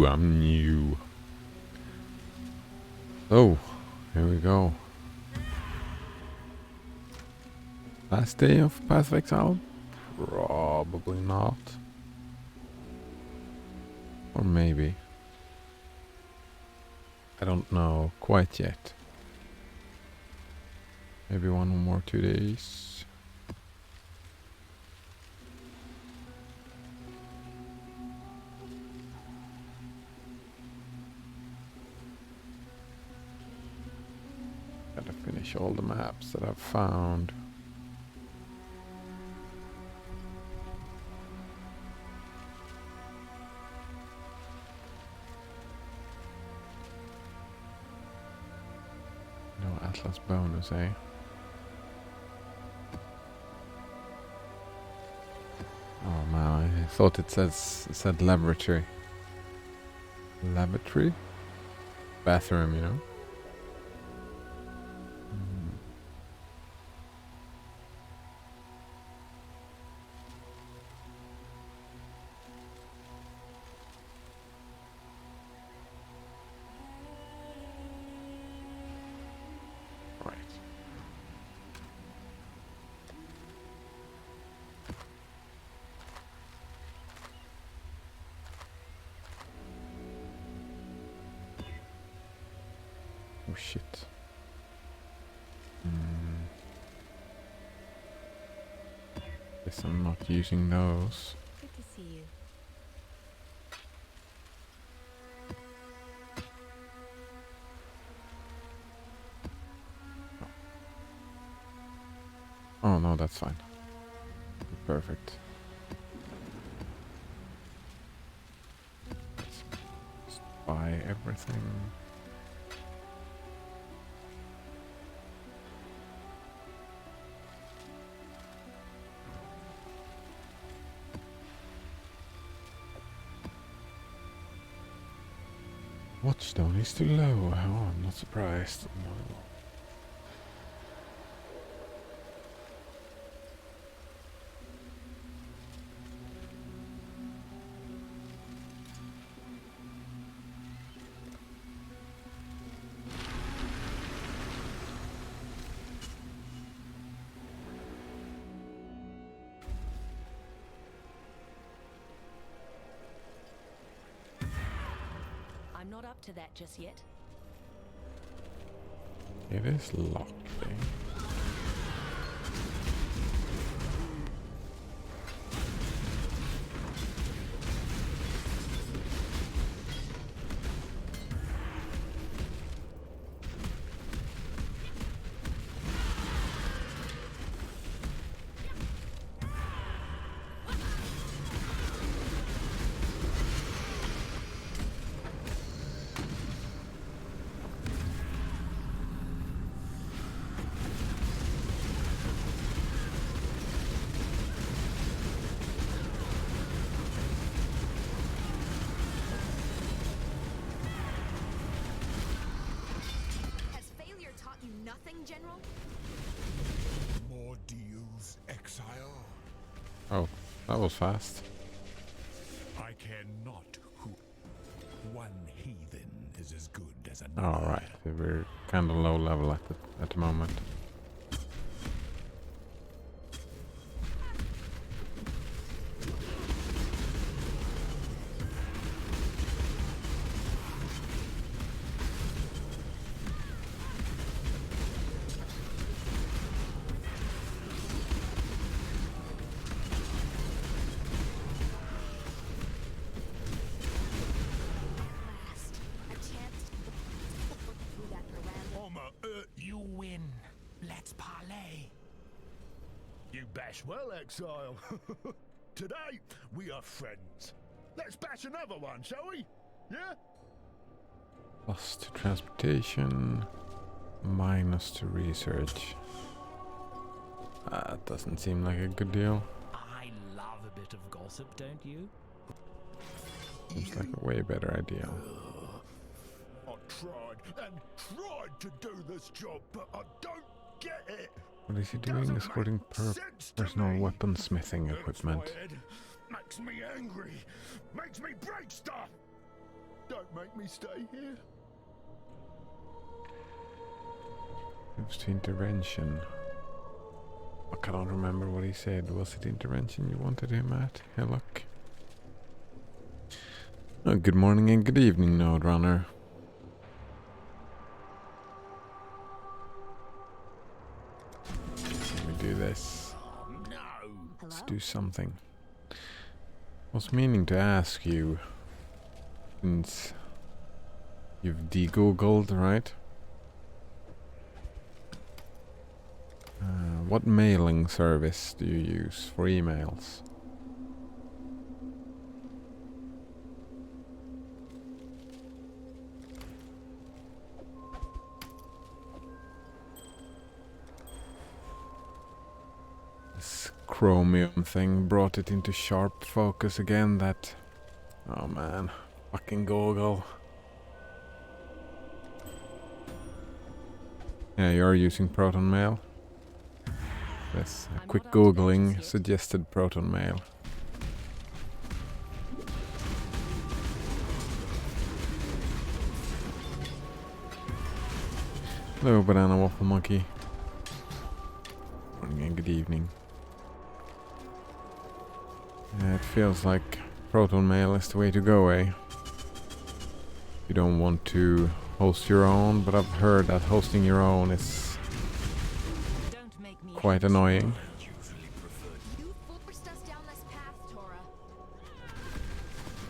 I'm new. Oh, here we go. Last day of Path of Exile? Probably not. Or maybe. I don't know quite yet. Maybe 1 or more 2 days. Gotta finish all the maps that I've found. No Atlas bonus, eh? Oh man, I thought it said lavatory. Lavatory? Bathroom, you know? Right. Oh shit. Guess I'm not using those. Good to see you. Oh no, that's fine. Perfect. Let's buy everything. Watchstone is too low. Oh, I'm not surprised. No. I'm not up to that just yet. It is locked. Has failure taught you nothing, General? More deals, Exile. Oh, that was fast. I care not who. One heathen is as good as another. Alright, we're kind of low level at the moment. Last, a chance through that piranha. You win. Let's parlay. You bash well, Exile. Today, we are friends. Let's bash another one, shall we? Yeah? Plus to transportation, minus to research. That doesn't seem like a good deal. I love a bit of gossip, don't you? Seems like a way better idea. I tried and tried to do this job, but I don't get it. What is he doing? Doesn't Escorting make sense to personal me. weaponsmithing Hurts equipment. my head, makes me angry, makes me break stuff. make me stay here? Moves to intervention. I cannot remember what he said. Was it intervention you wanted him at? Hey, look. Oh, good morning and good evening, Node Runner. Let me do this. Let's do something. I was meaning to ask you, since you've de-googled, right? What mailing service do you use for emails? This chromium thing brought it into sharp focus again, that... Oh man, fucking Google. Yeah, you're using Proton Mail? Yes, a quick googling suggested Proton Mail. Hello, Banana Waffle Monkey. Morning and good evening. Yeah, it feels like Proton Mail is the way to go, eh? You don't want to host your own, but I've heard that hosting your own is quite annoying. You forced us down this path, Tora.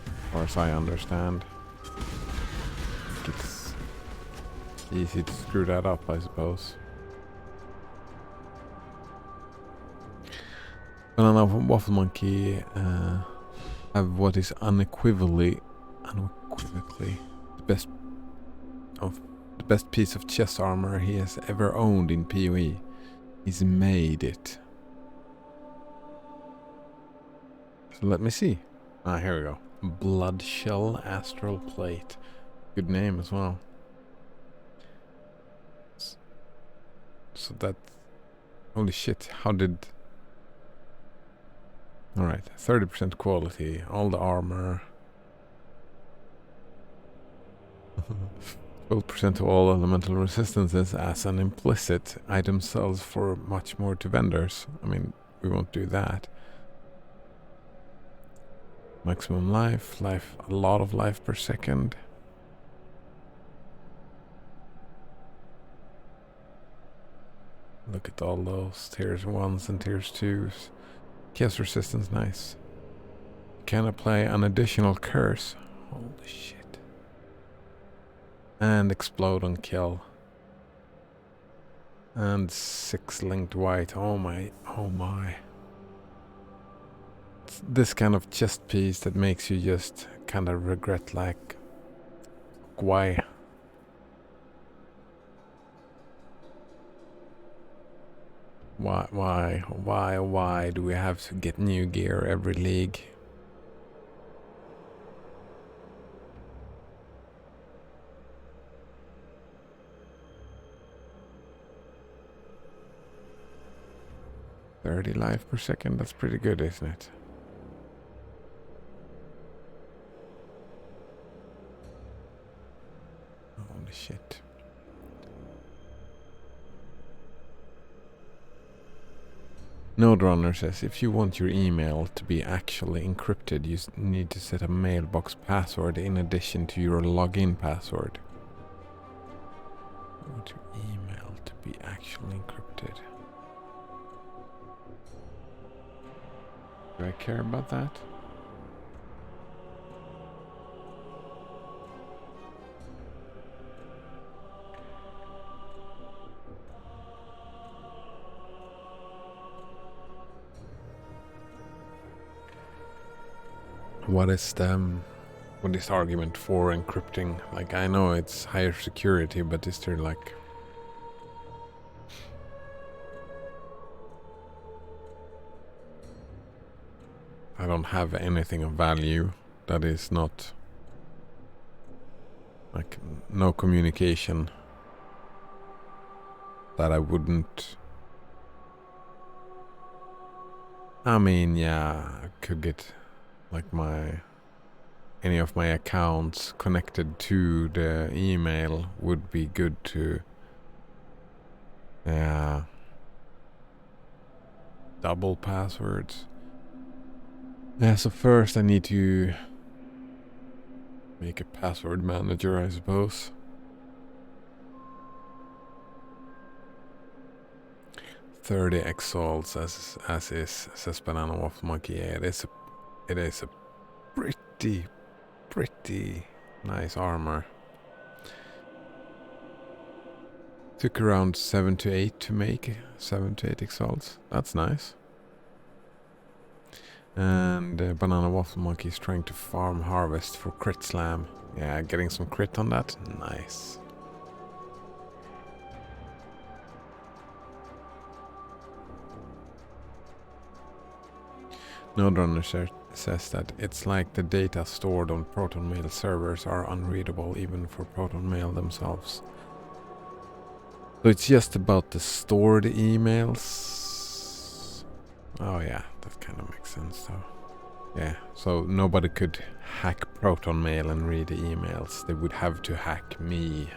As far as I understand. It's easy to screw that up, I suppose. Banana Waffle Monkey have what is unequivocally the best piece of chest armor he has ever owned in PoE. He's made it. So let me see. Ah, here we go. Bloodshell Astral Plate. Good name as well. So that... Holy shit, how did... Alright, 30% quality, all the armor. 12% of all elemental resistances as an implicit. Item sells for much more to vendors. I mean, we won't do that. Maximum life, a lot of life per second. Look at all those tiers 1s and tiers 2s. Chaos resistance, nice. Can apply an additional curse. Holy shit. And explode on kill. And 6 linked white. Oh my, oh my. It's this kind of chest piece that makes you just kind of regret, like, why? Why do we have to get new gear every league? $30 life per second, that's pretty good, isn't it? Holy shit. Node Runner says, if you want your email to be actually encrypted, you need to set a mailbox password in addition to your login password. I want your email to be actually encrypted. Do I care about that? What is the argument for encrypting? Like, I know it's higher security, but is there like... I don't have anything of value that is not... Like, no communication that I wouldn't... I mean, yeah, I could get... Like my any of my accounts connected to the email would be good to double passwords. Yeah, so first I need to make a password manager, I suppose. 30 exalts as is, says Banana Waffle Monkey. Yeah, it is a pretty nice armor. Took around 7 to 8 to make 7 to 8 exalts. That's nice. And Banana Waffle Monkey is trying to farm harvest for crit slam. Yeah, getting some crit on that. Nice. Nodrunner says that it's like the data stored on Proton Mail servers are unreadable even for Proton Mail themselves. So it's just about the stored emails. Oh yeah, that kind of makes sense though. Yeah, so nobody could hack Proton Mail and read the emails. They would have to hack me.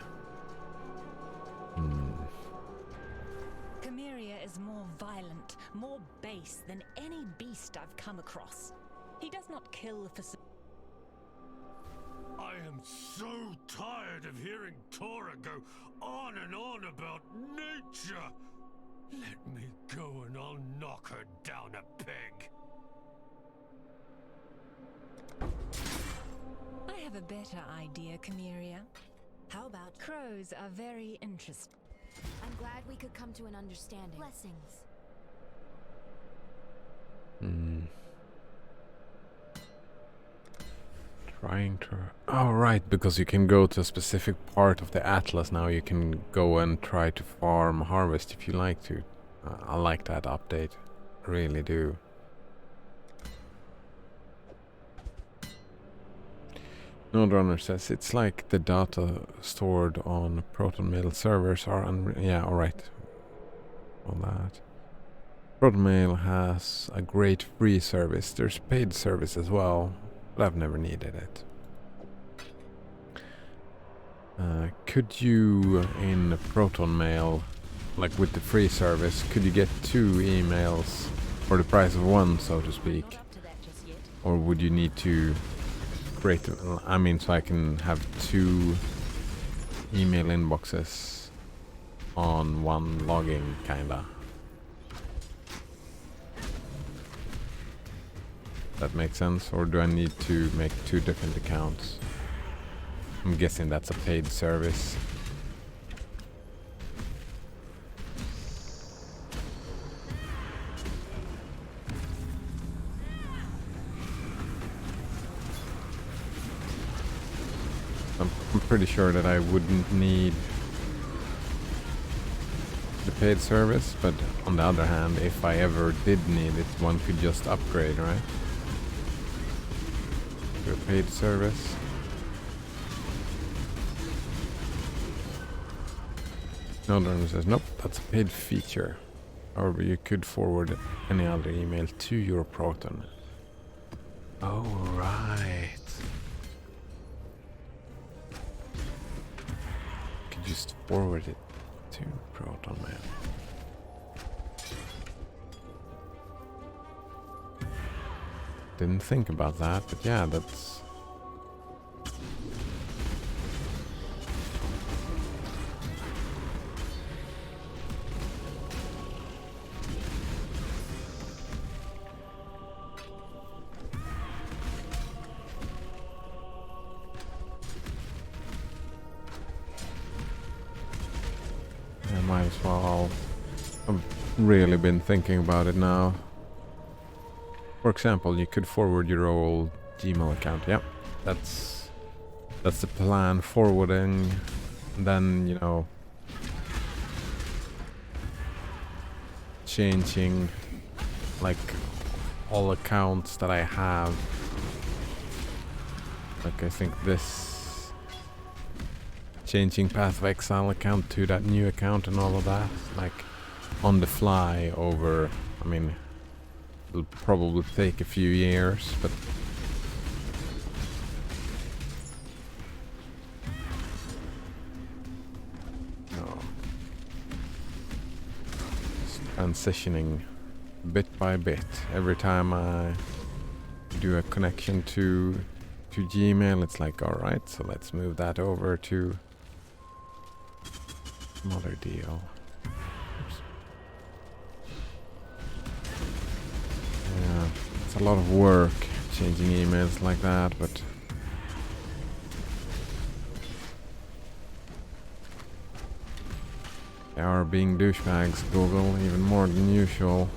Chimera is more violent, more base than any beast I've come across. He does not kill for... I am so tired of hearing Tora go on and on about nature. Let me go and I'll knock her down a peg. I have a better idea, Chimera. How about Crows are very interesting. I'm glad we could come to an understanding. Blessings. Trying to... Oh, right, because you can go to a specific part of the atlas now. You can go and try to farm harvest if you like to. I like that update. I really do. Nodrunner says it's like the data stored on Proton Mail servers are yeah, alright. All that. Proton Mail has a great free service. There's paid service as well, but I've never needed it. Could you, in Proton Mail, like with the free service, could you get 2 emails for the price of 1, so to speak? Or would you need to create, I mean, so I can have 2 email inboxes on one login, kinda? That makes sense? Or do I need to make 2 different accounts? I'm guessing that's a paid service. I'm pretty sure that I wouldn't need the paid service, but on the other hand, if I ever did need it, one could just upgrade, right? To a paid service. Nodrunner says, nope, that's a paid feature. However, you could forward any other email to your Proton. Oh, right. You could just forward it to Proton Mail. Didn't think about that, but yeah, that's... I might as well. I've really been thinking about it now. For example, you could forward your old Gmail account. Yep, that's the plan. Forwarding, and then, you know, changing like all accounts that I have. Like I think this changing Path of Exile account to that new account and all of that, like on the fly over, I mean, it'll probably take a few years, but transitioning bit by bit. Every time I do a connection to Gmail, it's like, alright, so let's move that over to some other deal. Oops. Yeah, it's a lot of work changing emails like that, but they are being douchebags, Google, even more than usual.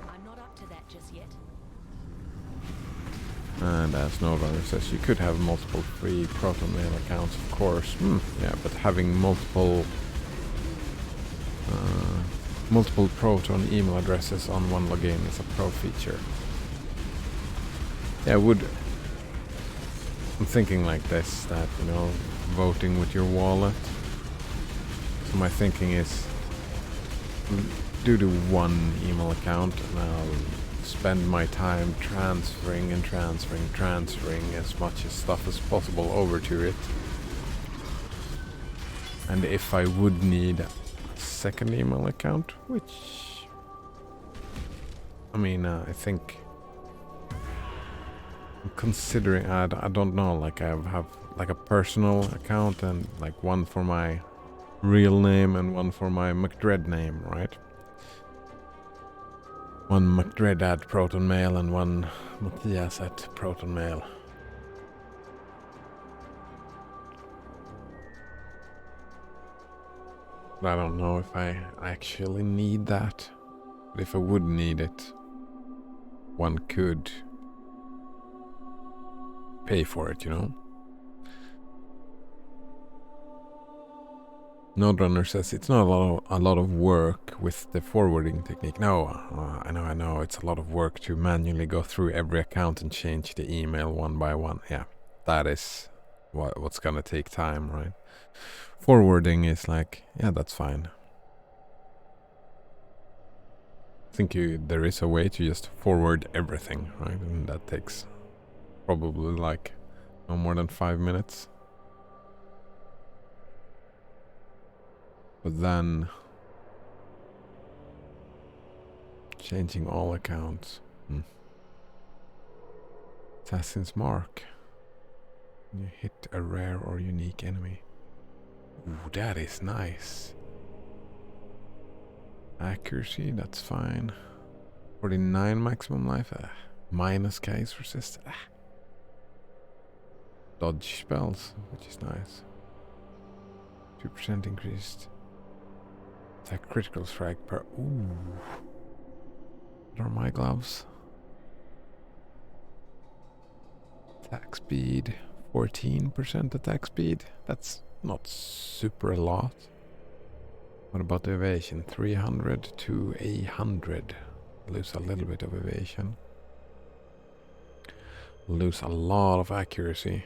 I'm not up to that just yet. And as Snowrunner says, you could have multiple free Proton Mail accounts, of course. Yeah, but having multiple Proton email addresses on one login is a pro feature. Yeah, I'm thinking like this, that, you know, voting with your wallet. So my thinking is, do the one email account, and I'll spend my time transferring as much stuff as possible over to it. And if I would need a second email account, which, I mean, I think I'm considering, I don't know, like I have like a personal account and like one for my real name and one for my McDread name, right? One McDread at Proton Mail and one Matthias at Proton Mail. But I don't know if I actually need that. But if I would need it, one could pay for it, you know? Nodrunner says it's not a lot of work with the forwarding technique. No, I know, it's a lot of work to manually go through every account and change the email one by one. Yeah, that is what's gonna take time, right? Forwarding is like, yeah, that's fine. I think there is a way to just forward everything, right? And that takes probably like no more than 5 minutes. But then changing all accounts. Assassin's Mark. You hit a rare or unique enemy. Ooh, that is nice. Accuracy, that's fine. 49 maximum life. Minus case resist. Dodge spells, which is nice. 2% increased. Attack critical strike per. Ooh. What are my gloves? Attack speed. 14% attack speed. That's not super a lot. What about the evasion? 300 to 100. Lose a little bit of evasion. Lose a lot of accuracy.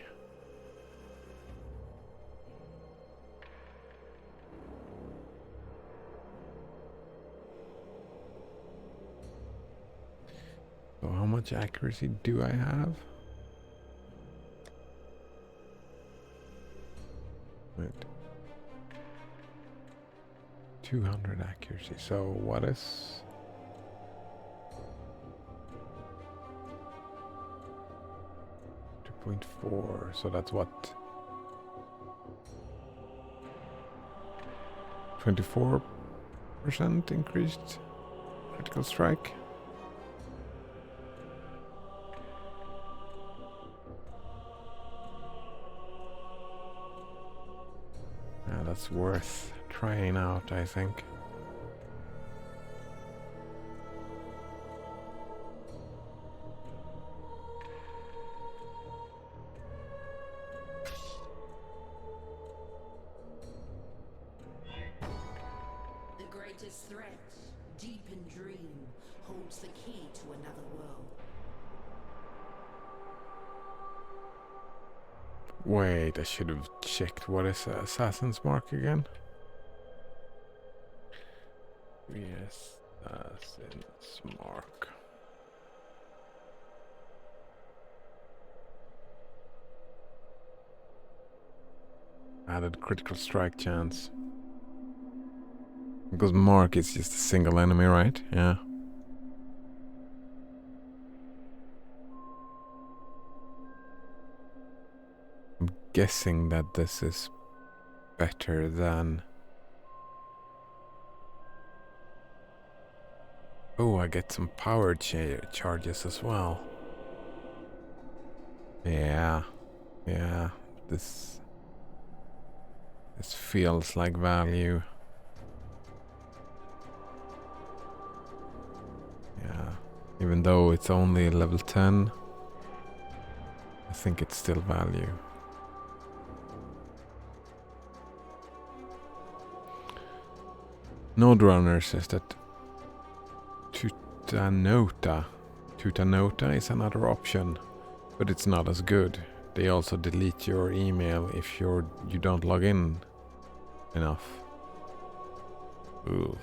So how much accuracy do I have? Wait. 200 accuracy. So what is... .4, so that's what? 24% increased critical strike. Yeah, that's worth trying out, I think. Greatest threat, deep in dream, holds the key to another world. Wait, I should have checked what is Assassin's Mark again. Yes, Assassin's Mark. added critical strike chance. Because Mark is just a single enemy, right? Yeah. I'm guessing that this is better than... Oh, I get some power charges as well. Yeah. Yeah. This feels like value. Yeah. Even though it's only level 10, I think it's still value. Node Runner says that Tutanota is another option, but it's not as good. They also delete your email if you don't log in enough. Ooh.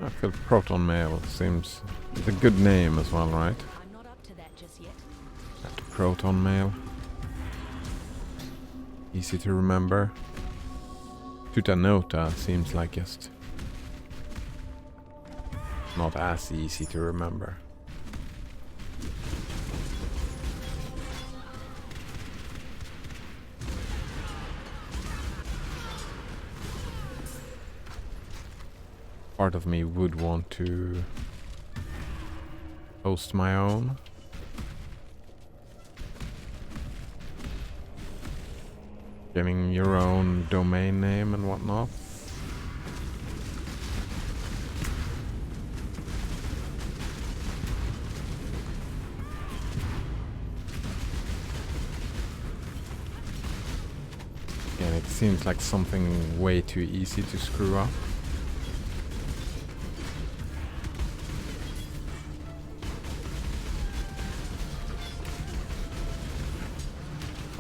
I feel Proton Mail seems it's a good name as well, right? I'm not up to that just yet. At Proton Mail. Easy to remember. Tutanota seems like just not as easy to remember. Part of me would want to host my own. Getting your own domain name and whatnot. And it seems like something way too easy to screw up.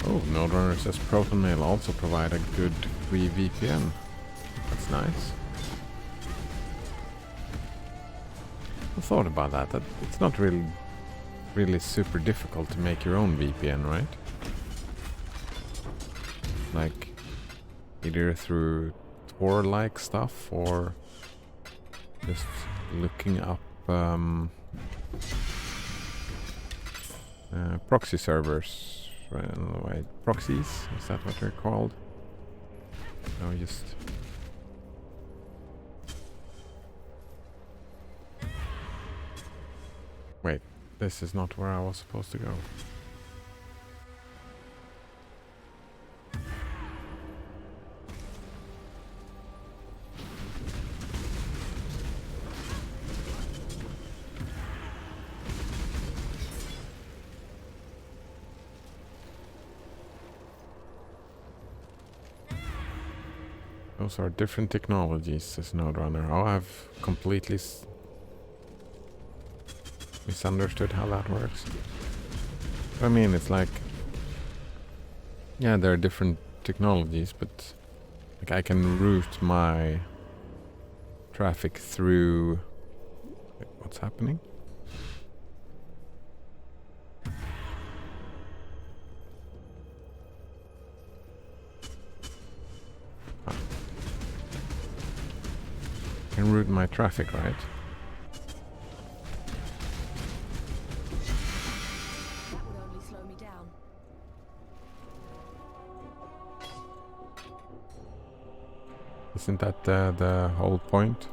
Oh, Node Runner says Proton Mail also provide a good free VPN. That's nice. I thought about that it's not really super difficult to make your own VPN, right? Like either through Tor-like stuff or just looking up proxy servers. Right, proxies, is that what they're called? No, just... Wait, this is not where I was supposed to go. Those are different technologies, says Node Runner. Oh, I've completely misunderstood how that works. I mean, it's like... Yeah, there are different technologies, but... Like, I can route my traffic through... Wait, what's happening? Can route my traffic, right? That would only slow me down. Isn't that the whole point?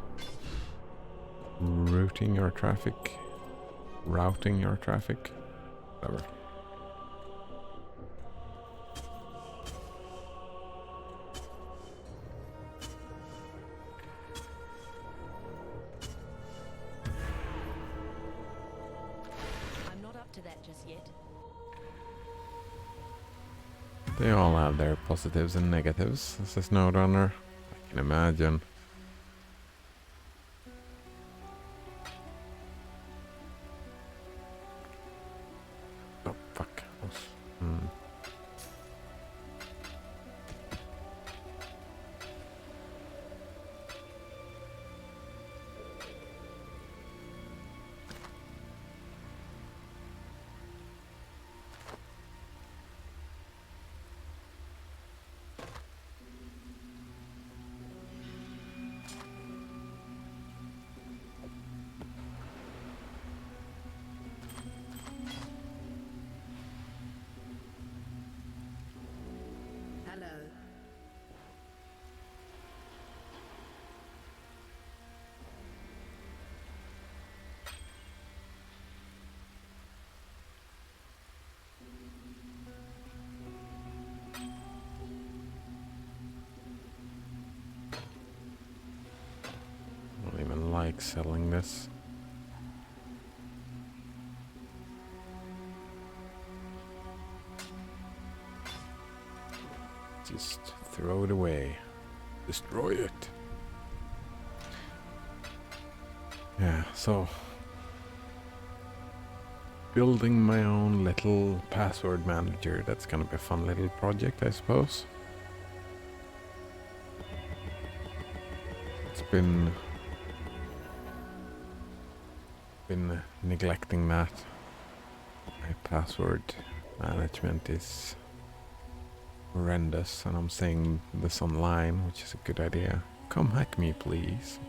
Routing your traffic? Routing your traffic? Whatever. They all have their positives and negatives, says Node Runner. I can imagine. Oh, fuck. follow. I don't even like selling this. Just throw it away. Destroy it. Yeah, so building my own little password manager, that's gonna be a fun little project, I suppose. It's been neglecting that. My password management is horrendous, and I'm saying this online, which is a good idea. Come hack me, please.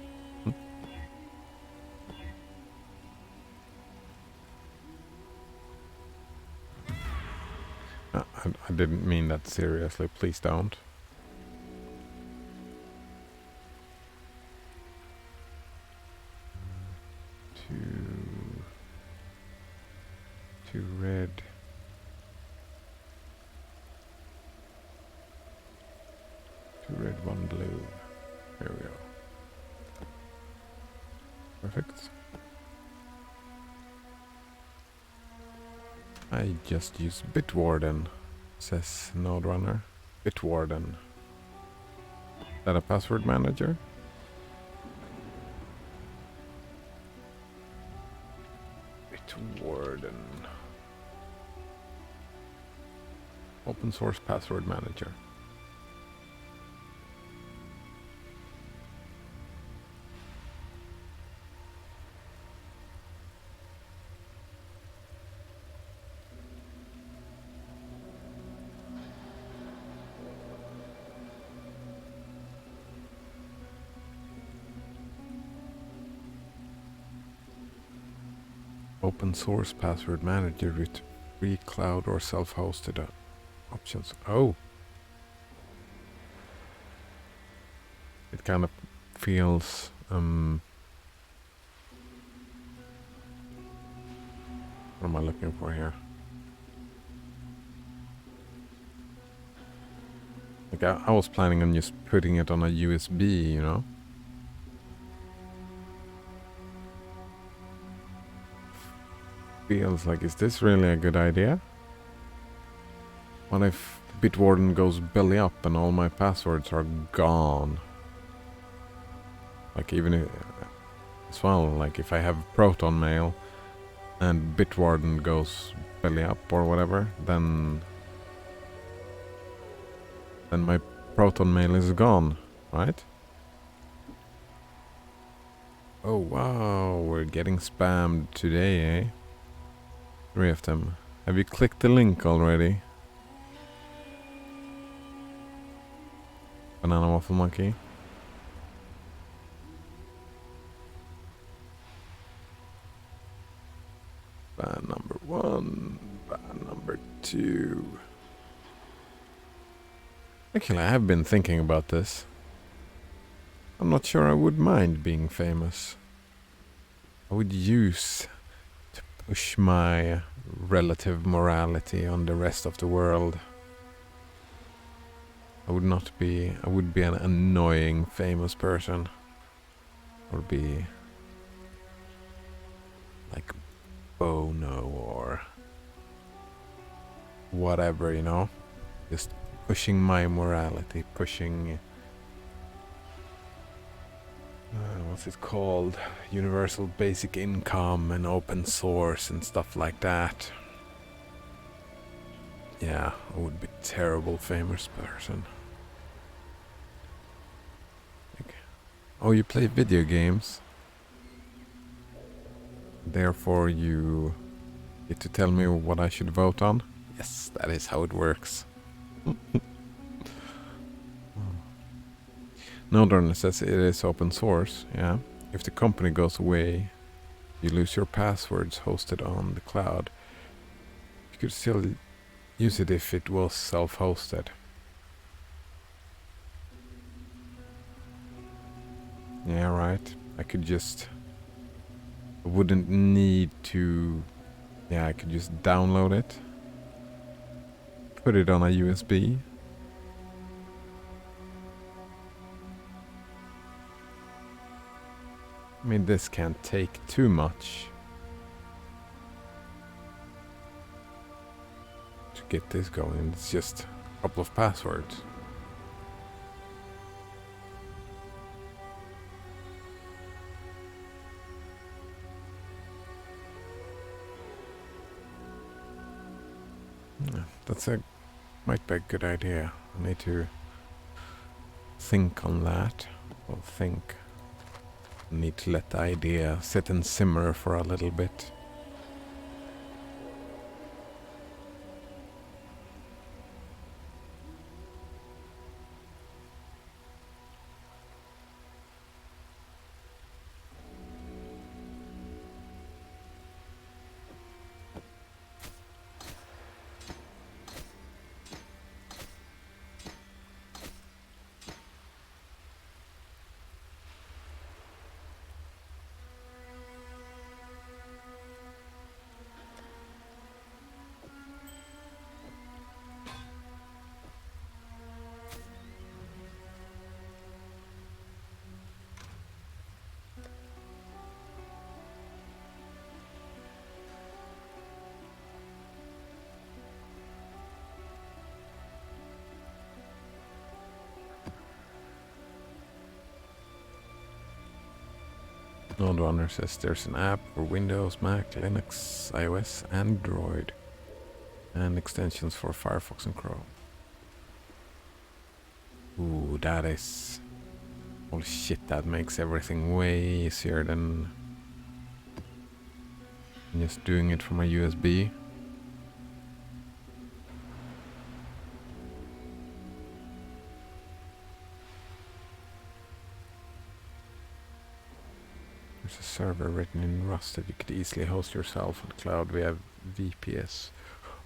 I didn't mean that seriously, please don't. Two red. Two red, one blue. There we go. Perfect. I just use Bitwarden, says Node Runner. Bitwarden. Is that a password manager? Bitwarden. Open source password manager. Open source password manager with free cloud or self-hosted options. Oh, it kind of feels what am I looking for here? Like I was planning on just putting it on a USB, you know. Feels like, is this really a good idea? What if Bitwarden goes belly up and all my passwords are gone? Like even if, as well, like if I have Proton Mail and Bitwarden goes belly up or whatever, then my Proton Mail is gone, right? Oh wow, we're getting spammed today, eh? 3 of them. Have you clicked the link already? Banana Waffle Monkey. Ban number 1. Ban number 2. Actually, I have been thinking about this. I'm not sure I would mind being famous. I would use to push my relative morality on the rest of the world. I would be an annoying famous person. Or be like Bono or whatever, you know? Just pushing my morality, pushing what's it called? Universal basic income and open source and stuff like that. Yeah, I would be a terrible famous person. Like, oh, you play video games? Therefore you get to tell me what I should vote on? Yes, that is how it works. Nodorn says it is open source, yeah. If the company goes away, you lose your passwords hosted on the cloud. You could still use it if it was self-hosted. Yeah, right. I could just... I wouldn't need to... Yeah, I could just download it. Put it on a USB. I mean, this can't take too much to get this going. It's just a couple of passwords. Yeah, might be a good idea. I need to think on that. Or think. I need to let the idea sit and simmer for a little bit. Node Runner says there's an app for Windows, Mac, Linux, iOS, Android, and extensions for Firefox and Chrome. Ooh, that is... Holy shit, that makes everything way easier than just doing it from a USB. There's a server written in Rust that you could easily host yourself on the cloud via VPS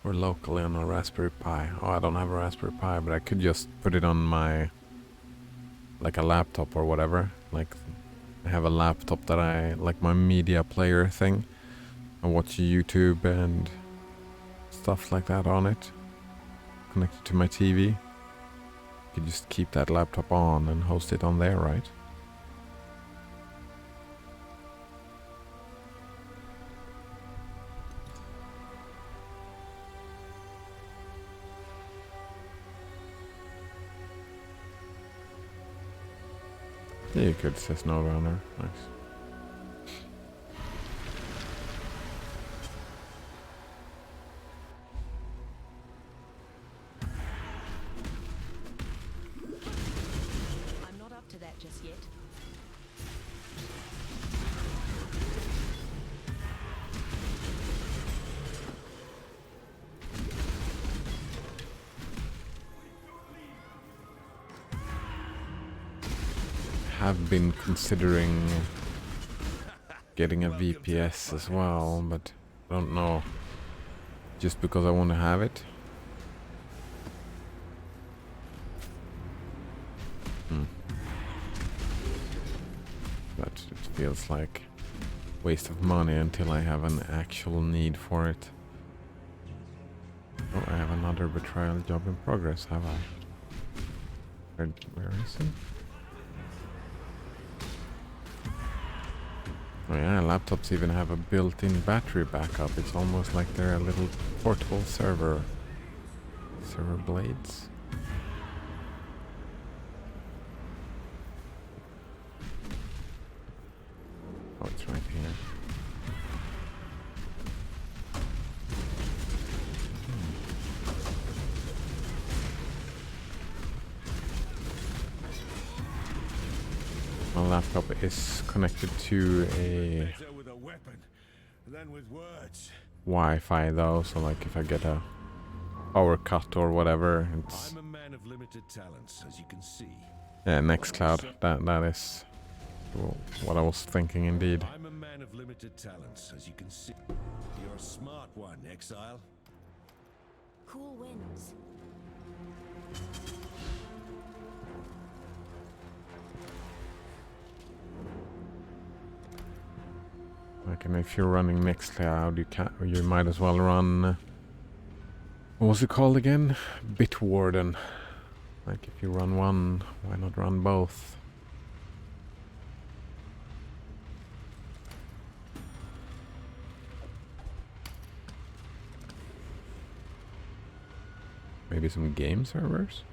or locally on a Raspberry Pi. Oh, I don't have a Raspberry Pi, but I could just put it on my, like a laptop or whatever. Like, I have a laptop that I, like my media player thing. I watch YouTube and stuff like that on it. Connected to my TV. You could just keep that laptop on and host it on there, right? Yeah, you could, says Node Runner. Nice. I'm not up to that just yet. Have been considering getting a VPS as well, but I don't know. Just because I want to have it. But it feels like waste of money until I have an actual need for it. Oh, I have another betrayal job in progress, have I? Where is it? Oh yeah, laptops even have a built-in battery backup. It's almost like they're a little portable server blades. Oh, it's right here. My laptop is connected to a with a weapon than with words. Wi-Fi though, so like if I get a power cut or whatever, it's I'm a man of limited talents, as you can see. yeah, Nextcloud. That is what I was thinking indeed. I'm a man of limited talents, as you can see. You're a smart one, Exile. Cool winds. Like, and if you're running Nextcloud, you might as well run. What was it called again? Bitwarden. Like, if you run one, why not run both? Maybe some game servers?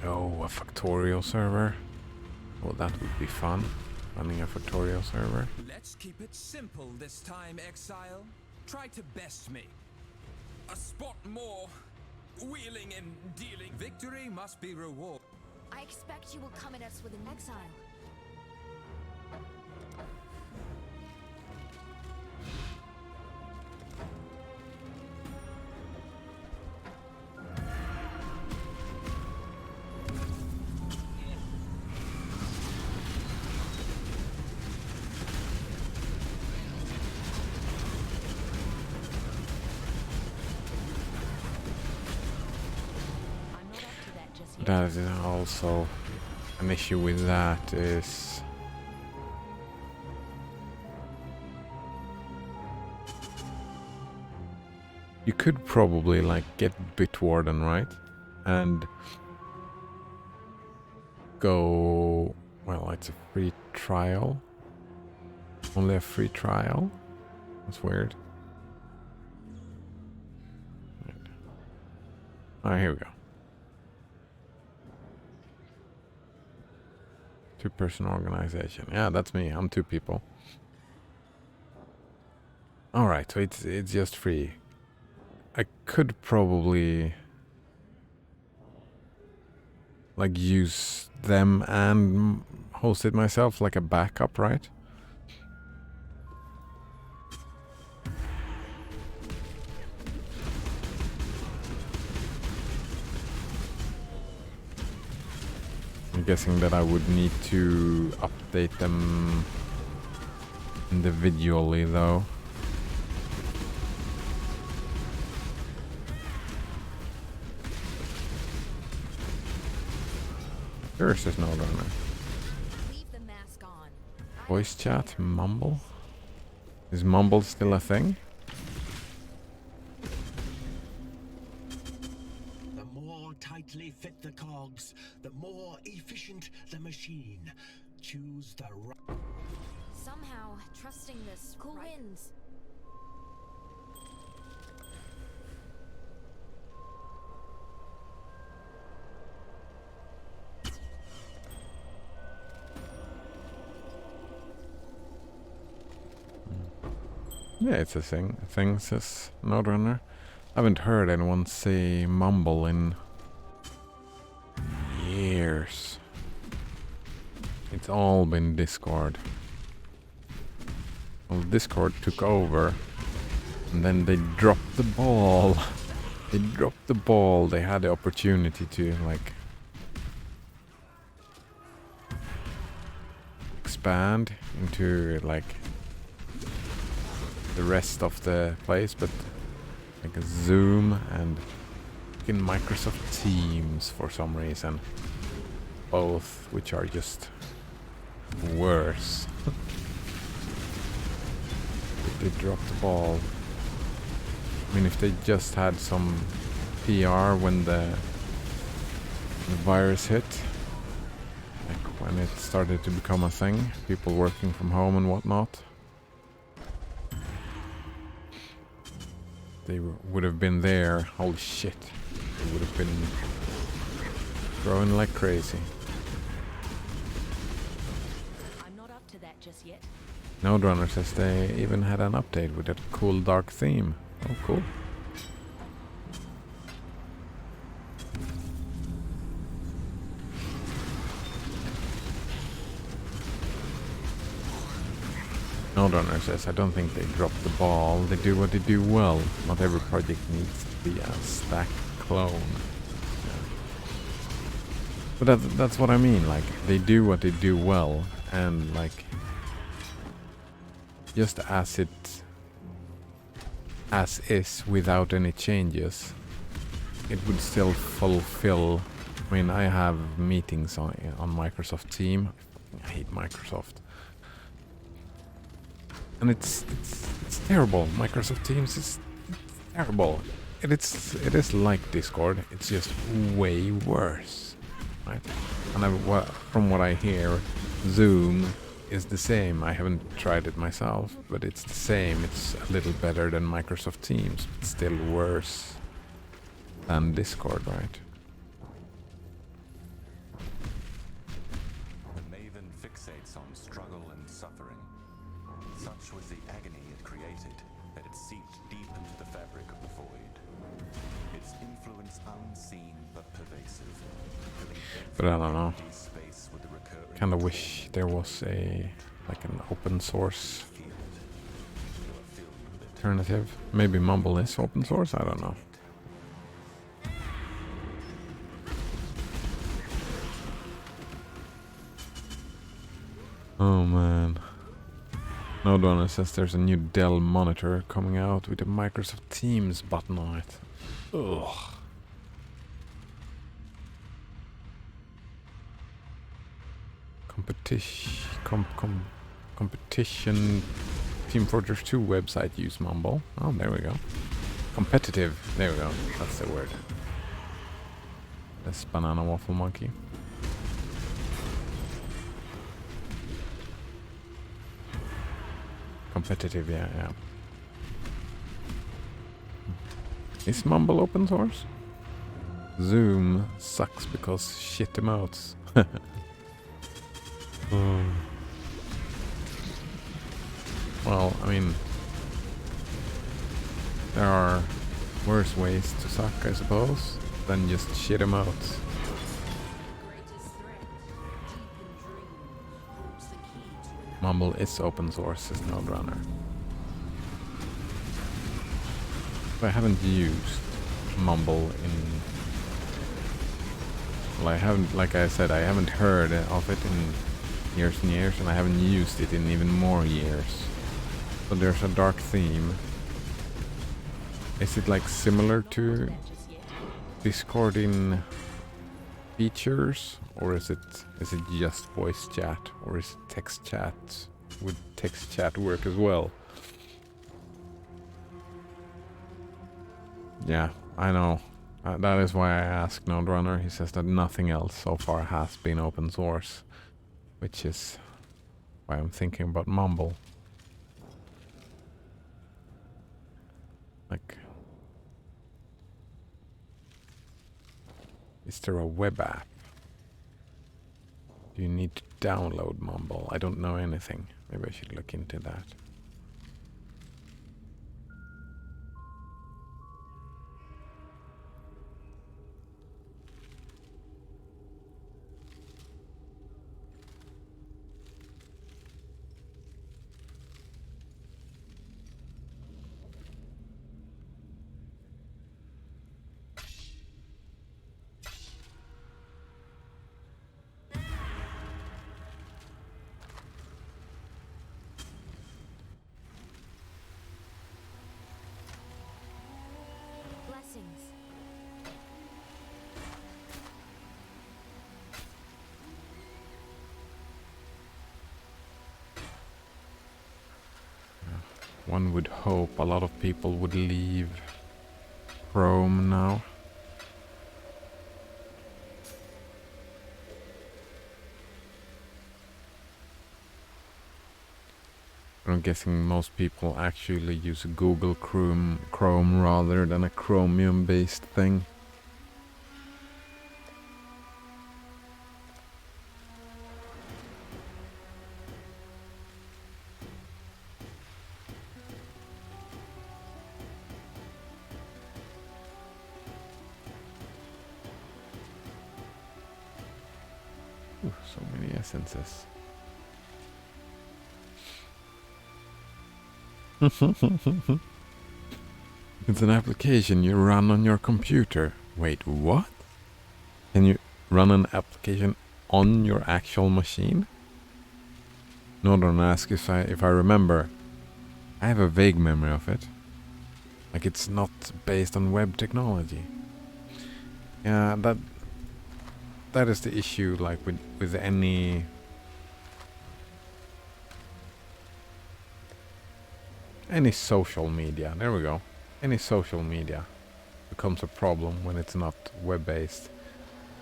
Oh, a factorial server. Well, that would be fun. Running a factorial server. Let's keep it simple this time, Exile. Try to best me. A spot more. Wheeling and dealing. Victory must be reward. I expect you will come at us with an exile. That is also an issue with that is you could probably like get Bitwarden, right? And go, well, it's a free trial. Only a free trial? That's weird. Alright, here we go. Two-person organization. Yeah, that's me. I'm 2 people. Alright, so it's just free. I could probably like use them and host it myself like a backup, right? I'm guessing that I would need to update them individually though. There's no runner. Leave the mask on. Voice chat, Mumble? Is Mumble still a thing? The more tightly fit the cogs, the more efficient the machine. Choose the right. Somehow, trusting this cool wins. Yeah, it's a thing. A thing, says Nodrunner. I haven't heard anyone say Mumble in years. It's all been Discord. Well, Discord took over, and then they dropped the ball. They dropped the ball. They had the opportunity to, like, expand into, like, the rest of the place, but like a Zoom and in Microsoft Teams for some reason, both which are just worse. They dropped the ball. I mean, if they just had some PR when the virus hit, like when it started to become a thing, people working from home and whatnot, they would have been there. Holy shit. They would have been growing like crazy. I'm not up to that just yet. Nodrunner says they even had an update with a cool dark theme. Oh, cool. Nodrunner says, I don't think they dropped the ball. They do what they do well. Not every project needs to be a stack clone. Yeah. But that's what I mean. Like, they do what they do well. And, like, just as is without any changes, it would still fulfill I mean, I have meetings on Microsoft Team. I hate Microsoft. And it's terrible. Microsoft Teams is terrible. It is like Discord. It's just way worse, right? And from what I hear, Zoom is the same. I haven't tried it myself, but it's the same. It's a little better than Microsoft Teams, but still worse than Discord, right? The Maven fixates on struggle and suffering. Such was the agony it created, that it seeped deep into the fabric of the void. Its influence unseen but pervasive. But I don't know. Kinda wish there was an open source alternative. Maybe Mumble is open source, I don't know. Oh man. Nodrunner says there's a new Dell monitor coming out with a Microsoft Teams button on it. Ugh. Competition Team Fortress 2 website use Mumble. Oh, there we go. Competitive. There we go. That's the word. This banana waffle monkey. Competitive, yeah. Is Mumble open source? Zoom sucks because shit emotes. Well, I mean, there are worse ways to suck, I suppose, than just shit emotes. Mumble is open source, says Nodrunner. I haven't used Mumble in... Well, I haven't, like I said, I haven't heard of it in years and years, and I haven't used it in even more years. So there's a dark theme. Is it like similar to Discord in features, or is it just voice chat, or is it text chat? Would text chat work as well? Yeah, I know. That is why I asked Nodrunner. He says that nothing else so far has been open source, which is why I'm thinking about Mumble. Like, is there a web app? Do you need to download Mumble? I don't know anything. Maybe I should look into that. One would hope a lot of people would leave Chrome now. I'm guessing most people actually use Google Chrome rather than a Chromium-based thing. Ooh, so many essences. It's an application you run on your computer. Wait, what? Can you run an application on your actual machine? Northern asks if I remember. I have a vague memory of it. Like it's not based on web technology. Yeah, that is the issue, like with any social media. There we go. Any social media becomes a problem when it's not web-based.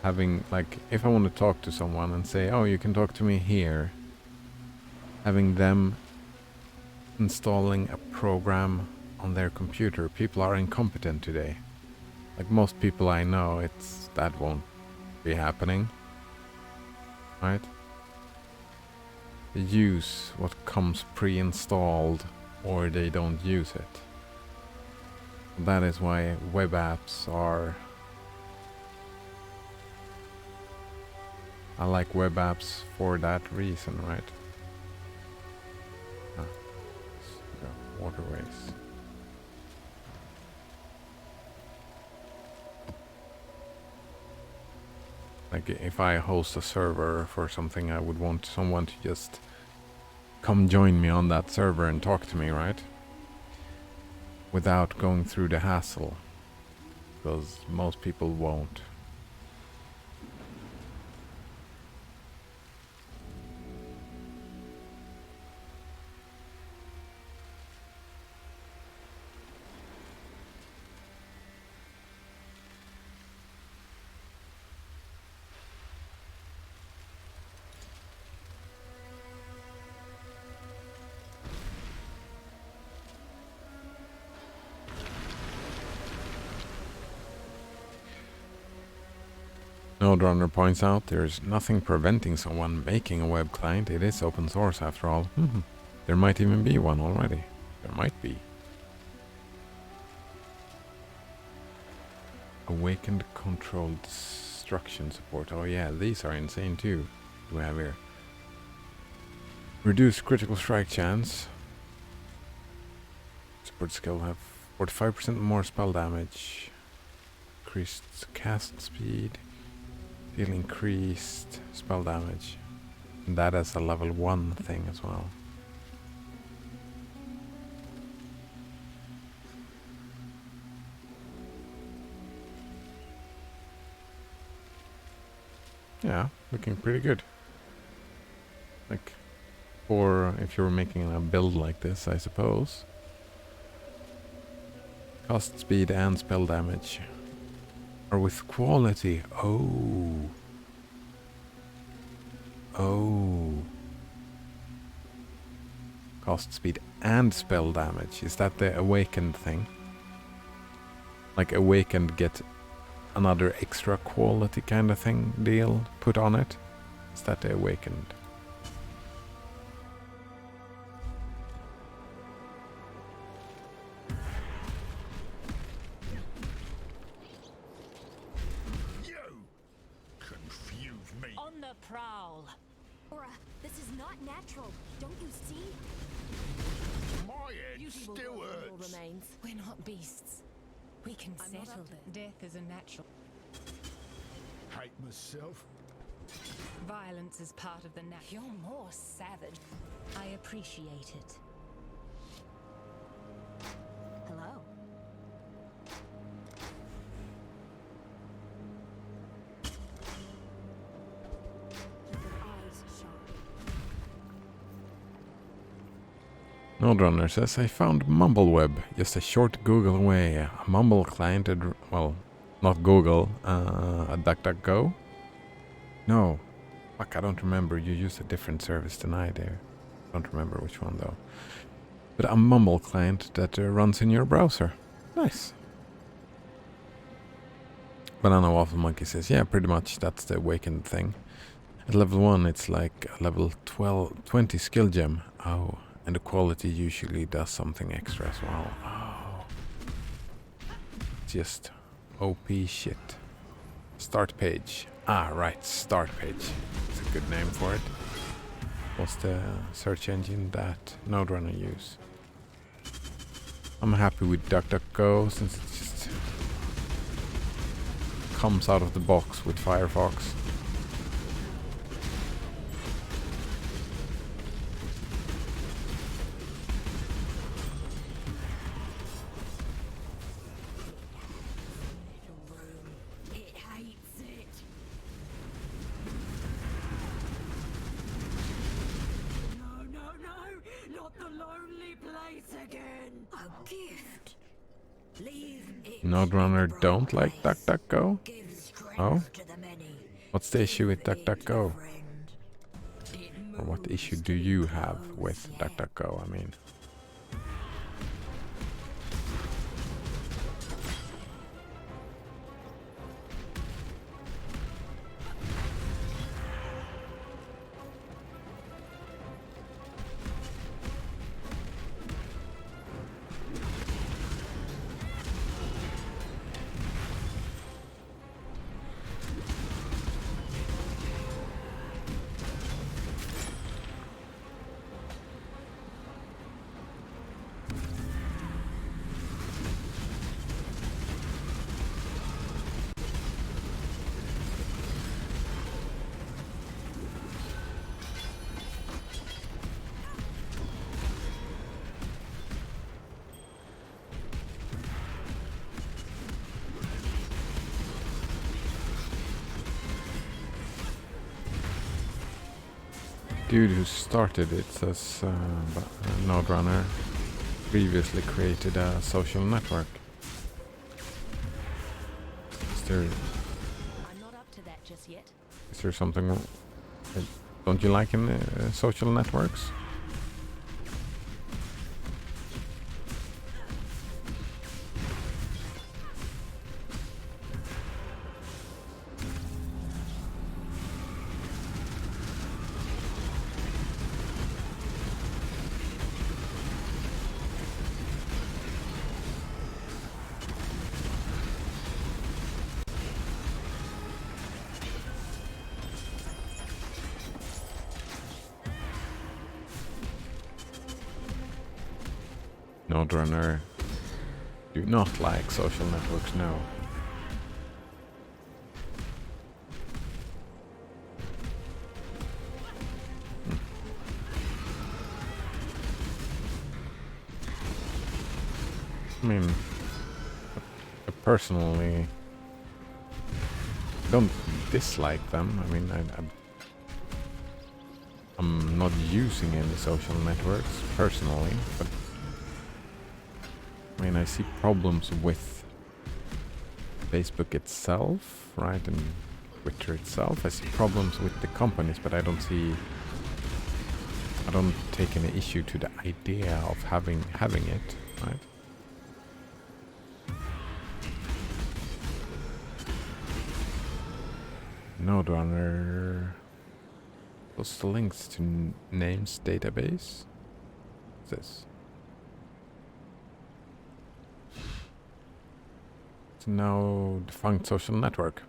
Having, like, if I want to talk to someone and say, oh, you can talk to me here, having them installing a program on their computer. People are incompetent today. Like most people I know, that won't be happening, right? They use what comes pre-installed, or they don't use it. That is why web apps are... I like web apps for that reason, right? Waterways. Like if I host a server for something, I would want someone to just come join me on that server and talk to me, right? Without going through the hassle, because most people won't. Noderunner points out there's nothing preventing someone making a web client. It is open source after all. There might even be one already. There might be. Awakened controlled destruction support. Oh yeah, these are insane too. We have here. Reduce critical strike chance. Support skill have 45% more spell damage. Increased cast speed. Deal increased spell damage. And that is a level 1 thing as well. Yeah, looking pretty good. Like, for if you're making a build like this, I suppose. Cost, speed, and spell damage are with quality. Oh. Cost, speed, and spell damage. Is that the awakened thing? Like awakened get another extra quality kind of thing deal put on it? Is that the awakened? On the prowl. Aura, this is not natural. Don't you see? My head still hurts. Remains. We're not beasts. We can settle this. Death is a natural. Hate myself. Violence is part of the natural. You're more savage. I appreciate it. Hello. Noderunner says, I found MumbleWeb, just a short Google away. A Mumble client, well, not Google, a DuckDuckGo? No. Fuck, I don't remember. You used a different service than I do. Don't remember which one though. But a Mumble client that runs in your browser. Nice. Banana Waffle Monkey says, yeah, pretty much that's the awakened thing. At level 1 it's like a level 20 skill gem. Oh. And the quality usually does something extra as well. Oh. Just OP shit. Start page. Ah, right. Start page. It's a good name for it. What's the search engine that Noderunner use? I'm happy with DuckDuckGo since it just comes out of the box with Firefox. A gift. Leave it. Nodrunner don't like DuckDuckGo? Give strength Oh? to the many. What's the issue with Give it DuckDuckGo? a friend. It Or what moves issue do till it you have grows, with yeah. DuckDuckGo, I mean? Dude who started it says Nodrunner previously created a social network. Is there I'm not up to that just yet. is there something? Don't you like in social networks? Nodrunner do not like social networks, no. I mean, I personally don't dislike them. I mean, I'm not using any social networks personally, but I mean, I see problems with Facebook itself, right, and Twitter itself. I see problems with the companies, but I don't take any issue to the idea of having it, right? Nodrunner posts the links to names database. What's this? It's now defunct social network.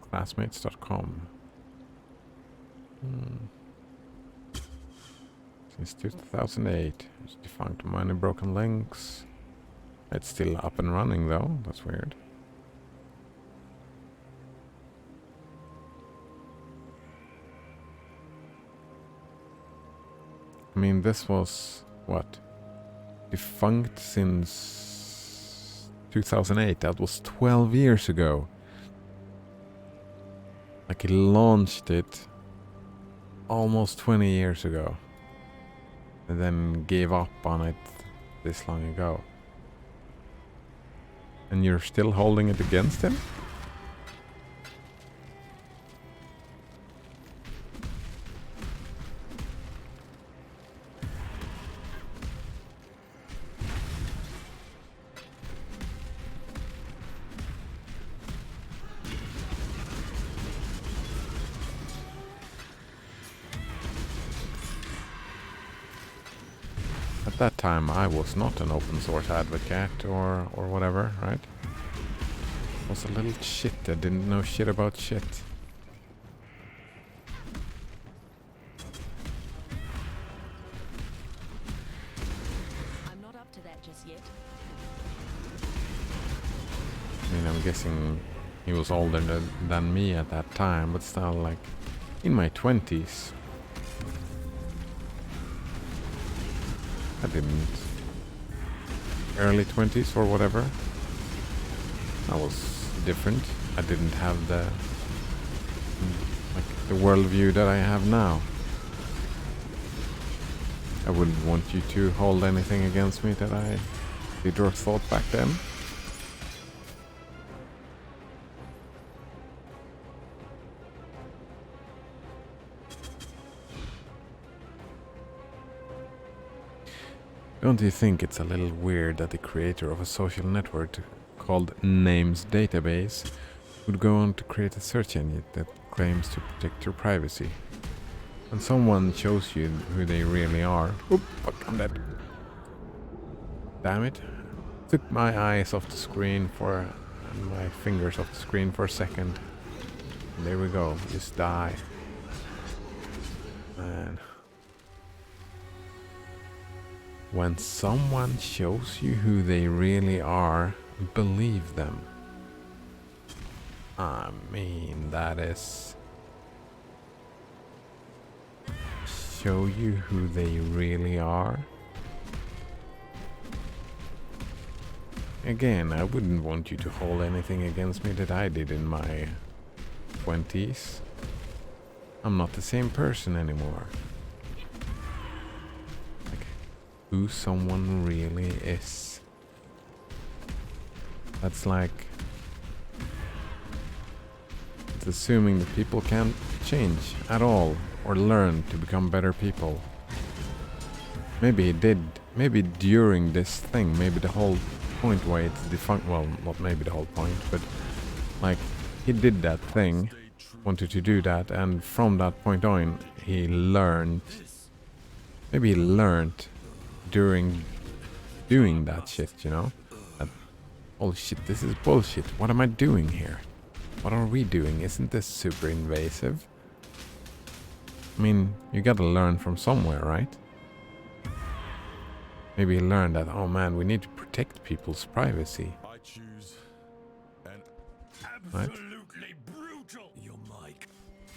Classmates.com. Since 2008. It's defunct. Many broken links. It's still up and running though. That's weird. I mean, this was, what? Defunct since 2008. That was 12 years ago. Like, he launched it almost 20 years ago. And then gave up on it this long ago. And you're still holding it against him? At that time, I was not an open source advocate or whatever, right? I was a little shit that didn't know shit about shit. I'm not up to that just yet. I mean, I'm guessing he was older than me at that time, but still, like, in my 20s. I didn't. Early 20s or whatever. I was different. I didn't have the worldview that I have now. I wouldn't want you to hold anything against me that I did or thought back then. Don't you think it's a little weird that the creator of a social network called Names Database would go on to create a search engine that claims to protect your privacy? When someone shows you who they really are... Oop, fuck, I'm dead. Damn it. Took my eyes off the screen and my fingers off the screen for a second. And there we go, just die. Man. When someone shows you who they really are, believe them. I mean, that is... Show you who they really are? Again, I wouldn't want you to hold anything against me that I did in my 20s. I'm not the same person anymore. Like, who someone really is. That's like... It's assuming that people can't change at all or learn to become better people. Maybe it did. Maybe during this thing, maybe the whole point why it's defunct, well, not maybe the whole point, but like he did that thing, wanted to do that, and from that point on he learned, maybe he learned during doing that shit, you know, that, oh shit, this is bullshit, what am I doing here, what are we doing, isn't this super invasive? I mean, you gotta learn from somewhere, right? Maybe he learned that, oh man, we need to protect people's privacy. I choose an Right? absolutely brutal. Your mic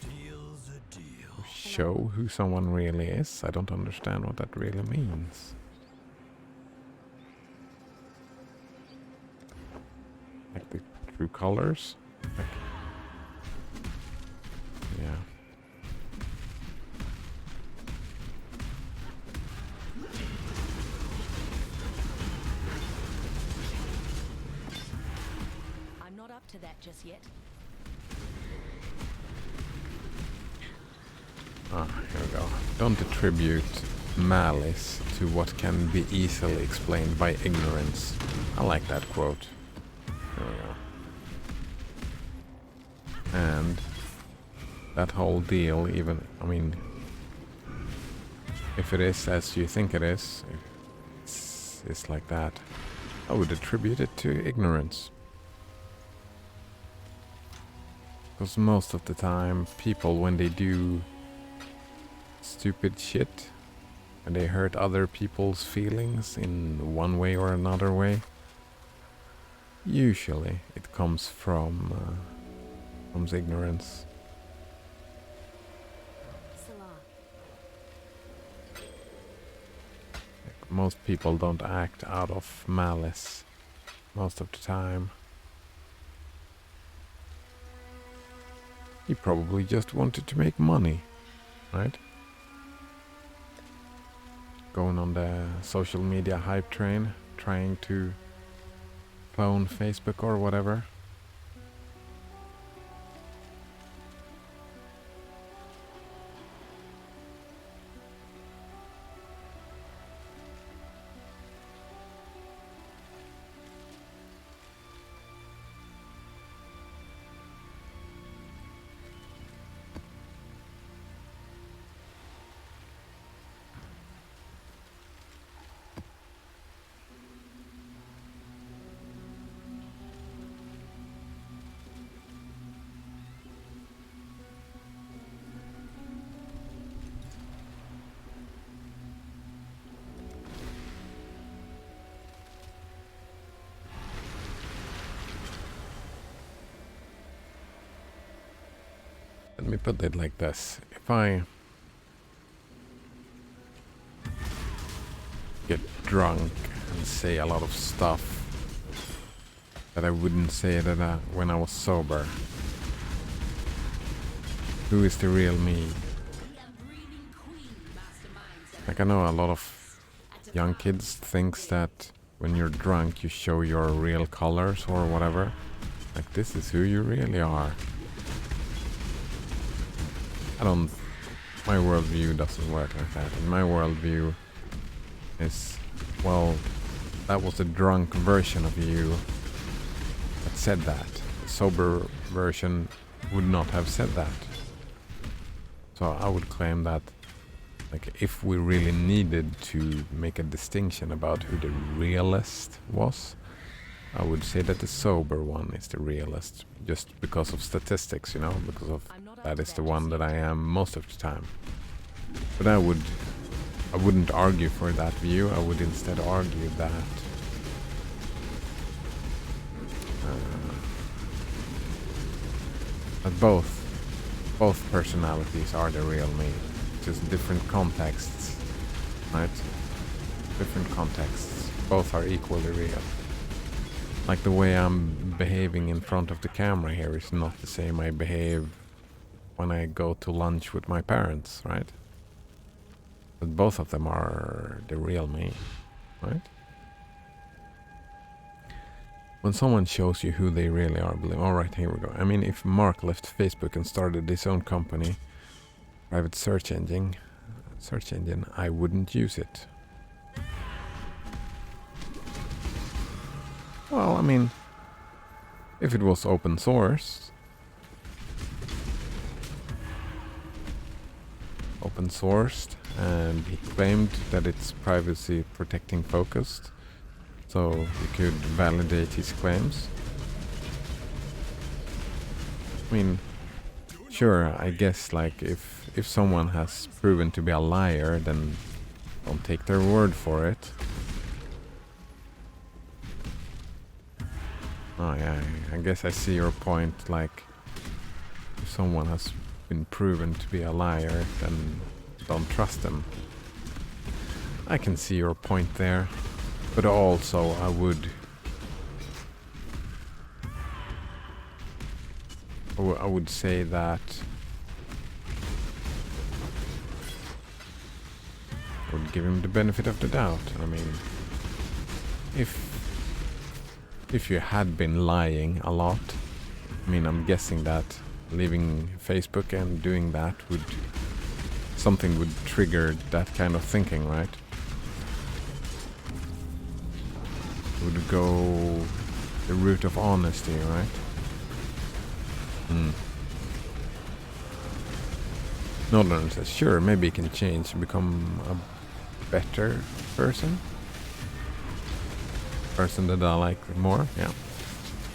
deal's a deal. Show who someone really is? I don't understand what that really means. Like the true colors? Like, yeah. To that just yet. Ah, here we go. Don't attribute malice to what can be easily explained by ignorance. I like that quote. There we go. And that whole deal, even, I mean, if it is as you think it is, it's like that, I would attribute it to ignorance. Because most of the time, people, when they do stupid shit, and they hurt other people's feelings in one way or another way, usually it comes from ignorance. Like, most people don't act out of malice most of the time. He probably just wanted to make money, right? Going on the social media hype train, trying to clone Facebook or whatever. Let me put it like this. If I get drunk and say a lot of stuff that I wouldn't say that when I was sober, who is the real me? Like, I know a lot of young kids thinks that when you're drunk you show your real colors or whatever. Like, this is who you really are. My worldview doesn't work like that. And my worldview is, well, that was a drunk version of you that said that. The sober version would not have said that. So I would claim that, like, if we really needed to make a distinction about who the realist was, I would say that the sober one is the realist, just because of statistics, you know, because of that is the one that I am most of the time. But I wouldn't argue for that view. I would instead argue that both personalities are the real me, just different contexts, right? Different contexts. Both are equally real. Like the way I'm behaving in front of the camera here is not the same I behave when I go to lunch with my parents, right? But both of them are the real me, right? When someone shows you who they really are, believe. All right, here we go. I mean, if Mark left Facebook and started his own company, private search engine, I wouldn't use it. Well, I mean, if it was open sourced, and he claimed that it's privacy protecting focused, so you could validate his claims. I mean, sure, I guess, like, if someone has proven to be a liar, then don't take their word for it. Oh yeah, I guess I see your point. Like, if someone has been proven to be a liar, then don't trust them. I can see your point there, but also I would say that I would give him the benefit of the doubt. I mean, if you had been lying a lot, I mean, I'm guessing that leaving Facebook and doing that something would trigger that kind of thinking, right? Would go the route of honesty, right? Northern says, sure, maybe he can change and become a better person that I like more. Yeah,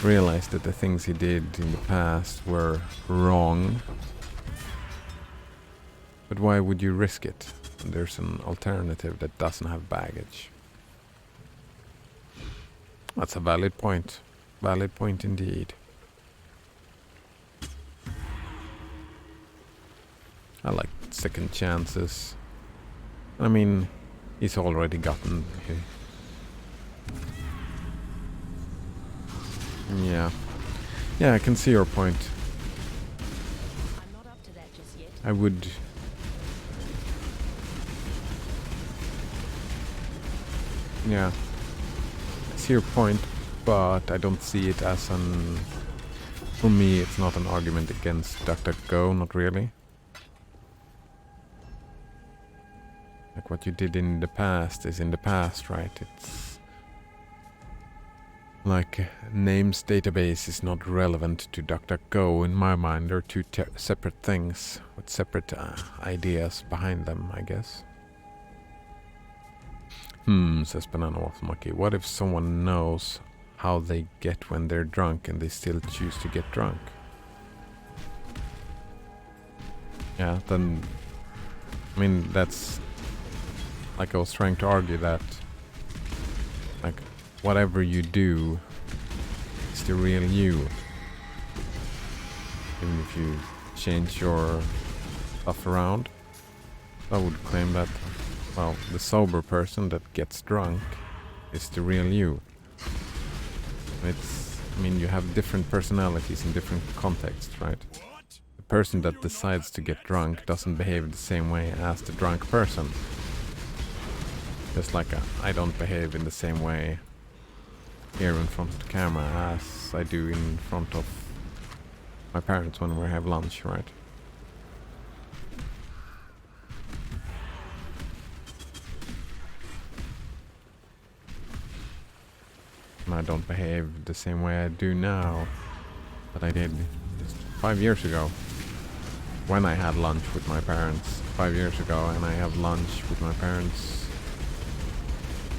realize that the things he did in the past were wrong, but why would you risk it? There's an alternative that doesn't have baggage. That's a valid point indeed. I like second chances. I mean, he's already gotten Yeah, I can see your point. I'm not up to that just yet. I would... Yeah, I see your point, but I don't see it as an... For me, it's not an argument against DuckDuckGo, not really. Like, what you did in the past is in the past, right? It's... like, names database is not relevant to DuckDuckGo in my mind. They're two separate things with separate ideas behind them, I guess. Says Banana Waffle Monkey. What if someone knows how they get when they're drunk and they still choose to get drunk? Yeah, then... I mean, that's... like I was trying to argue that... like, whatever you do is the real you. Even if you change your stuff around. I would claim that, well, the sober person that gets drunk is the real you. It's, I mean, you have different personalities in different contexts, right? The person that decides to get drunk doesn't behave the same way as the drunk person. Just like I don't behave in the same way here in front of the camera as I do in front of my parents when we have lunch, right? And I don't behave the same way I do now that I did just 5 years ago when I had lunch with my parents 5 years ago, and I have lunch with my parents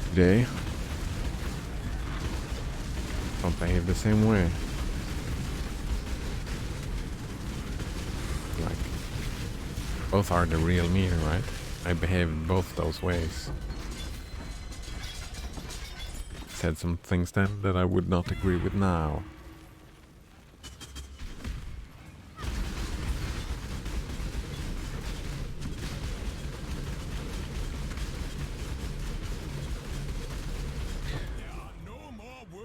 today. Don't behave the same way. Like, both are the real me, right? I behave both those ways. Said some things then that I would not agree with now.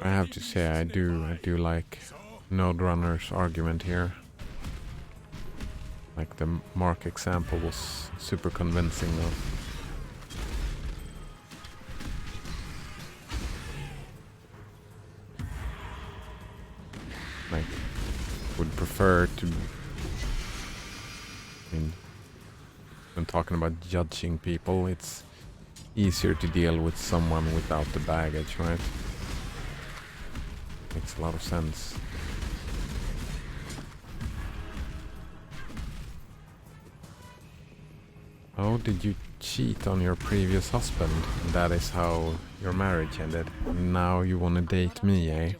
I have to say I do like Node Runner's argument here. Like the Mark example was super convincing though. Like, would prefer to, I mean, when talking about judging people, it's easier to deal with someone without the baggage, right? Makes a lot of sense. Oh, did you cheat on your previous husband? That is how your marriage ended. Now you wanna date me, eh?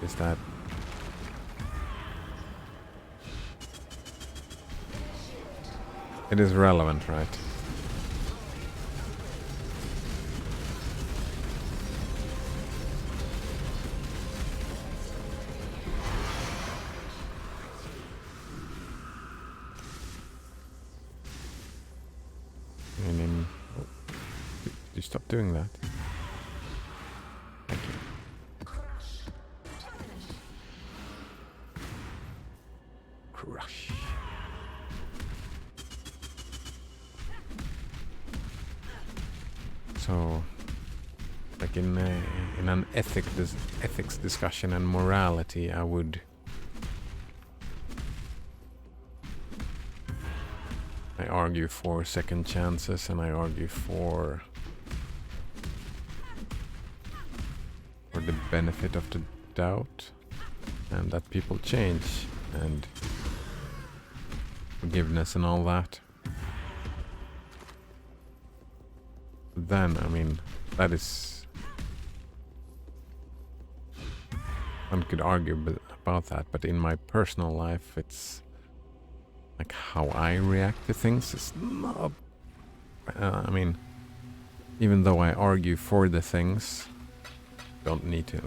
Is that... It is relevant, right? You stop doing that. Thank you. Crush. So, like in an ethics discussion and morality, I argue for second chances, and I argue for the benefit of the doubt, and that people change, and forgiveness and all that. Then, I mean, that is... One could argue about that, but in my personal life, it's like how I react to things is not... I mean, even though I argue for the things, don't need to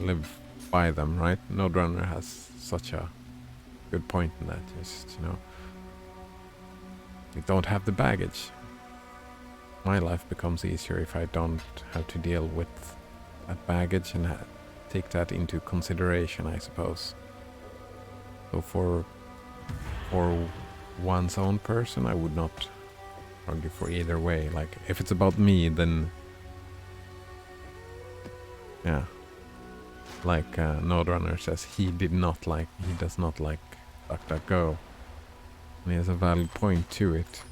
live by them, right? Node Runner has such a good point in that. Just, you know, you don't have the baggage. My life becomes easier if I don't have to deal with that baggage and take that into consideration, I suppose. So for one's own person, I would not argue for either way. Like, if it's about me, then yeah. Like Node Runner says, he does not like DuckDuckGo. And he has a valid point to it.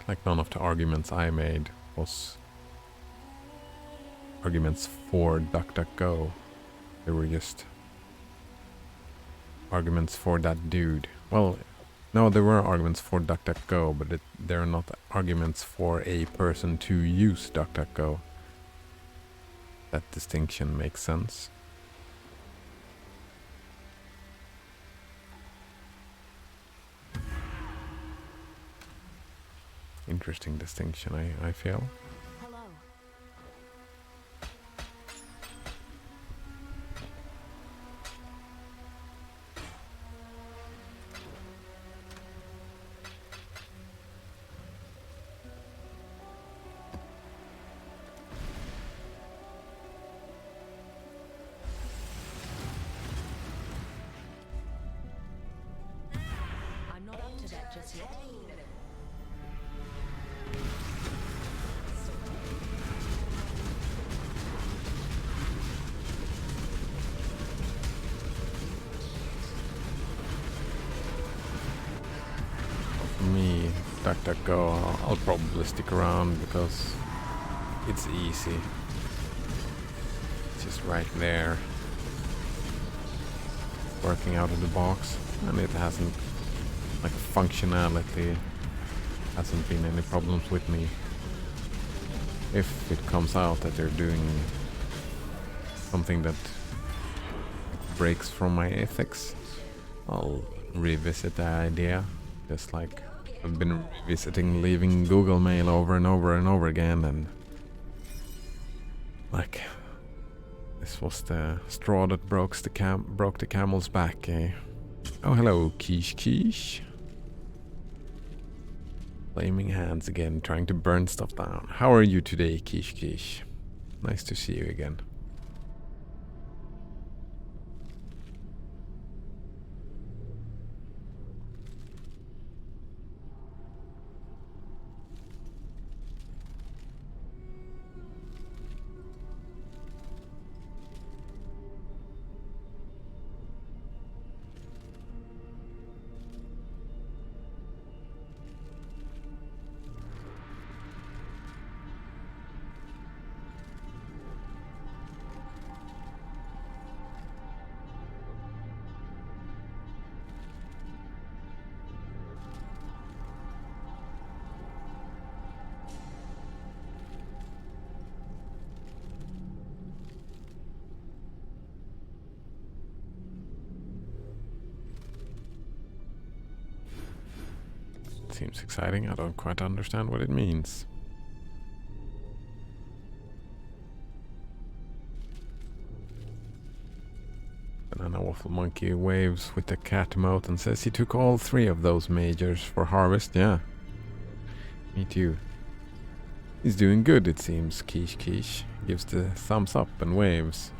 Like, none of the arguments I made was arguments for DuckDuckGo. They were just arguments for that dude. Well, no, there were arguments for DuckDuckGo, but they're not arguments for a person to use DuckDuckGo. That distinction makes sense. Interesting distinction, I feel. Hello. I'm not up to that just yet. DuckDuckGo, I'll probably stick around because it's easy. It's just right there. Working out of the box, and it hasn't, like, functionality hasn't been any problems with me. If it comes out that they're doing something that breaks from my ethics, I'll revisit the idea. Just like I've been revisiting leaving Google Mail over and over and over again, and like this was the straw that broke the camel's back, eh? Oh, hello, Quiche Quiche. Flaming hands again, trying to burn stuff down. How are you today, Quiche Quiche? Nice to see you again. Seems exciting. I don't quite understand what it means. Banana Waffle Monkey waves with the cat emote and says he took all 3 of those majors for harvest. Yeah, me too. He's doing good, it seems. Quiche Quiche gives the thumbs up and waves.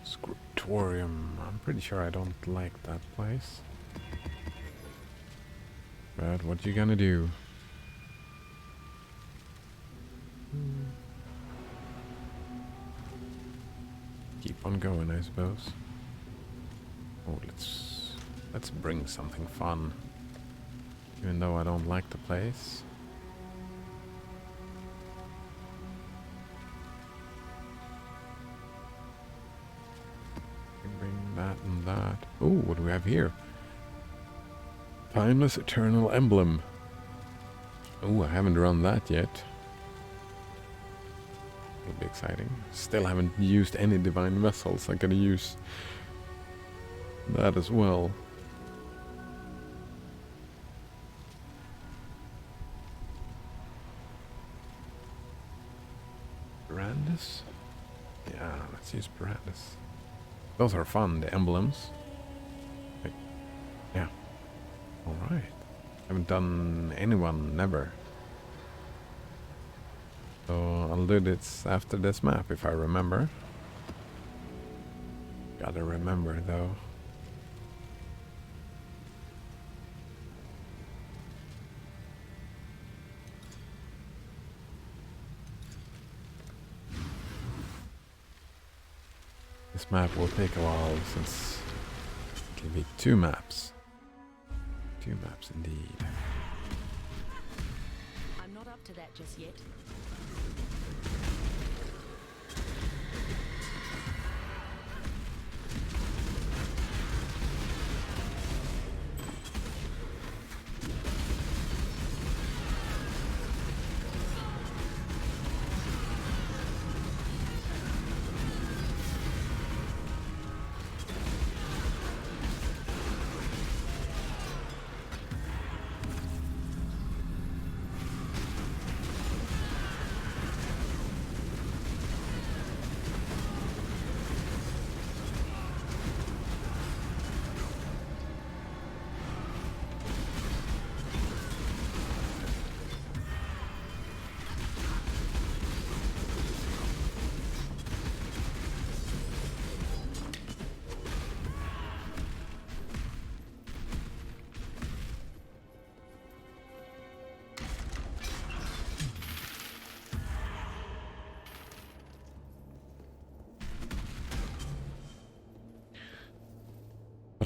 Scriptorium. I'm pretty sure I don't like that place. But what you gonna do? Keep on going, I suppose. Oh, let's bring something fun. Even though I don't like the place. That and that. Oh, what do we have here? Timeless Eternal Emblem. Oh, I haven't run that yet. It'll be exciting. Still haven't used any Divine Vessels. I gotta use that as well. Brandis? Yeah, let's use Brandis. Those are fun, the emblems. Wait. Yeah. Alright. Haven't done anyone, never. So I'll do this after this map, if I remember. Gotta remember, though. This map will take a while since it'll be 2 maps. 2 maps indeed. I'm not up to that just yet.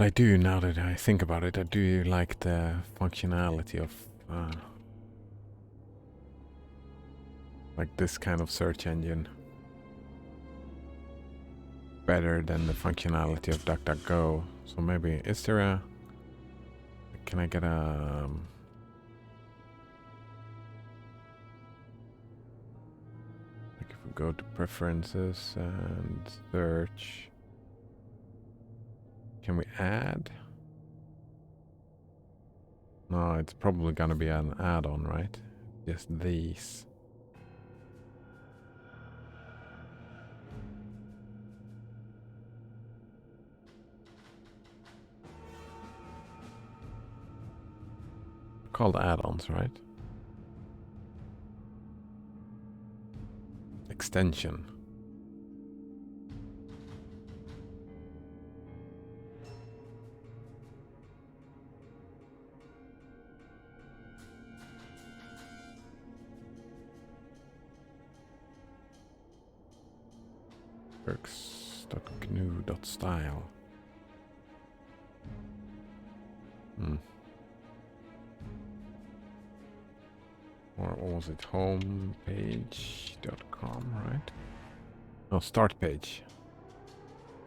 But I do, now that I think about it, I do like the functionality of like this kind of search engine better than the functionality of DuckDuckGo. So maybe, is there a... Can I get a... like if we go to preferences and search, can we add? No, it's probably gonna be an add-on, right? Just these. Called add-ons, right? Extension. Perks.gnu.style. Or was it homepage.com, right? No, start page.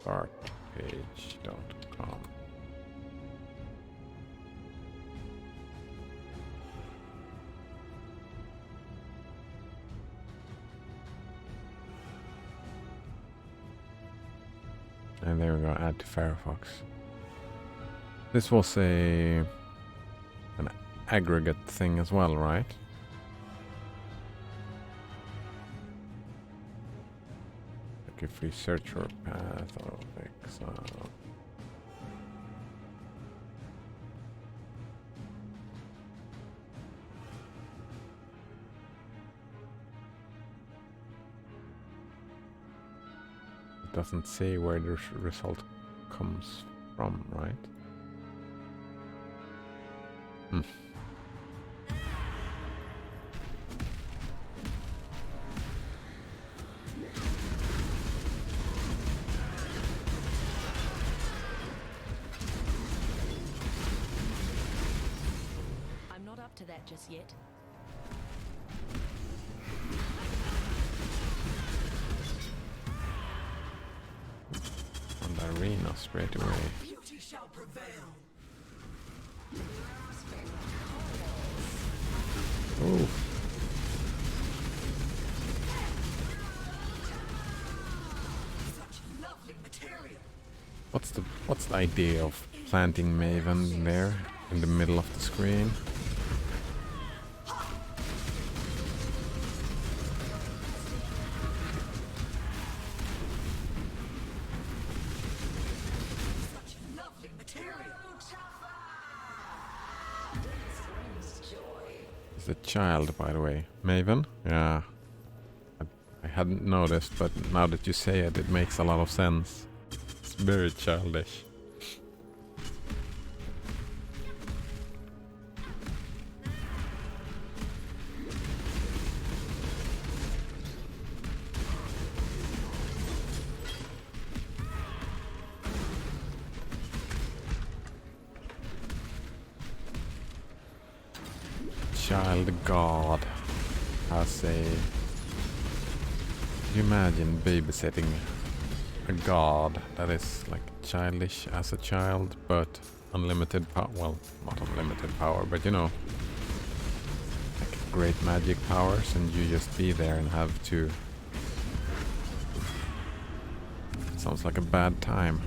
Startpage.com. And there we go, add to Firefox. This was an aggregate thing as well, right? Like if we search for path of exile. It doesn't say where the result comes from, right? I'm not up to that just yet. On the arena straight away. Beauty shall prevail. Oh. Such lovely material. What's the idea of planting Maven there in the middle of the screen? Such lovely material. It's a child, by the way. Maven? Yeah. I hadn't noticed, but now that you say it, it makes a lot of sense. It's very childish. Child god has a... Can you imagine babysitting a god that is like childish as a child, but unlimited power? Well, not unlimited power, but you know, like great magic powers, and you just be there and have to... Sounds like a bad time.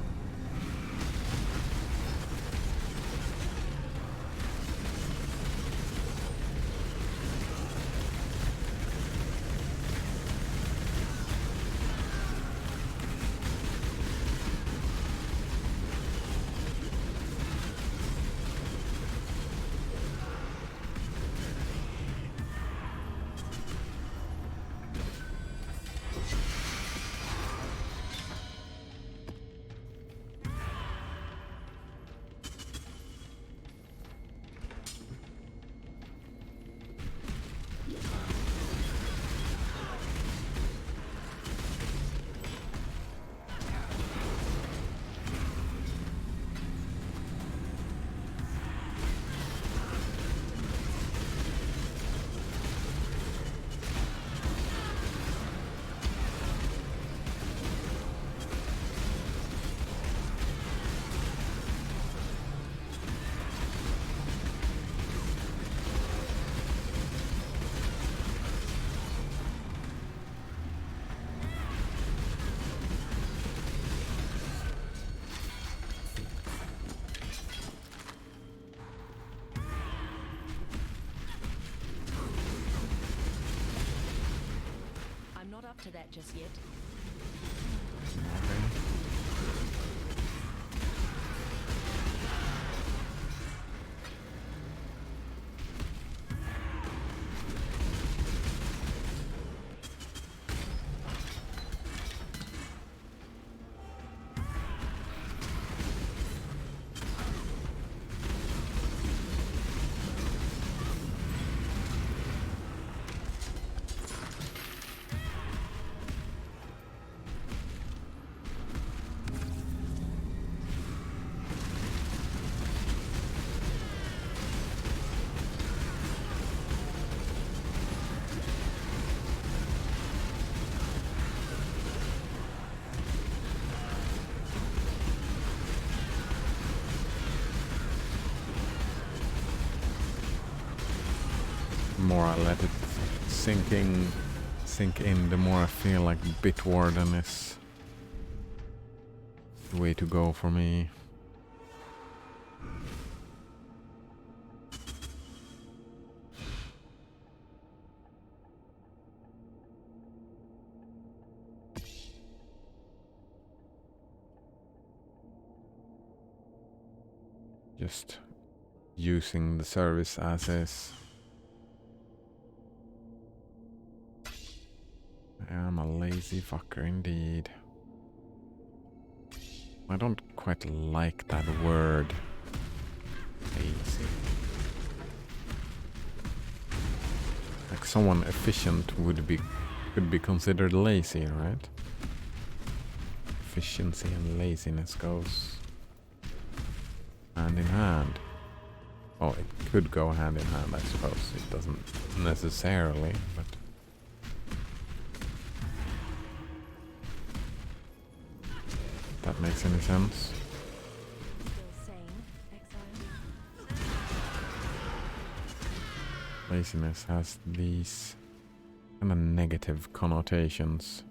up to that just yet. The more I let it sink in, the more I feel like Bitwarden is the way to go for me. Just using the service as is. I'm a lazy fucker indeed. I don't quite like that word. Lazy. Like someone efficient could be considered lazy, right? Efficiency and laziness goes hand in hand. Oh, it could go hand in hand, I suppose. It doesn't necessarily, but that makes any sense. Still sane, Exile? Laziness has these kind of negative connotations.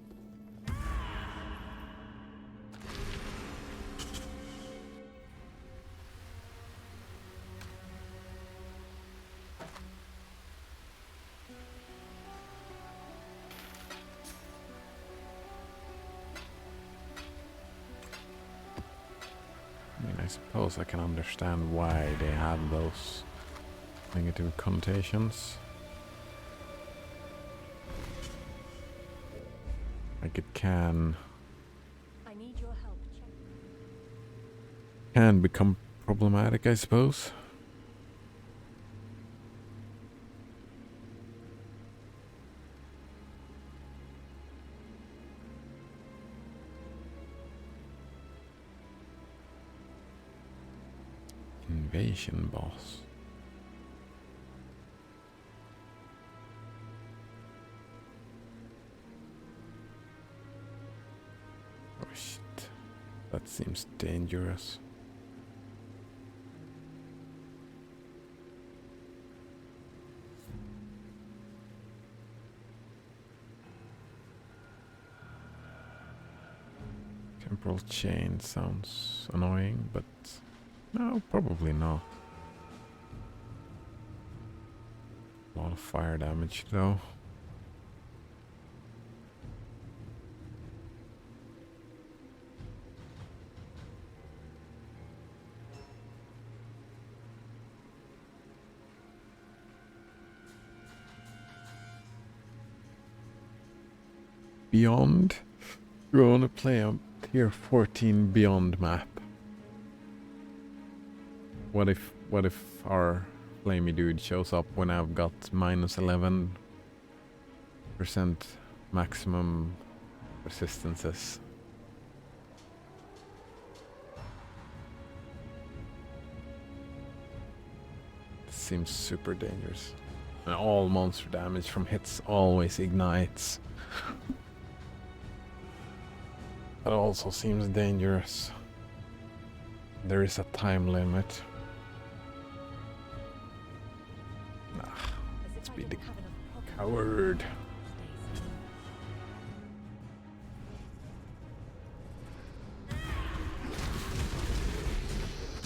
I suppose I can understand why they have those negative connotations. Like it can I need your help. can become problematic, I suppose. Invasion boss. Oh shit. That seems dangerous. Temporal chain sounds annoying, but no, probably not. A lot of fire damage though. Beyond? We're gonna play a tier 14 Beyond map. What if our flamey dude shows up when I've got minus 11% maximum resistances? This seems super dangerous. And all monster damage from hits always ignites. That also seems dangerous. There is a time limit. Nah, let's be the coward.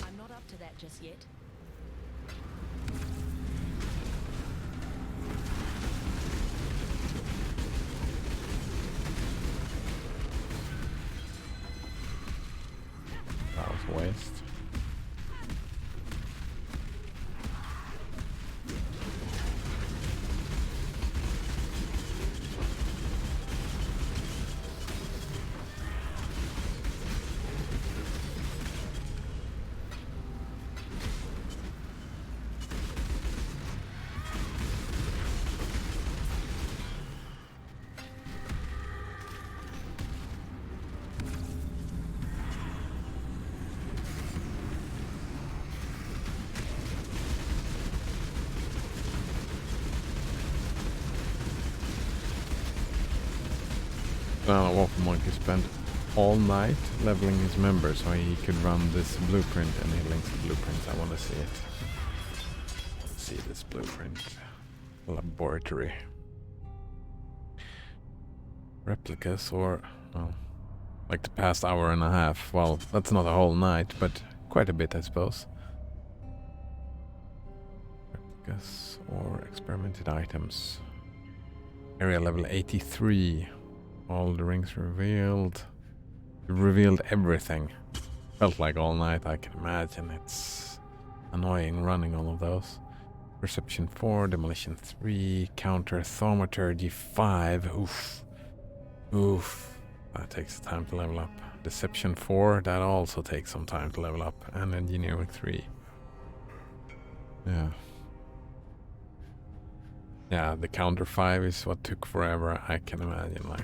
I'm not up to that just yet. Now Waffle Monkey spent all night leveling his members so he could run this blueprint, and he links the blueprints. I want to see it. Let's see this blueprint. Laboratory. Replicas, or well, like the past hour and a half. Well, that's not a whole night, but quite a bit, I suppose. Replicas or experimented items. Area level 83. All the rings revealed. You revealed everything. Felt like all night, I can imagine. It's annoying running all of those. Perception 4, Demolition 3, Counter Thaumaturgy 5. Oof. Oof. That takes time to level up. Deception 4, that also takes some time to level up. And Engineering 3. Yeah. Yeah, the Counter 5 is what took forever, I can imagine. Like,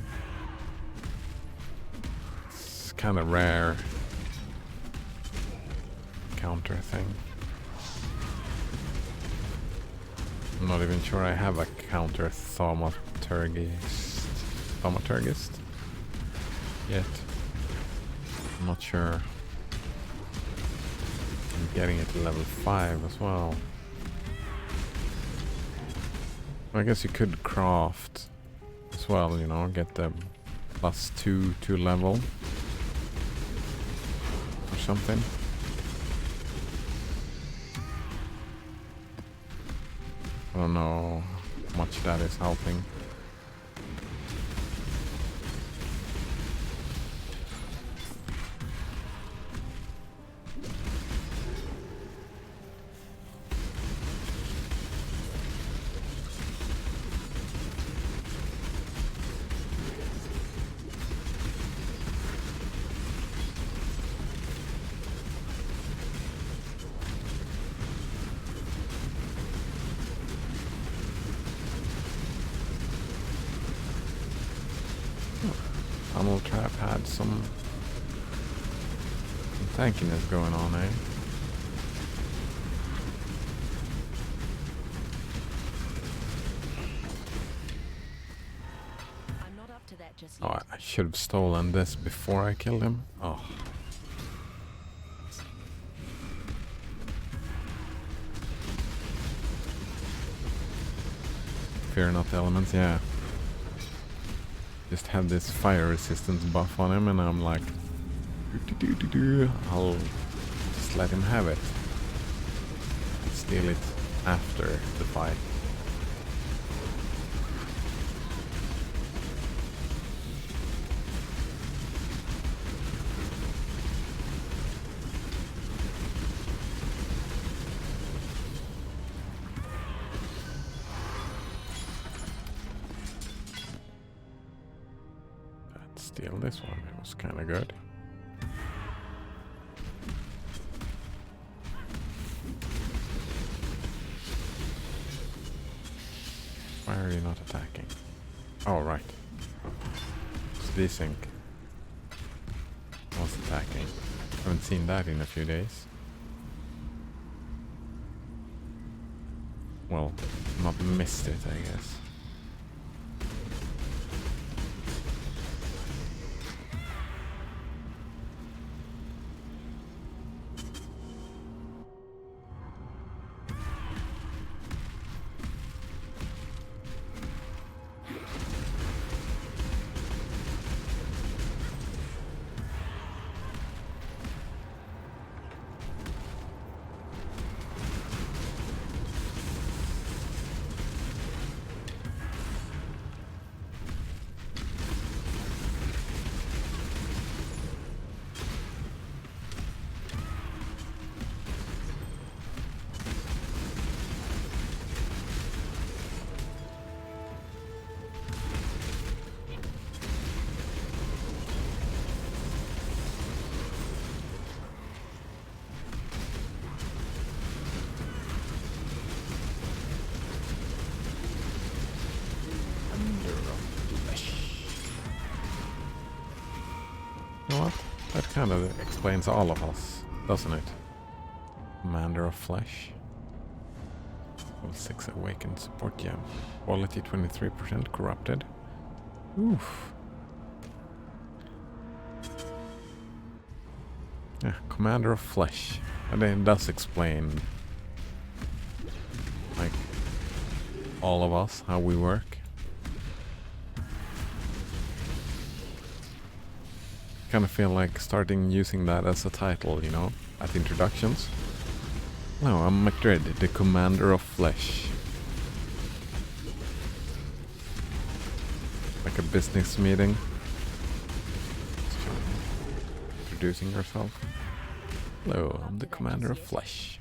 it's kind of rare counter thing. I'm not even sure I have a counter thaumaturgist yet. I'm not sure. I'm getting it to level 5 as well. I guess you could craft as well, you know, get the +2 to level or something. I don't know how much that is helping. Tunnel trap had some tankiness going on, eh? I'm not up to that just Oh, yet. I should have stolen this before I killed him. Oh. Fear not the elements, yeah. Just had this fire resistance buff on him, and I'm like, I'll just let him have it. Steal it after the fight. Steal this one, it was kind of good. Why are you not attacking? Oh, right. It's desync. I was attacking. Haven't seen that in a few days. Well, not missed it, I guess. You know what? That kind of explains all of us, doesn't it? Commander of Flesh. Level 6 Awakened Support Gem. Quality 23% corrupted. Oof. Yeah, Commander of Flesh. And then it does explain, like, all of us, how we work. Kind of feel like starting using that as a title, you know, at introductions. No, I'm Madrid, the Commander of Flesh. Like a business meeting. Introducing yourself. Hello, I'm the Commander of Flesh.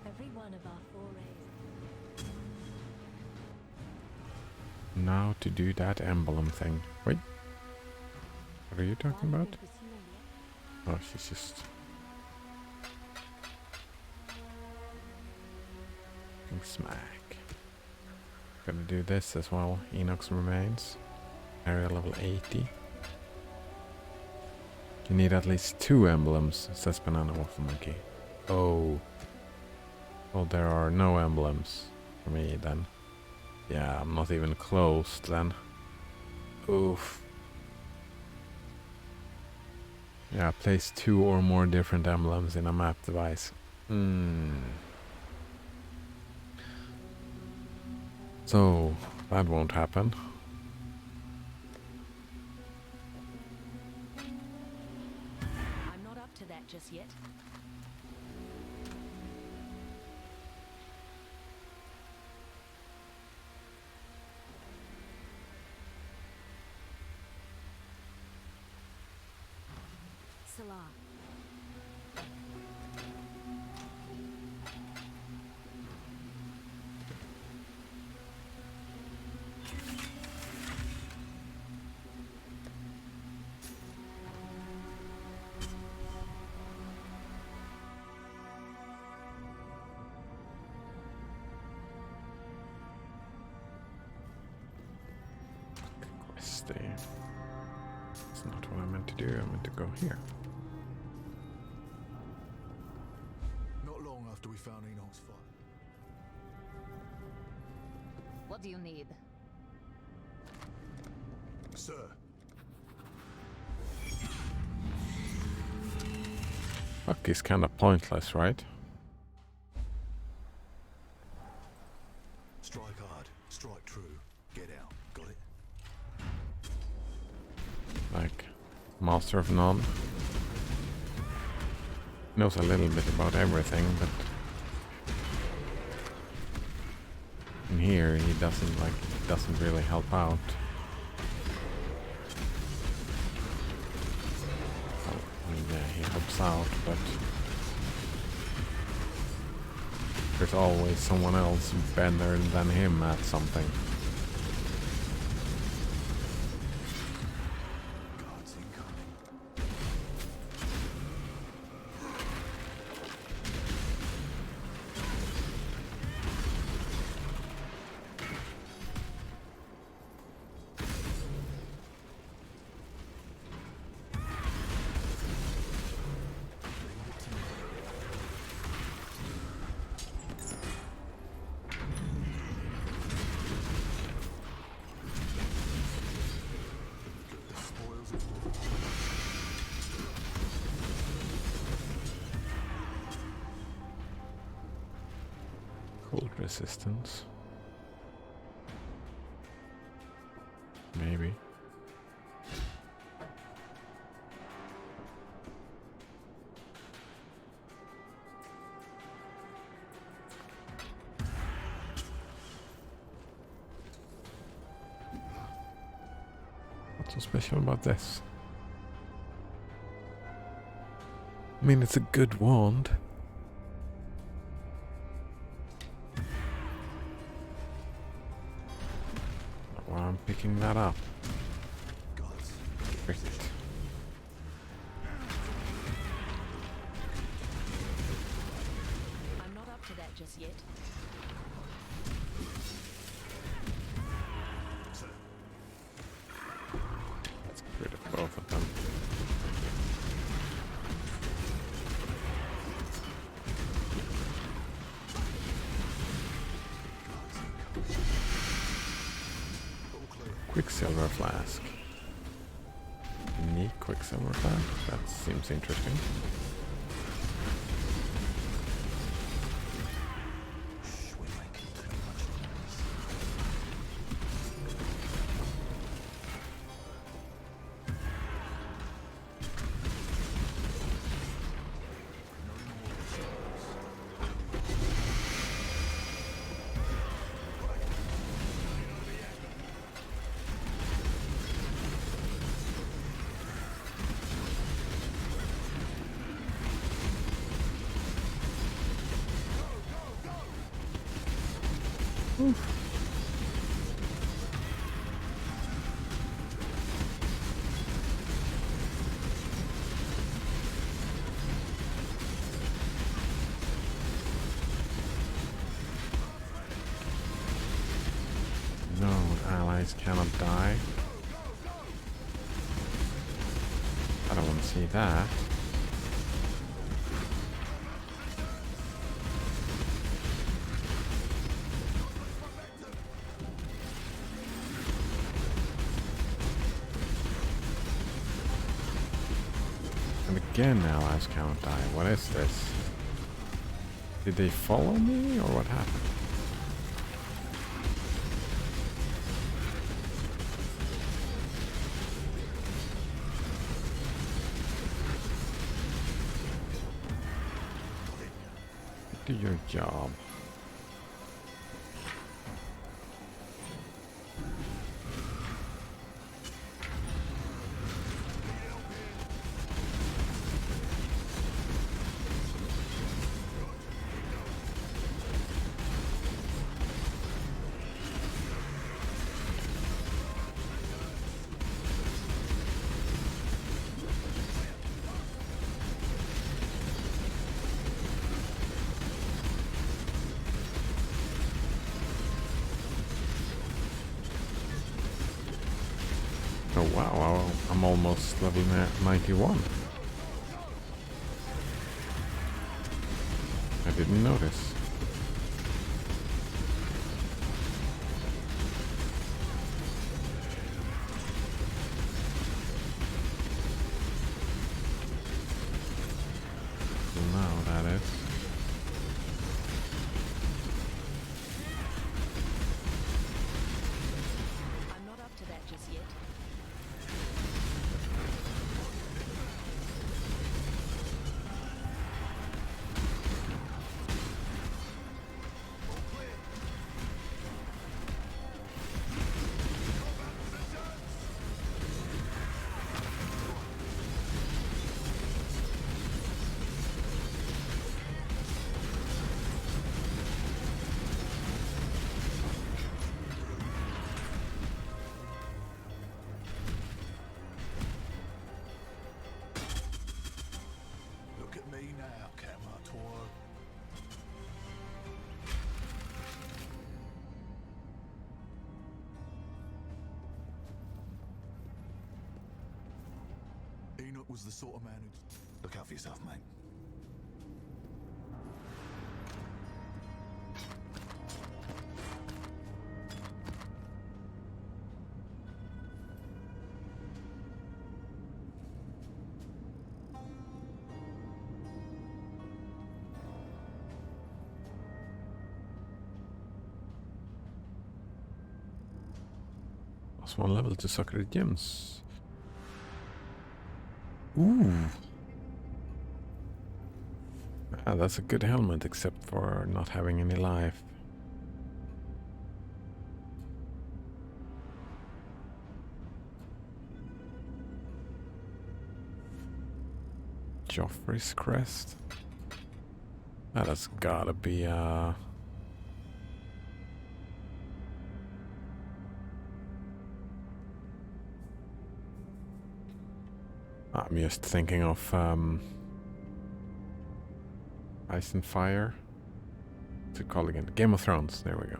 Every one of our forays. Now to do that emblem thing. Wait. What are you talking about? Oh, she's just... Smack. Gonna do this as well. Enoch's Remains. Area level 80. You need at least 2 emblems, says Banana Waffle Monkey. Oh. Well, there are no emblems for me then. Yeah, I'm not even close then. Oof. Yeah, place 2 or more different emblems in a map device. So, that won't happen. I'm not up to that just yet. Salah. Questy. That's not what I meant to do. I meant to go here. Not long after we found Enoch's fight. What do you need? Sir, Fuck is kinda pointless, right? strike hard, strike true, get out. Got it? Like, Master of None. Knows a little bit about everything, but in here he doesn't really help out. he helps out, but there's always someone else better than him at something. Guards incoming. Cold resistance. Maybe. What's so special about this? I mean, it's a good wand. Well, I'm picking that up. Guards. Great. I'm not up to that just yet. Let's get rid of both of them. Quicksilver flask. Unique quicksilver flask? That seems interesting. We're making too much noise. No, allies cannot die. I don't want to see that. And again, allies cannot die. What is this? Did they follow me, or what happened? Do your job. Oh wow, I'm almost level 91. I didn't notice. Now that is. I'm not up to that just yet. was the sort of man who'd... Look out for yourself, mate. Plus 1 level to soccer gyms. Ooh. Ah, that's a good helmet, except for not having any life. Joffrey's crest. Ah, that's gotta be I'm just thinking of Ice and Fire. What's it called again? Game of Thrones. There we go.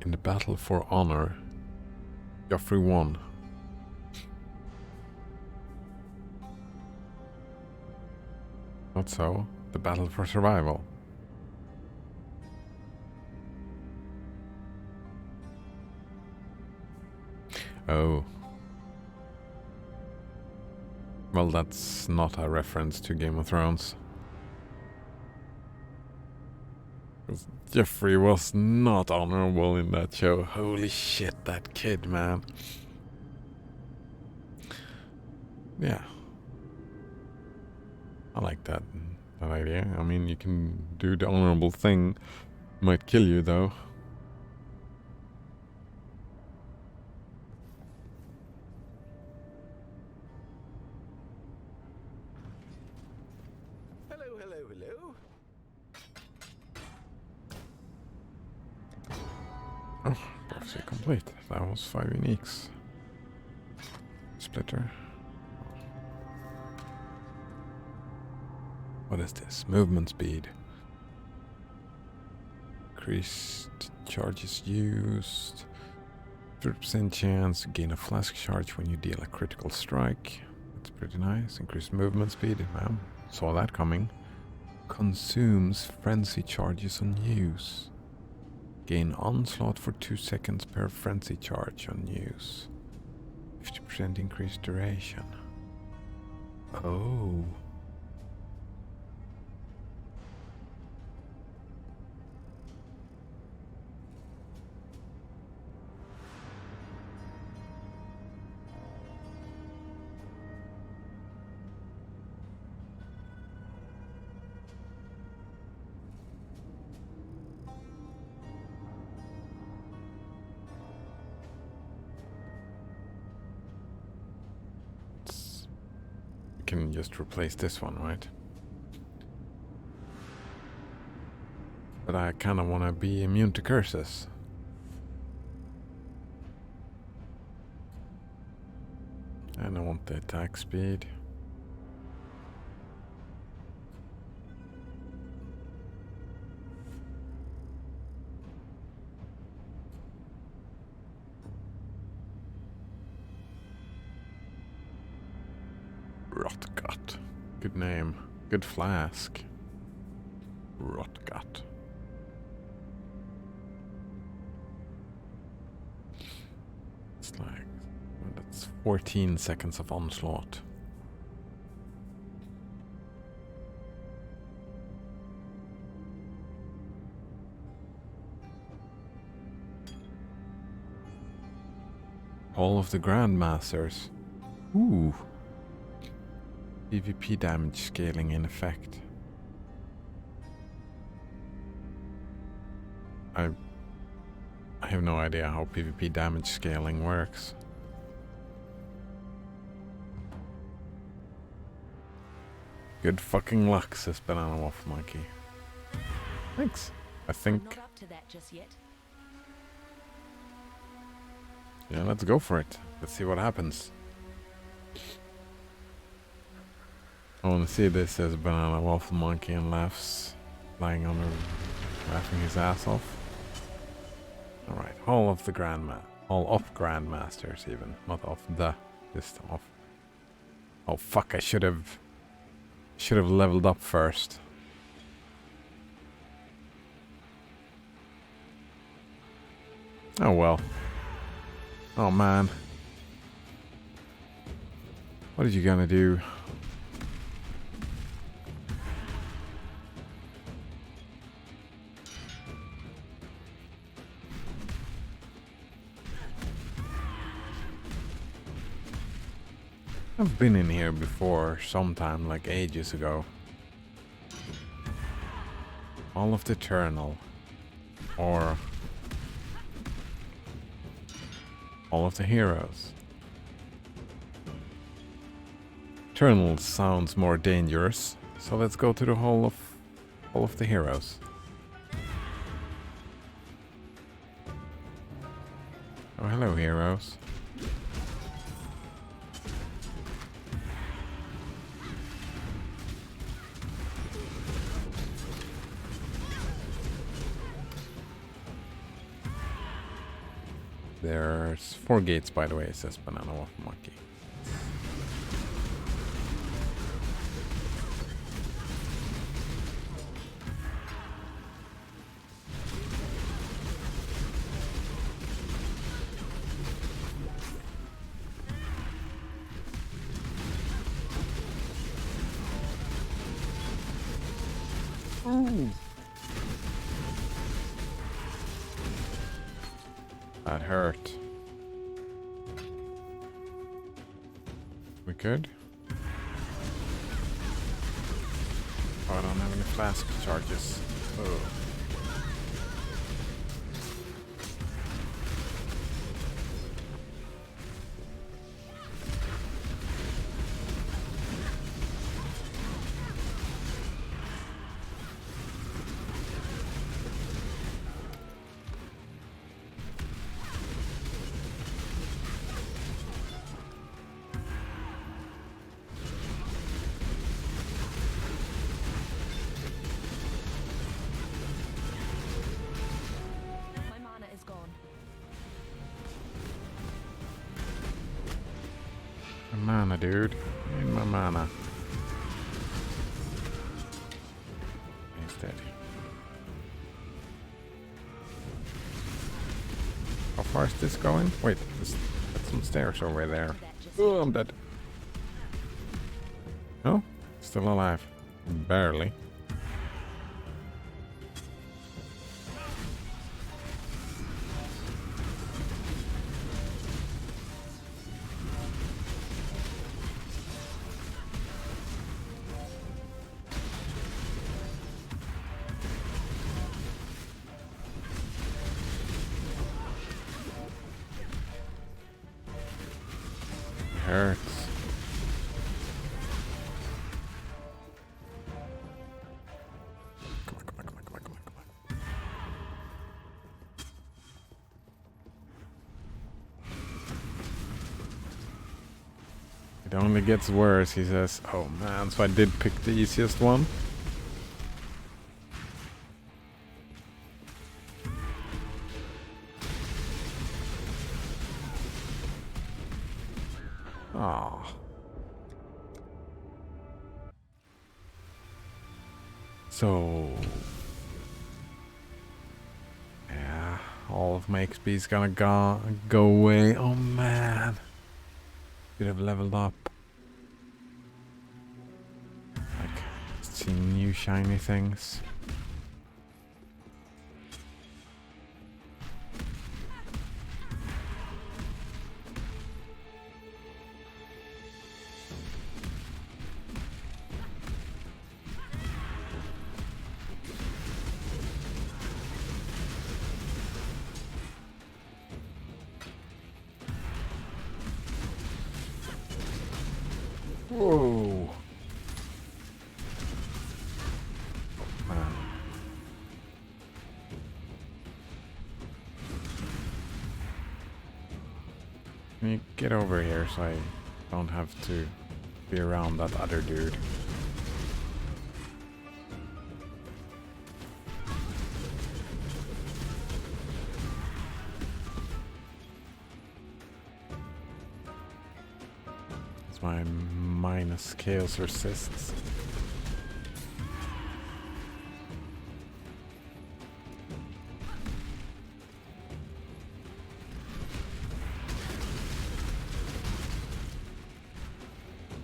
In the battle for honor, Joffrey won. Not so. The battle for survival. Oh. Well, that's not a reference to Game of Thrones. 'Cause Jeffrey was not honorable in that show. Holy shit, that kid, man. Yeah. I like that idea. I mean, you can do the honorable thing. Might kill you, though. Oh, prophecy complete. That was 5 uniques. Splitter. What is this? Movement speed. Increased charges used. 30% chance to gain a flask charge when you deal a critical strike. That's pretty nice. Increased movement speed. Wow, saw that coming. Consumes frenzy charges on use. Gain onslaught for 2 seconds per frenzy charge on use. 50% increased duration. Oh. Can just replace this one, right? But I kind of want to be immune to curses. And I want the attack speed. Rotgut. Good name. Good flask. Rotgut. It's like... that's 14 seconds of onslaught. All of the Grandmasters. Ooh. PvP damage scaling in effect. I have no idea how PvP damage scaling works. Good fucking luck, says Banana Waffle Monkey. Thanks. I think... I'm not up to that just yet. Yeah, let's go for it. Let's see what happens. I want to see this, says Banana Waffle Monkey, and laughs, lying on her, laughing his ass off. Alright, Hall of Grandmasters even. Not of the, just of. Oh fuck, I should have leveled up first. Oh well. Oh man. What are you gonna do? I've been in here before, sometime like ages ago. All of the Eternal. Or all of the heroes. Eternal sounds more dangerous, so let's go to the Hall of the Heroes. Oh, hello, heroes. There's 4 gates, by the way, it says Banana Wolf Monkey. That hurt. We good? Oh, I don't have any flask charges. Oh. Mana, dude. I need my mana. He's dead. How far is this going? Wait, there's some stairs over there. Oh, I'm dead. Oh, still alive. Barely. Hurts. Come on. It only gets worse, he says. Oh man, so I did pick the easiest one. Oh. So yeah, all of my XP is gonna go away. Oh man. Could have leveled up. Like, seeing new shiny things. Whoa. Man. Can you get over here so I don't have to be around that other dude? minus chaos resists.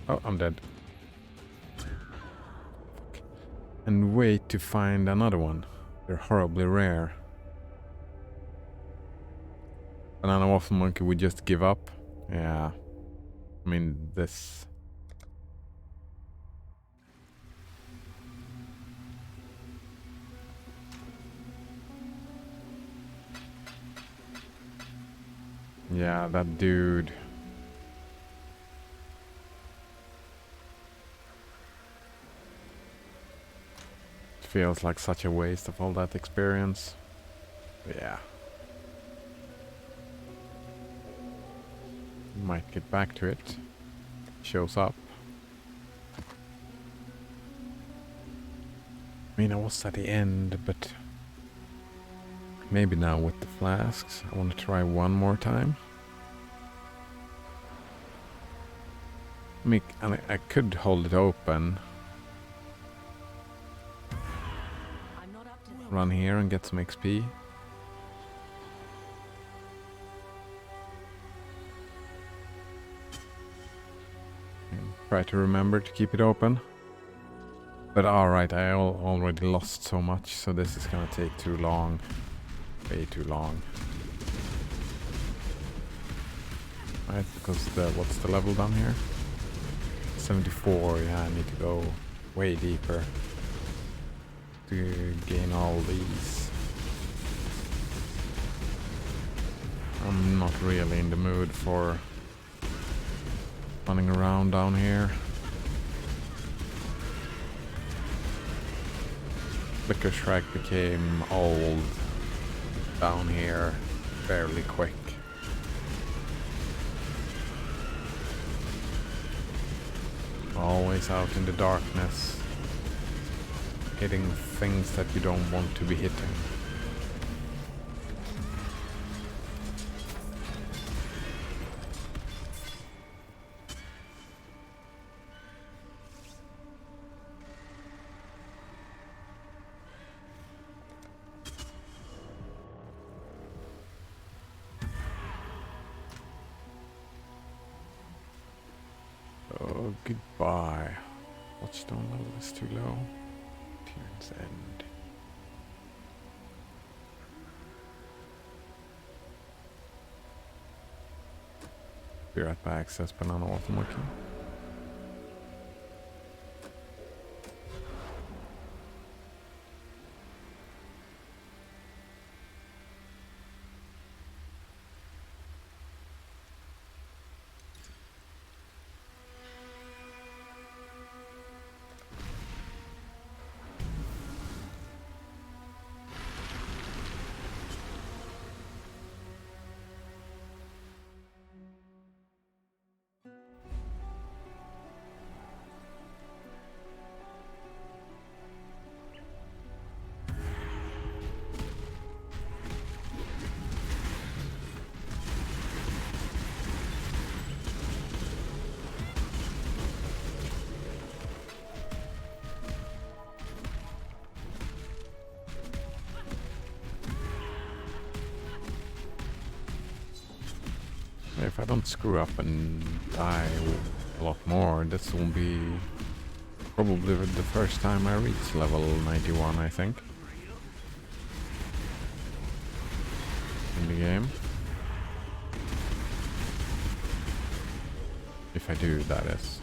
Oh, I'm dead. And wait to find another one. They're horribly rare. Banana Waffle Monkey would just give up. Yeah. I mean, this... Yeah, that dude. It feels like such a waste of all that experience. But yeah. Might get back to it. Shows up. I mean, I was at the end, but maybe now with the flasks, I want to try one more time. I mean, I could hold it open. Run here and get some XP. And try to remember to keep it open. But alright, I already lost so much, so this is gonna take too long. Way too long. Right, because what's the level down here? 74, yeah, I need to go way deeper to gain all these. I'm not really in the mood for running around down here. Flicker Shrek became old down here fairly quick. Always out in the darkness, hitting things that you don't want to be hitting. Oh, goodbye. Watchstone level is too low. Tyrant's End. Be right back, says Banana Waffle Monkey. If I don't screw up and die a lot more, this will be probably the first time I reach level 91, I think, in the game. If I do, that is.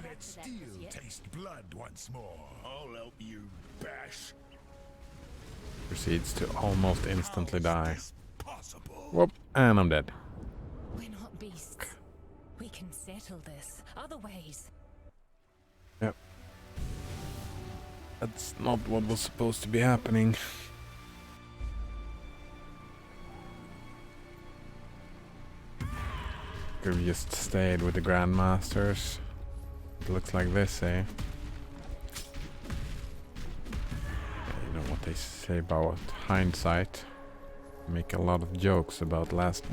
Let steel taste blood once more. I'll help you, Bash. Proceeds to almost instantly die. Whoop, and I'm dead. We're not beasts. We can settle this other ways. Yep. That's not what was supposed to be happening. Could have just stayed with the Grandmasters. It looks like this, eh? Yeah, you know what they say about hindsight. Make a lot of jokes about last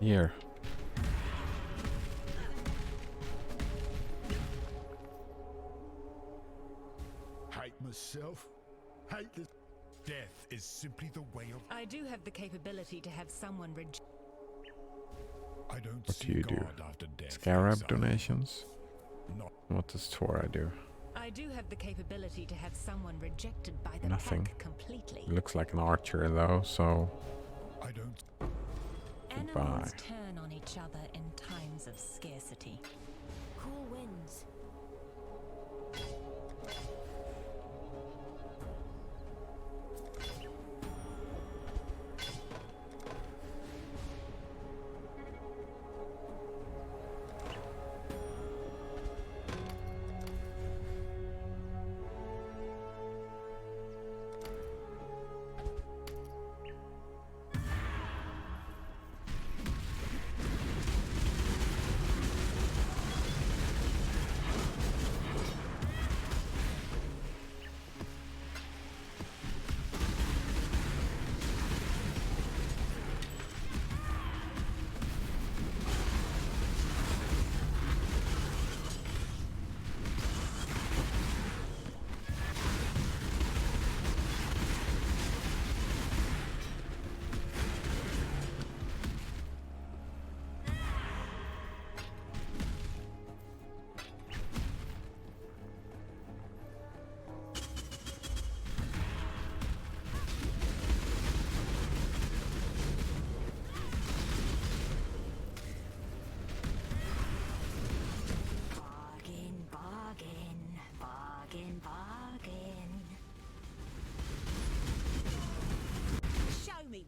year. Hate myself. Hate the... Death is simply the way of... I do have the capability to have someone I don't What see do you do? God after death. Scarab Exile. donations? Not What does Tora do? I do have the capability to have someone rejected by the Nothing. pack completely. Looks like an archer though, so I don't... goodbye. Animals turn on each other in times of scarcity. Cool winds.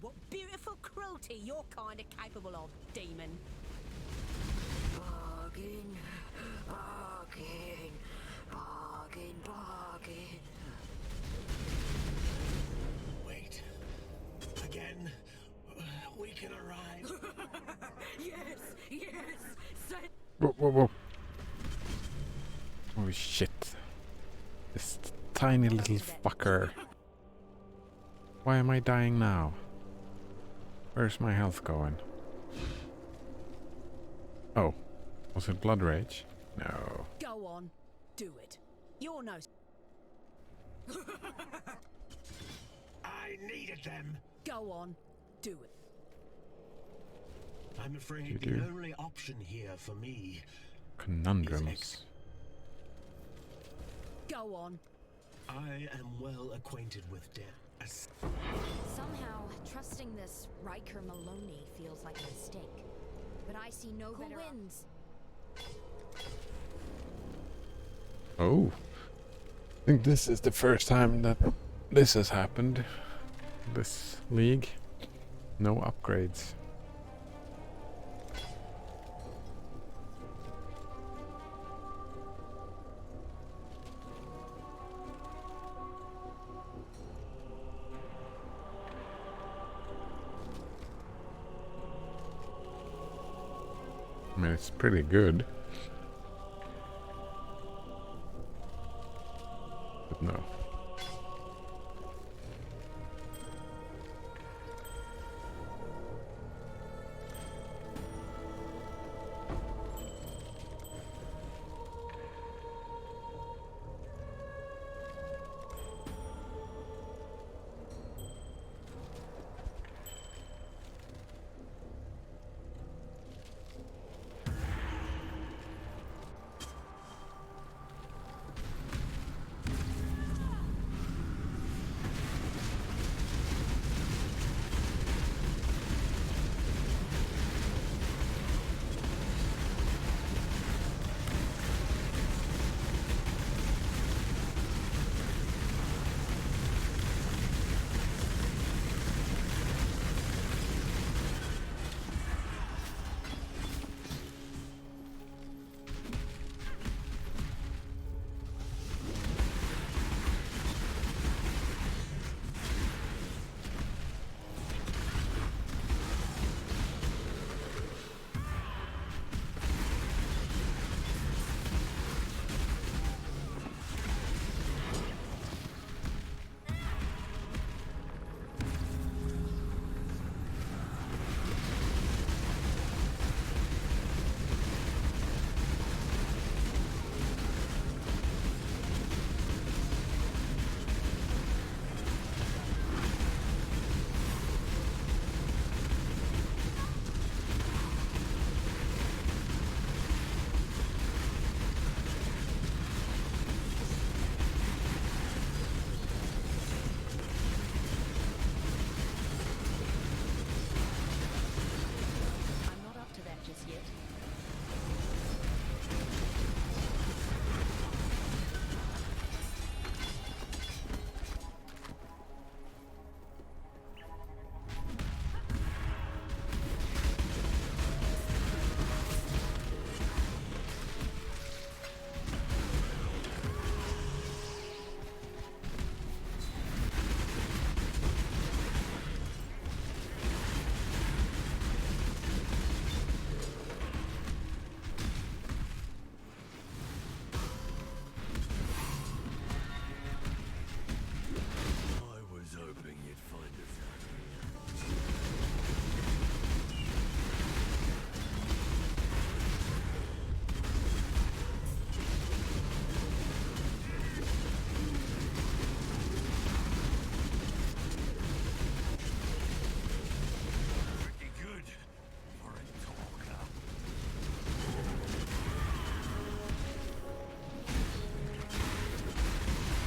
What beautiful cruelty you're kind of capable of, demon. Bargain, bargain, bargain, bargain. Wait. Again? We can arrive. Yes, yes. Say Whoa, whoa, whoa. Oh shit. This tiny little fucker. Why am I dying now? Where's my health going? Oh. Was it Blood Rage? No. Go on, do it. You're no... I needed them. Go on, do it. I'm afraid You the do. only option here for me. Conundrums. Go on. I am well acquainted with death. Somehow, trusting this Riker Maloney feels like a mistake. But I see no better winds. Oh. I think this is the first time that this has happened. This league. No upgrades. I mean, it's pretty good. But no.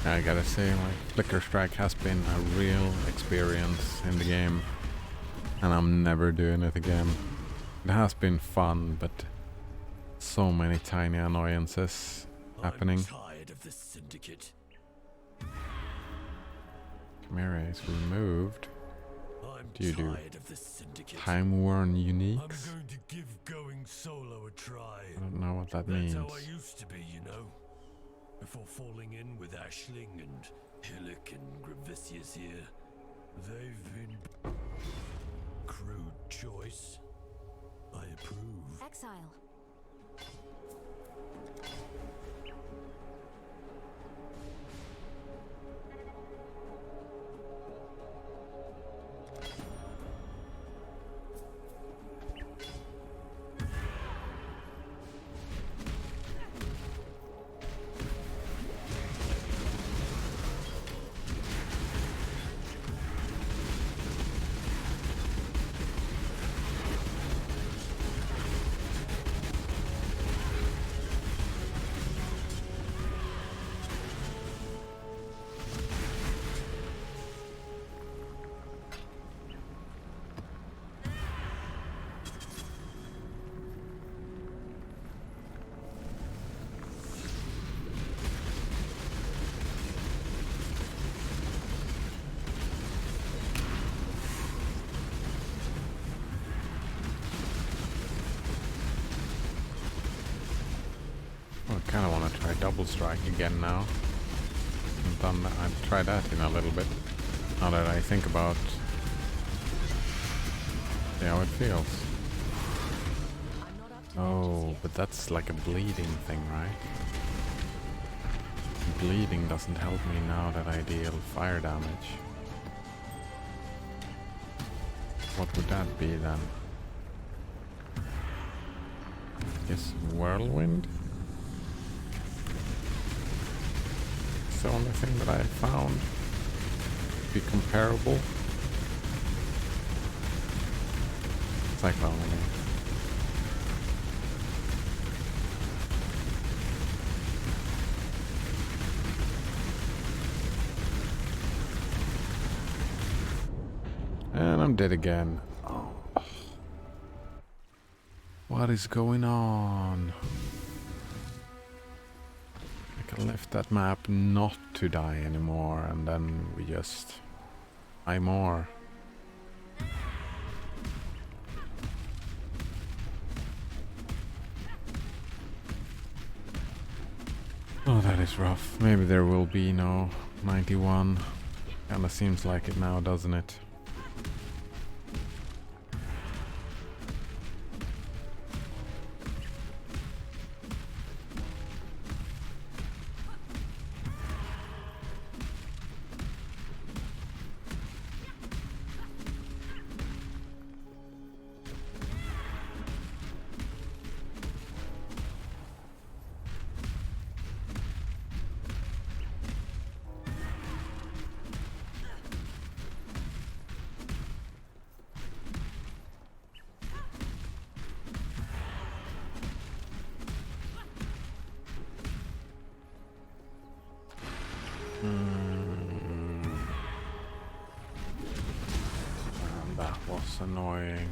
I gotta say, like, Flicker Strike has been a real experience in the game, and I'm never doing it again. It has been fun, but so many tiny annoyances happening. I'm tired of the Syndicate. Chimera is removed. I'm Do you do tired of the Syndicate. time-worn I'm uniques? going to give going solo a try. I don't know what that That's means. how I used to be, you know. Before falling in with Ashling and Hillock and Gravicius here. They've been... crude choice. I approve. Exile. I kind of want to try double strike again now. I've done that. I've tried that in a little bit. Now that I think about how it feels. Oh, but that's like a bleeding thing, right? Bleeding doesn't help me now that I deal fire damage. What would that be then? Guess whirlwind? It's the only thing that I found be comparable. Cyclone, I mean. And I'm dead again. Oh. What is going on? I can left that map not to die anymore, and then we just die more. Oh, that is rough. Maybe there will be no 91. Kinda seems like it now, doesn't it? That was annoying.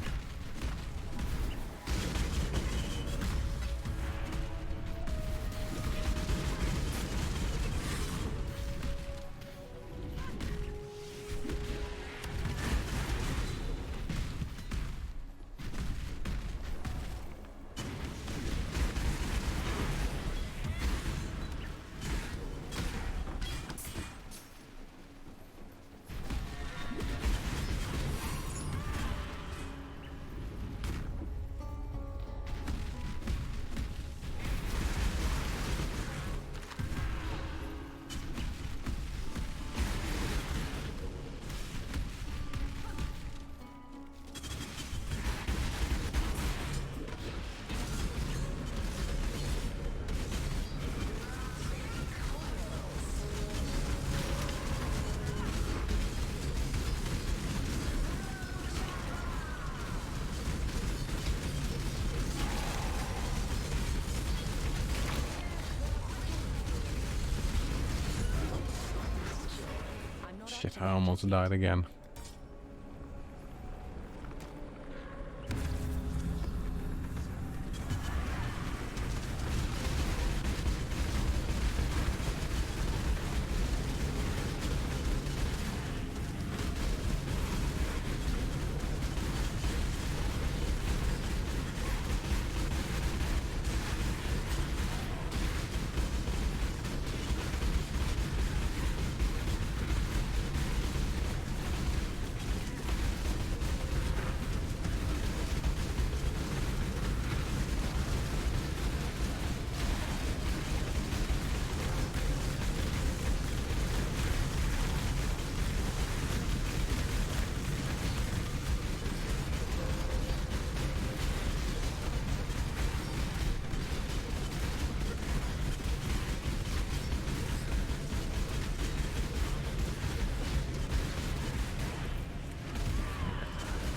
Shit, I almost died again.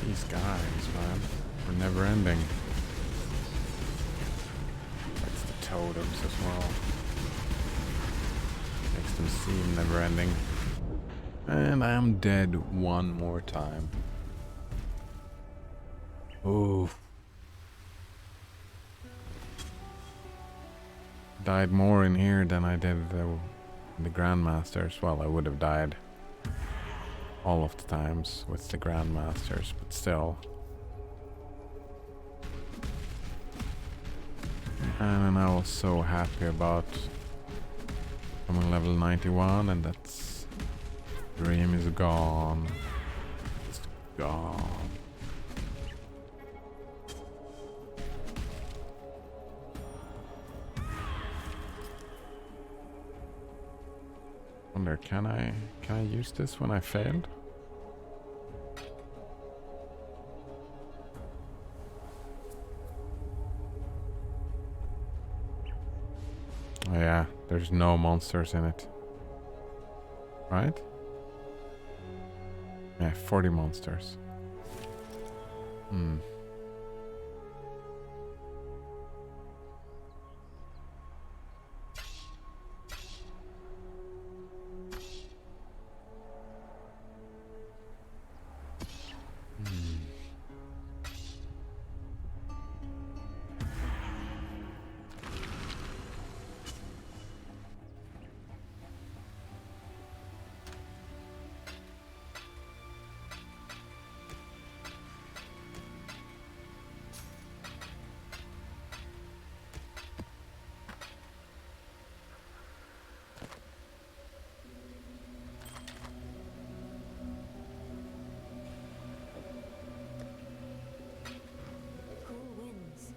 These guys, man, are never ending. That's the totems as well. Makes them seem never ending. And I am dead one more time. Ooh. Died more in here than I did the Grandmasters. Well, I would have died all of the times with the Grandmasters, but still. And I was so happy about becoming level 91, and that's dream is gone. It's gone. Wonder, can I use this when I failed? Oh yeah, there's no monsters in it. Right? Yeah, 40 monsters. Hmm. Cool winds.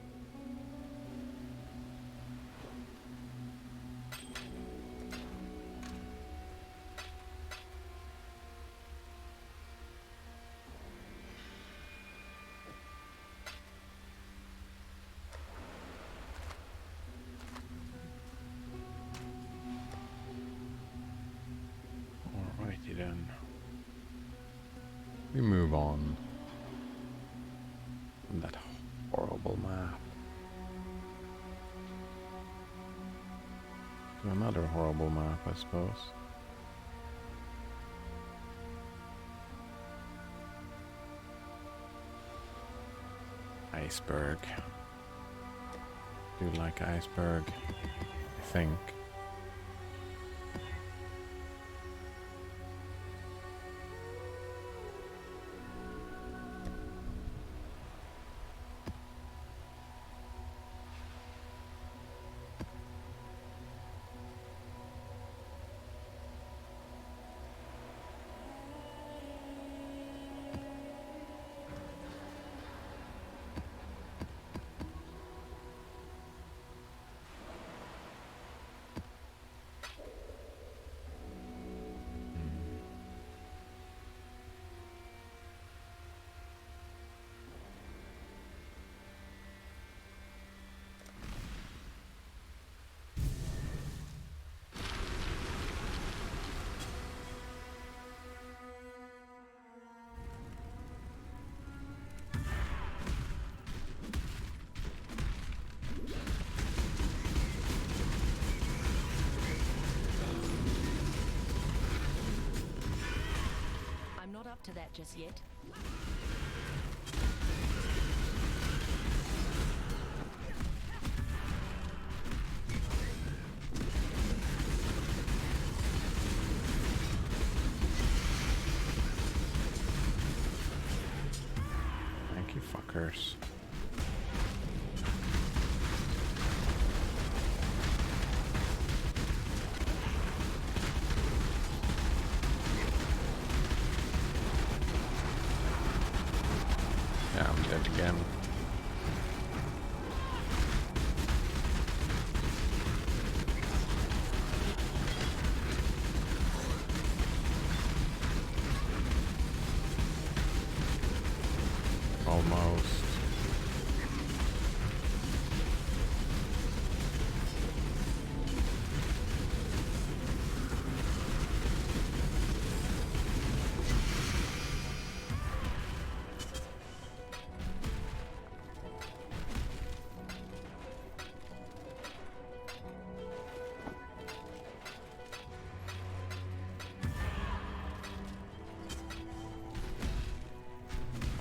Alrighty then. We move on from that horrible map to another horrible map, I suppose. Iceberg. Do you like Iceberg? I think. up to that just yet. Thank you, fuckers. Yeah, I'm dead again. Almost.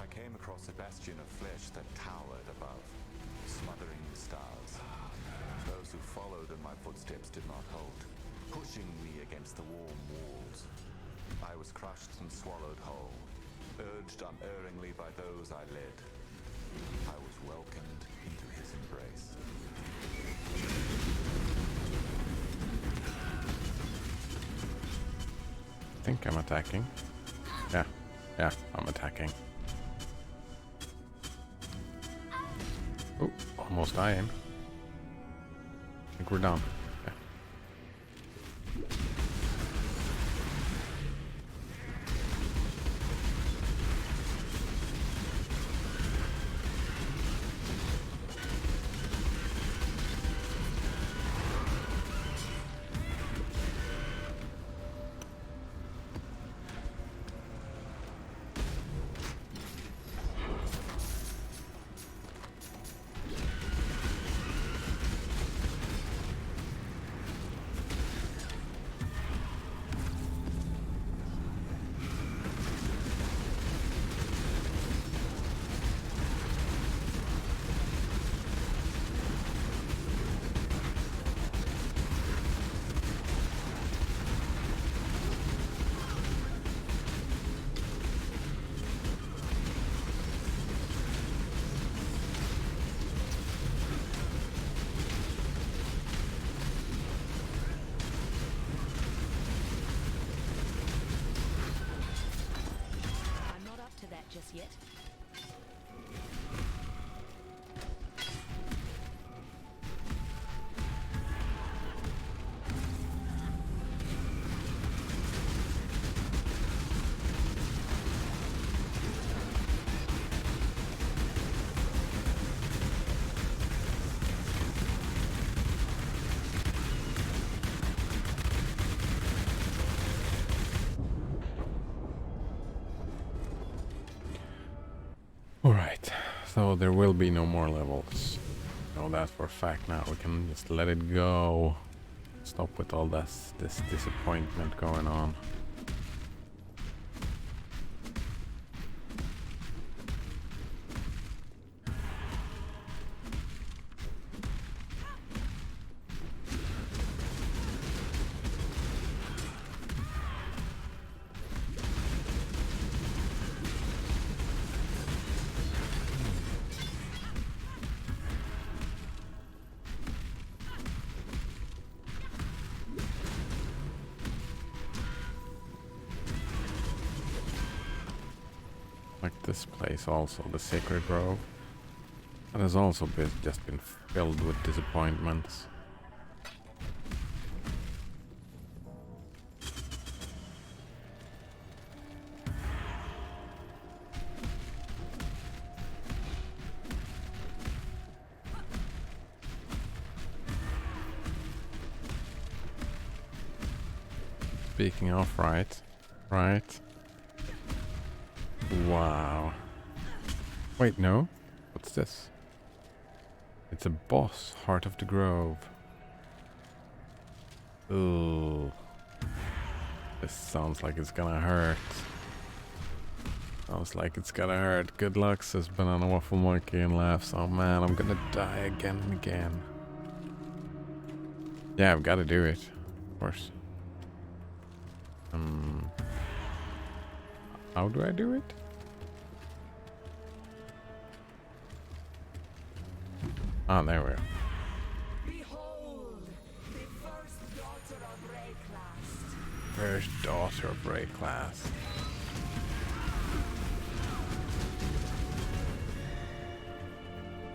I came across a bastion of flesh that towered above, smothering the stars. Those who followed in my footsteps did not hold, pushing me against the warm walls. I was crushed and swallowed whole, urged unerringly by those I led. I was welcomed into his embrace. I think I'm attacking. Yeah, I'm attacking. Oh, almost dying. I think we're done. Yeah. I'm not up to that just yet. Alright, so there will be no more levels. Know that for a fact now. We can just let it go. Stop with all this disappointment going on. Like this place also, the Sacred Grove. That has also just been filled with disappointments. Speaking of, right? Wow. Wait, no? What's this? It's a boss, Heart of the Grove. Ooh. This sounds like it's gonna hurt. I was like, it's gotta hurt. Good luck, says Banana Waffle Monkey and laughs. Oh man, I'm gonna die again and again. Yeah, I've gotta do it. Of course. How do I do it? Ah, there we go. Behold, the first daughter of Rayclast. First daughter of Ray Class.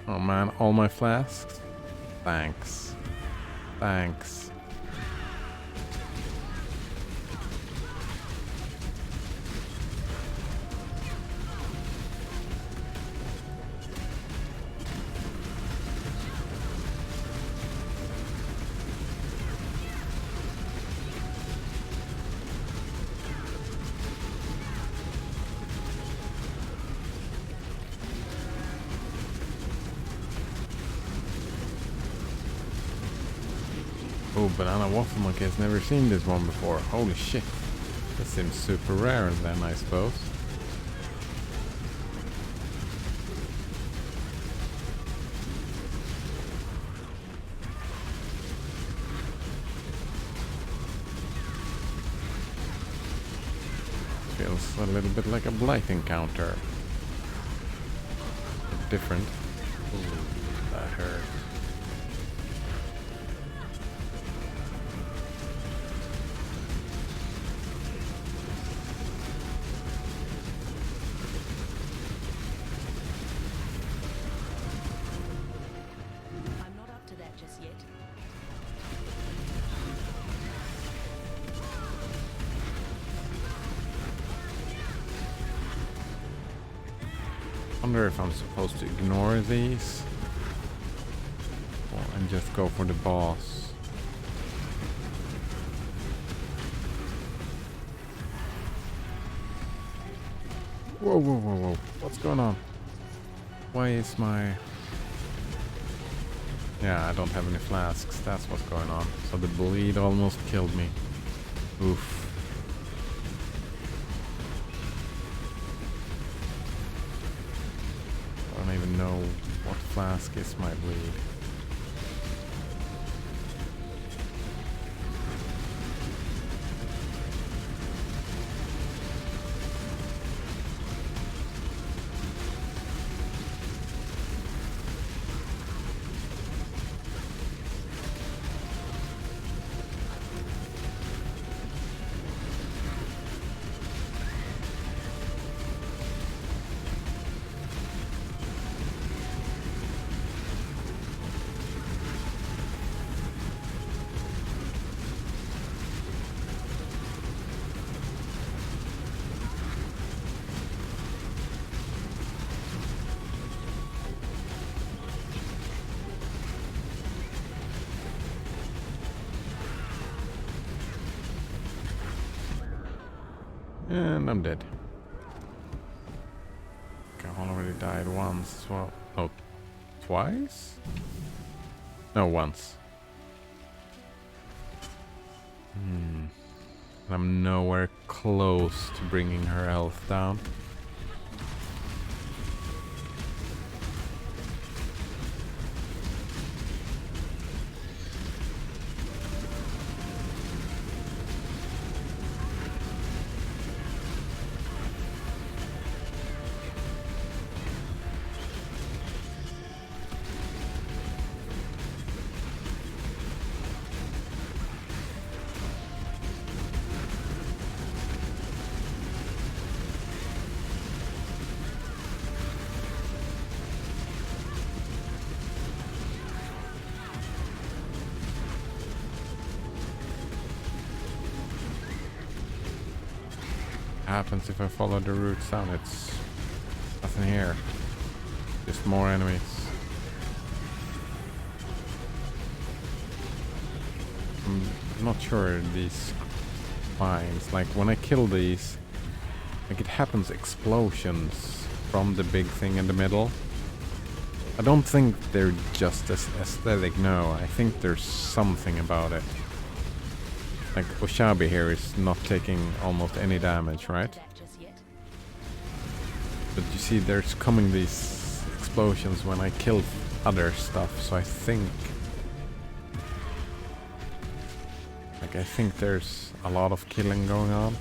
Oh man, all my flasks? Thanks. Thanks. Oh, Banana Waffle Monkey has never seen this one before. Holy shit. This seems super rare then, I suppose. Feels a little bit like a blight encounter. Different. Ooh, that hurt. I'm not up to that just yet. Wonder if I'm supposed to ignore these and just go for the boss. Whoa, whoa, whoa, whoa. What's going on? Why is my... Yeah, I don't have any flasks. That's what's going on. So the bleed almost killed me. Oof. I don't even know what flask is my bleed. And I'm dead. Okay, I already died once as well. Oh, twice? No, once. I'm nowhere close to bringing her health down. Happens if I follow the route down. It's nothing here, just more enemies. I'm not sure these mines, like when I kill these, like it happens explosions from the big thing in the middle. I don't think they're just as aesthetic, no, I think there's something about it. Like Oshabi here is not taking almost any damage, right? But you see, there's coming these explosions when I kill other stuff, so I think... Like, I think there's a lot of killing going on.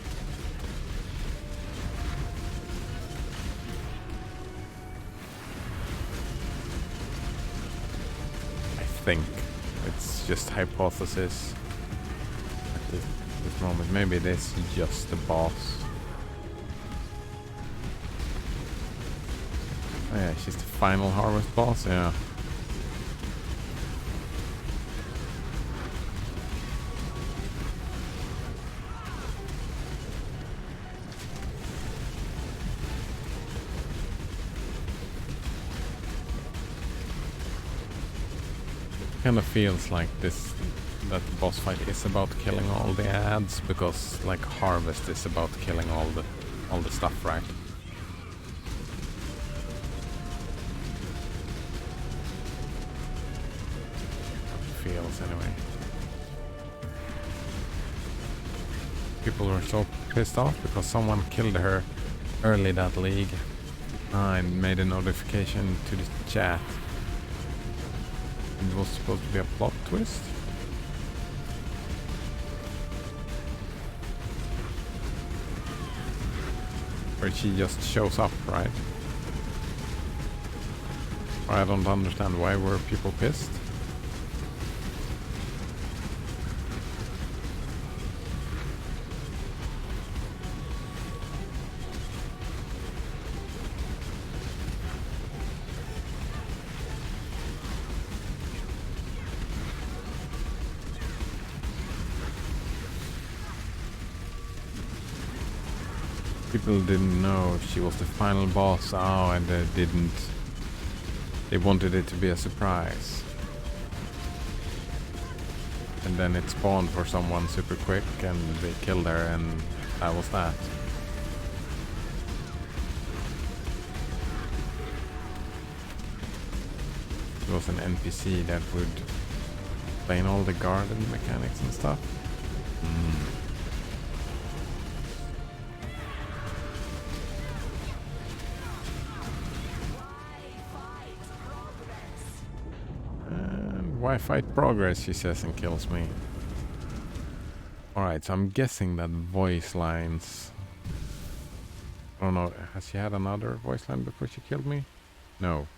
I think. It's just hypothesis at this moment. Maybe it is just the boss. Oh yeah, she's the final harvest boss, yeah. Kind of feels like that the boss fight is about killing all the ads, because like harvest is about killing all the stuff, right? Feels anyway. People were so pissed off because someone killed her early that league and made a notification to the chat. It was supposed to be a plot twist. Where she just shows up, right? I don't understand why were people pissed. People didn't know she was the final boss. Oh, and they didn't. They wanted it to be a surprise. And then it spawned for someone super quick and they killed her, and that was that. It was an NPC that would explain all the garden mechanics and stuff. Why fight progress, she says, and kills me. Alright, so I'm guessing that voice lines... I don't know, has she had another voice line before she killed me? No.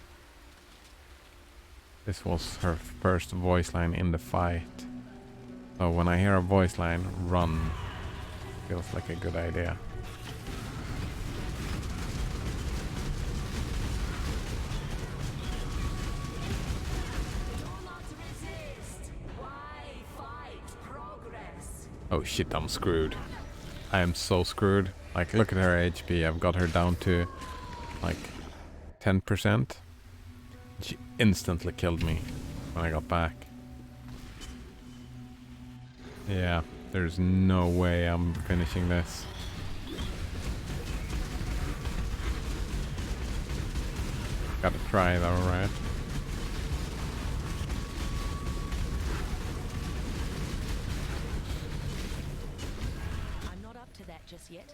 This was her first voice line in the fight. So when I hear a voice line, run. Feels like a good idea. Oh shit, I'm screwed. I am so screwed. Like, look at her HP. I've got her down to like 10%. She instantly killed me when I got back. Yeah, there's no way I'm finishing this. Gotta try though, right? Just yet.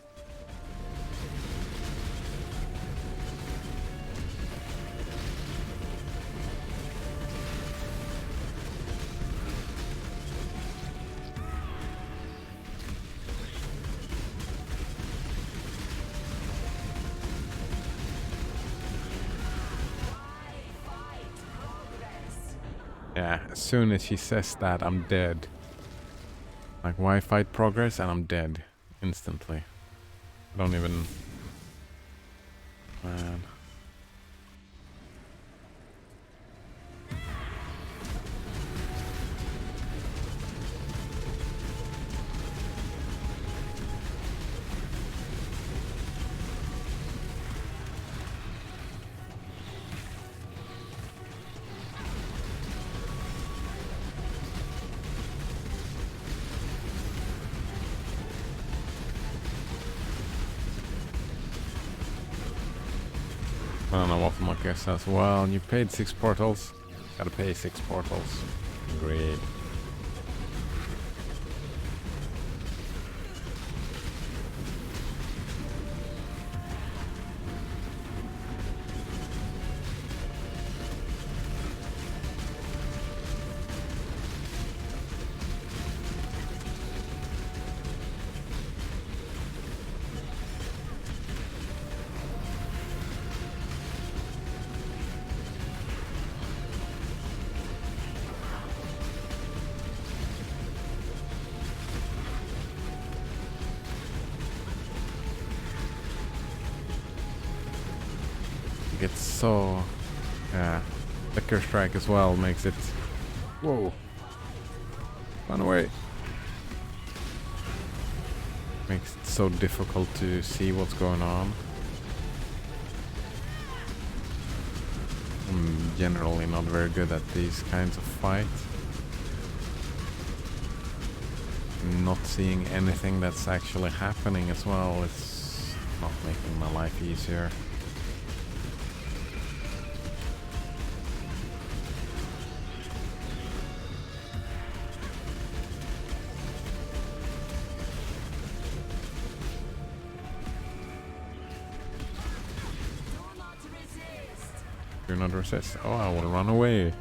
Yeah, as soon as she says that, I'm dead. Like, why fight progress? And I'm dead. Instantly. I don't even... Man. I don't know what the monkey says. Well, you paid 6 portals. Gotta pay 6 portals. Great. Like it's so... Yeah. Flicker strike as well makes it... Whoa. Run away. Makes it so difficult to see what's going on. I'm generally not very good at these kinds of fights. Not seeing anything that's actually happening as well, it's not making my life easier. Do not resist. Oh, I will run away.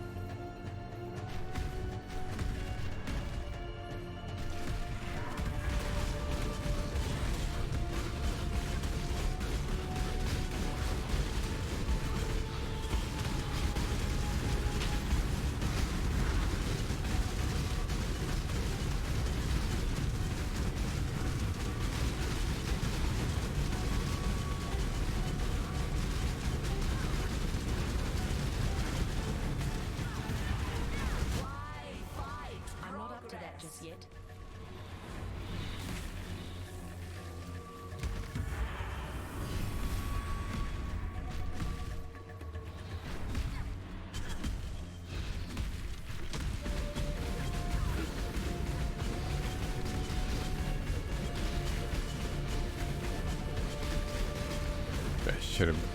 Should have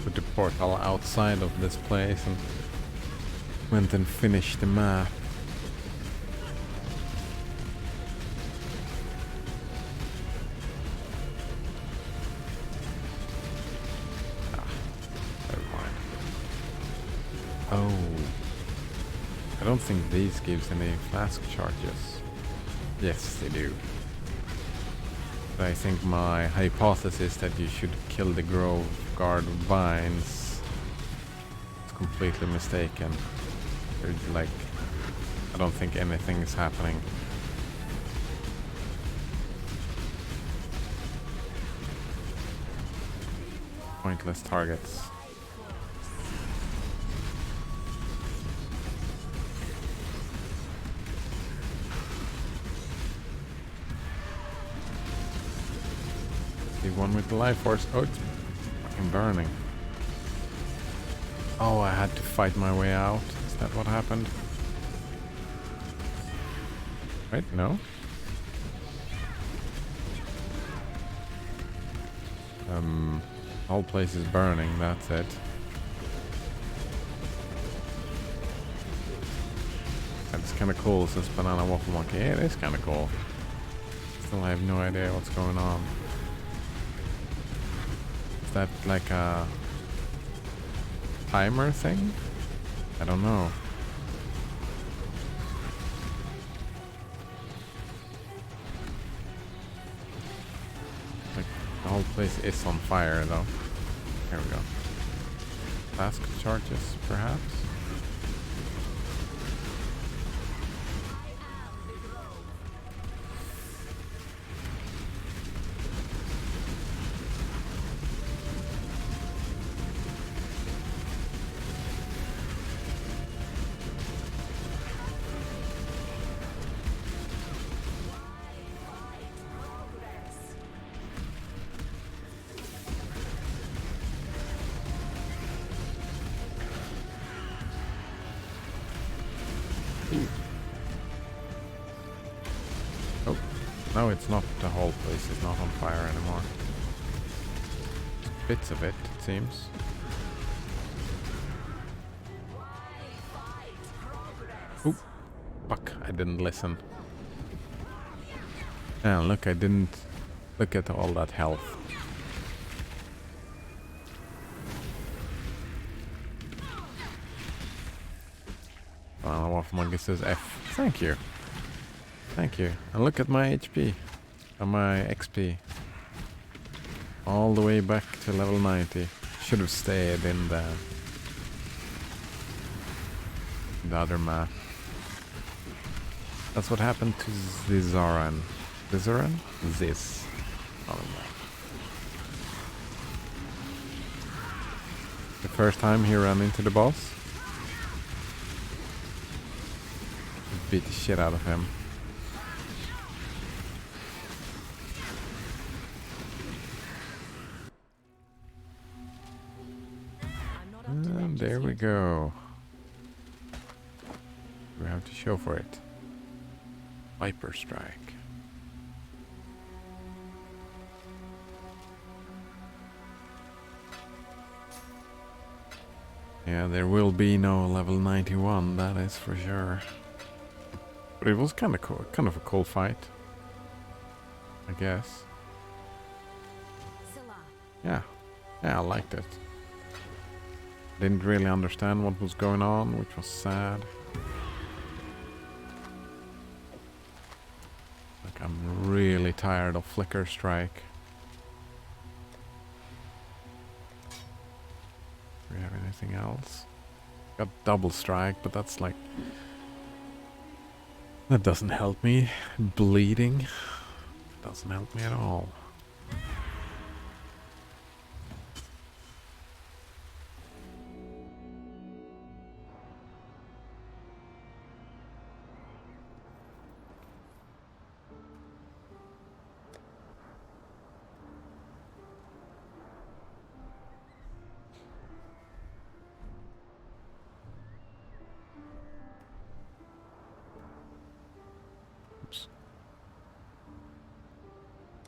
put the portal outside of this place and went and finished the map. Never mind. Oh, I don't think these gives any flask charges. Yes, they do. I think my hypothesis that you should kill the Grove Guard vines is completely mistaken. They're like, I don't think anything is happening. Pointless targets. One with the life force. Oh, it's fucking burning. Oh, I had to fight my way out. Is that what happened? Wait, no. The whole place is burning, that's it. That's kind of cool, says Banana Waffle Monkey. Yeah, it is kind of cool. Still, I have no idea what's going on. Is that like a timer thing? I don't know. Like the whole place is on fire though. Here we go. Flask charges, perhaps? Oh, no, it's not. The whole place is not on fire anymore. Bits of it, it seems. Oh, fuck, I didn't listen. Yeah, look, I didn't look at all that health. Monkey says F. Thank you. Thank you. And look at my HP. And my XP. All the way back to level 90. Should have stayed in the other map. That's what happened to Zizaran. Zizaran? Ziz. Oh, no. If first time he ran into the boss. Beat the shit out of him. And there we go. We have to show for it. Viper Strike. Yeah, there will be no level 91, that is for sure. But it was kind of cool, kind of a cool fight, I guess. Yeah, I liked it. Didn't really understand what was going on, which was sad. Like, I'm really tired of Flicker Strike. Do we have anything else? Got Double Strike, but that's like... that doesn't help me. Bleeding doesn't help me at all.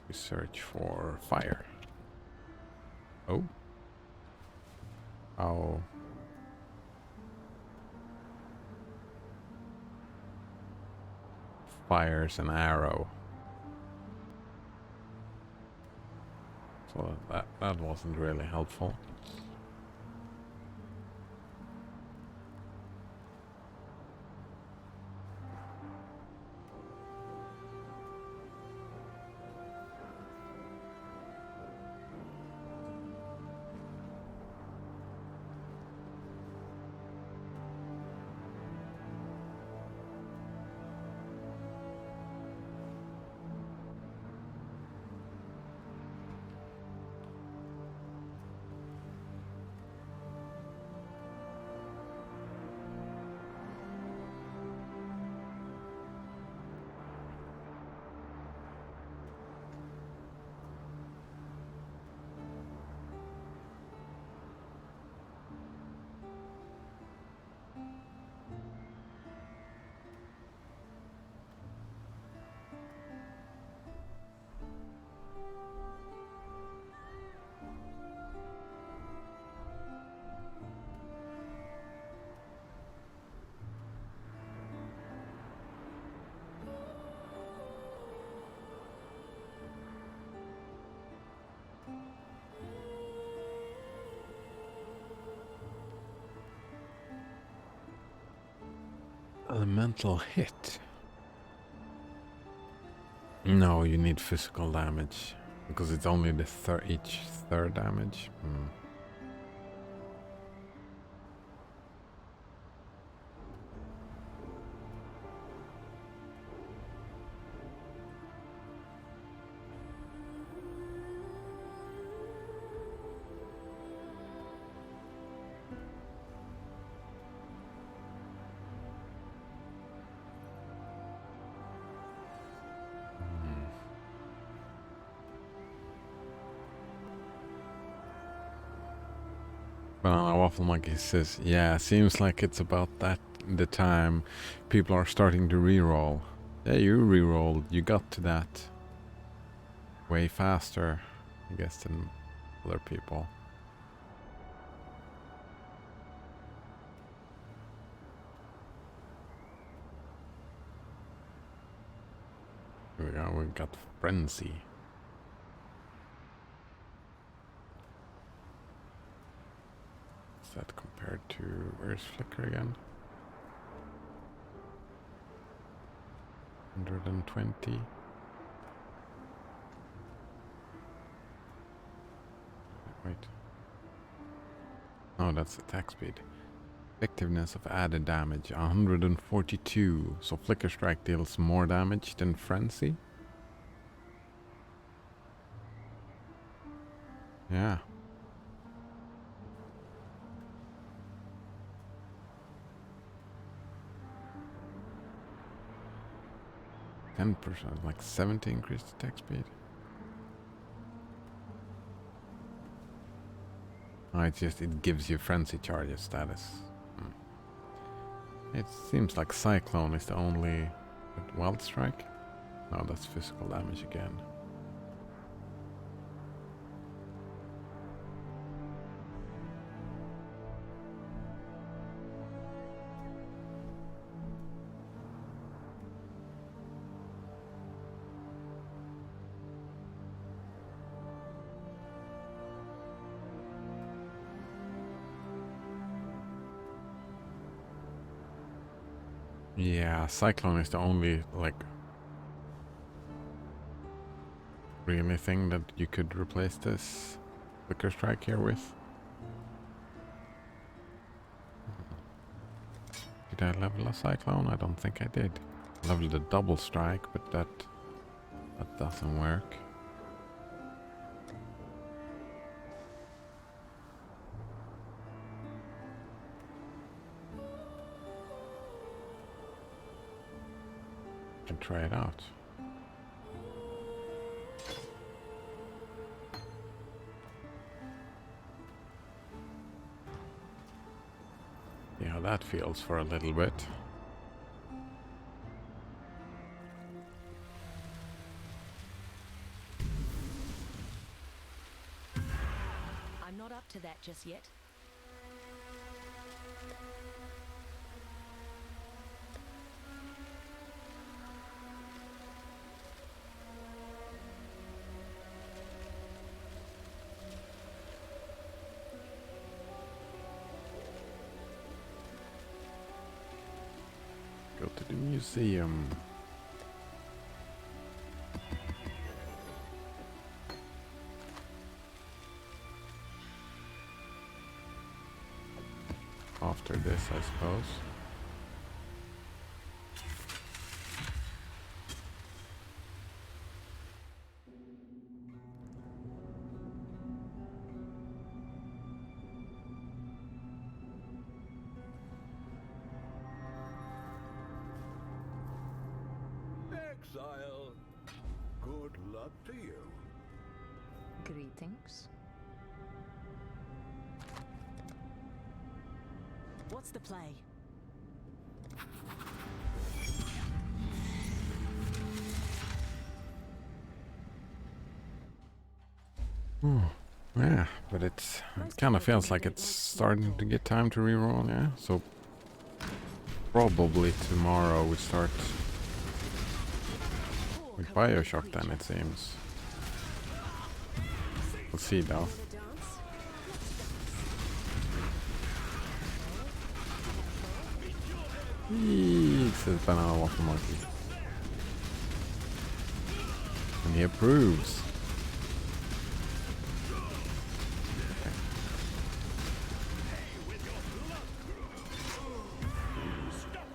We search for fire. Oh. Oh. Fires an arrow. So that wasn't really helpful. Elemental hit. No, you need physical damage because it's only the each third damage. Banana Waffle Monkey says, yeah, seems like it's about the time people are starting to reroll. Yeah, you rerolled. You got to that way faster, I guess, than other people. Here we go, we got Frenzy. That compared to where's Flicker again? 120. Wait. Oh, that's attack speed. Effectiveness of added damage 142. So Flicker Strike deals more damage than Frenzy. Yeah. 10%, like 70 increased attack speed. Oh, it gives you frenzy charges status. It seems like Cyclone is the only Wild Strike. No, that's physical damage again. Yeah, Cyclone is the only, like, really thing that you could replace this Flicker Strike here with. Did I level a Cyclone? I don't think I did. Leveled a Double Strike, but that doesn't work. Try it out. See how that feels for a little bit. I'm not up to that just yet. Go to the museum. After this, I suppose. Exile. Good luck to you. Greetings. What's the play? Yeah, but it kind of feels like it's starting to get time to reroll, yeah? So probably tomorrow we start with Bioshock then, it seems. We'll see though. Eee, says Banana Waffle Monkey. And he approves. Okay.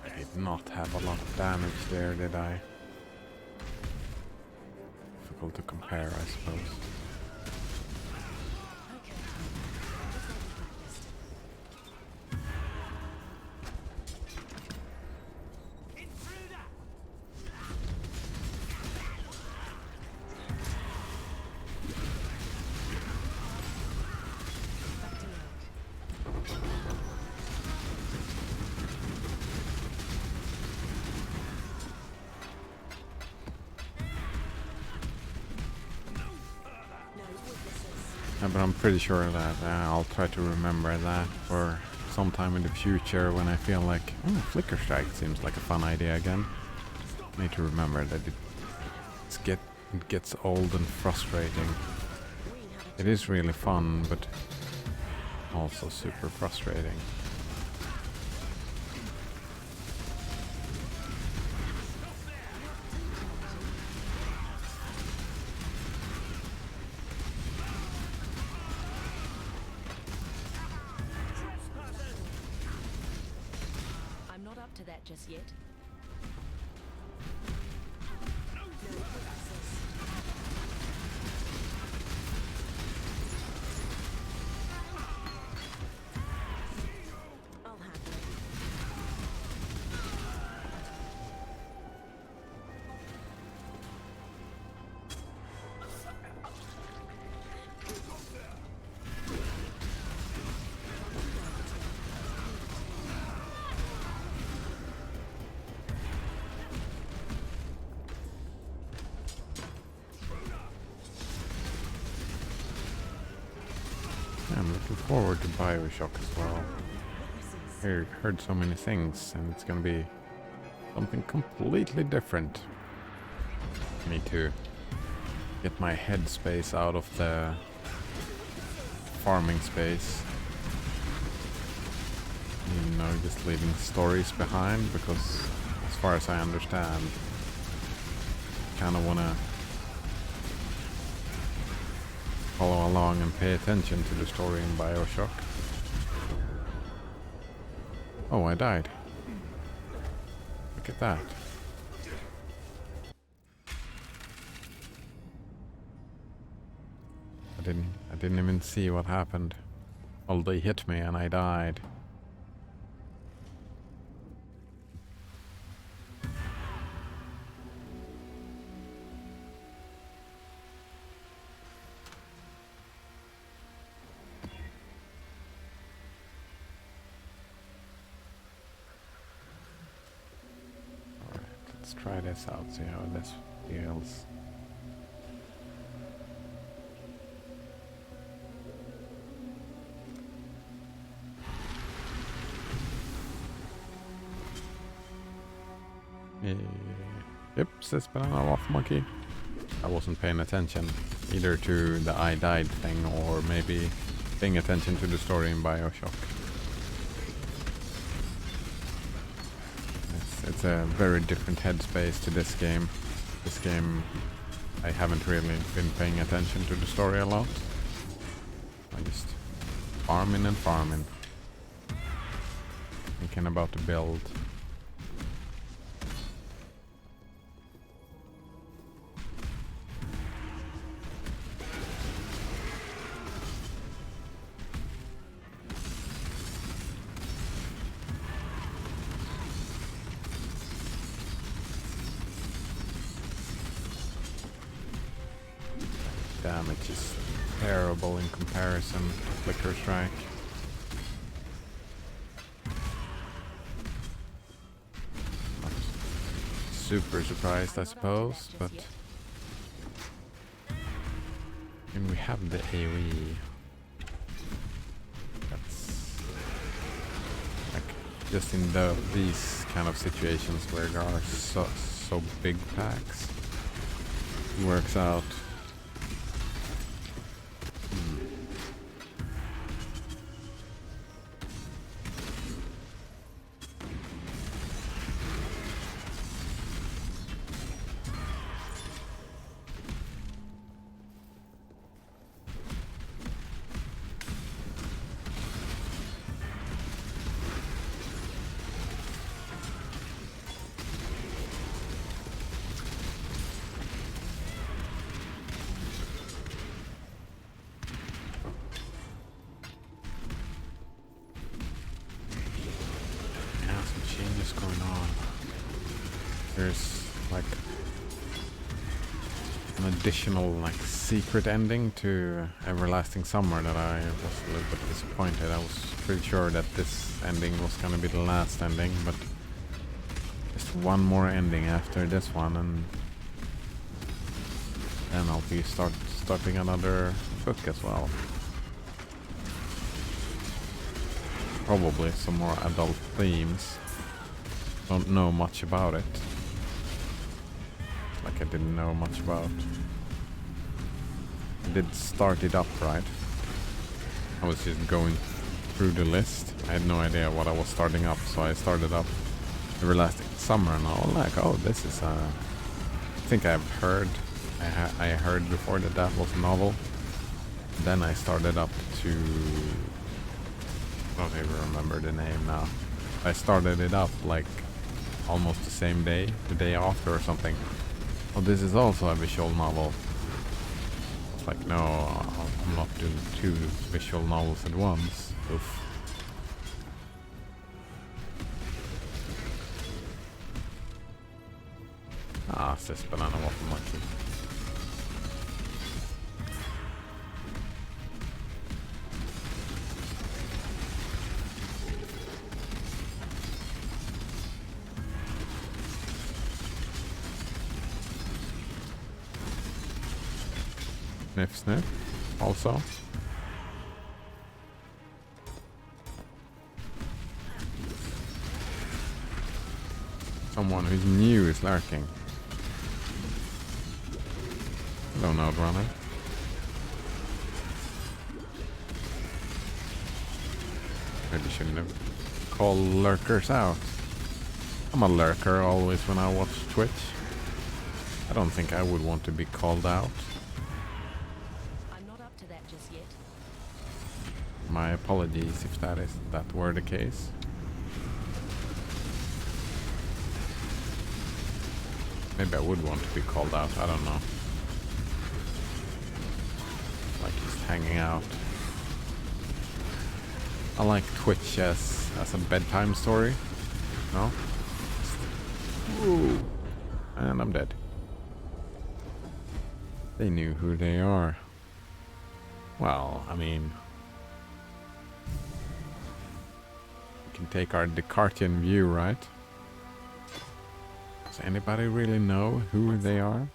I did not have a lot of damage there, did I? Difficult to compare, I suppose. But I'm pretty sure that I'll try to remember that for sometime in the future when I feel like, oh, Flicker Strike seems like a fun idea again. Need to remember that it gets old and frustrating. It is really fun, but also super frustrating. To that just yet. I'll have it. I'm looking forward to Bioshock as well. Heard so many things, and it's gonna be something completely different. Need to get my headspace out of the farming space. You know, just leaving stories behind, because as far as I understand, kind of want to follow along and pay attention to the story in Bioshock. Oh, I died. Look at that. I didn't even see what happened. Well, they hit me and I died. Alright, let's try this out, see how this feels. Yep, says banana off monkey. I wasn't paying attention either to the I died thing or maybe paying attention to the story in Bioshock. It's a very different headspace to this game. This game, I haven't really been paying attention to the story a lot. I just farming and farming. Thinking about the build. Damage is terrible in comparison to Flicker Strike. Not super surprised, I suppose, but and we have the AoE. That's like just in these kind of situations where there are so big packs, it works out. Going on. There's like an additional like secret ending to Everlasting Summer that I was a little bit disappointed. I was pretty sure that this ending was gonna be the last ending, but just one more ending after this one, and then I'll be starting another book as well. Probably some more adult themes. Don't know much about it. Like I didn't know much about. I did start it up, right? I was just going through the list. I had no idea what I was starting up, so I started up Everlasting Summer, and I was like, oh, this is a... I think I've heard... I heard before that was a novel. Then I started up to... I don't even remember the name now. I started it up like almost the same day, the day after or something. Oh, this is also a visual novel. It's like, no, I'm not doing 2 visual novels at once. Oof. Ah, says banana waffle monkey. Sniff, sniff, also. Someone who's new is lurking. Hello, Node Runner. Maybe shouldn't have called lurkers out. I'm a lurker always when I watch Twitch. I don't think I would want to be called out. I'm not up to that just yet. My apologies if that were the case. Maybe I would want to be called out, I don't know. Like just hanging out. I like Twitch as a bedtime story. No? Ooh. And I'm dead. They knew who they are. Well, I mean... we can take our Descartian view, right? Does anybody really know who they are?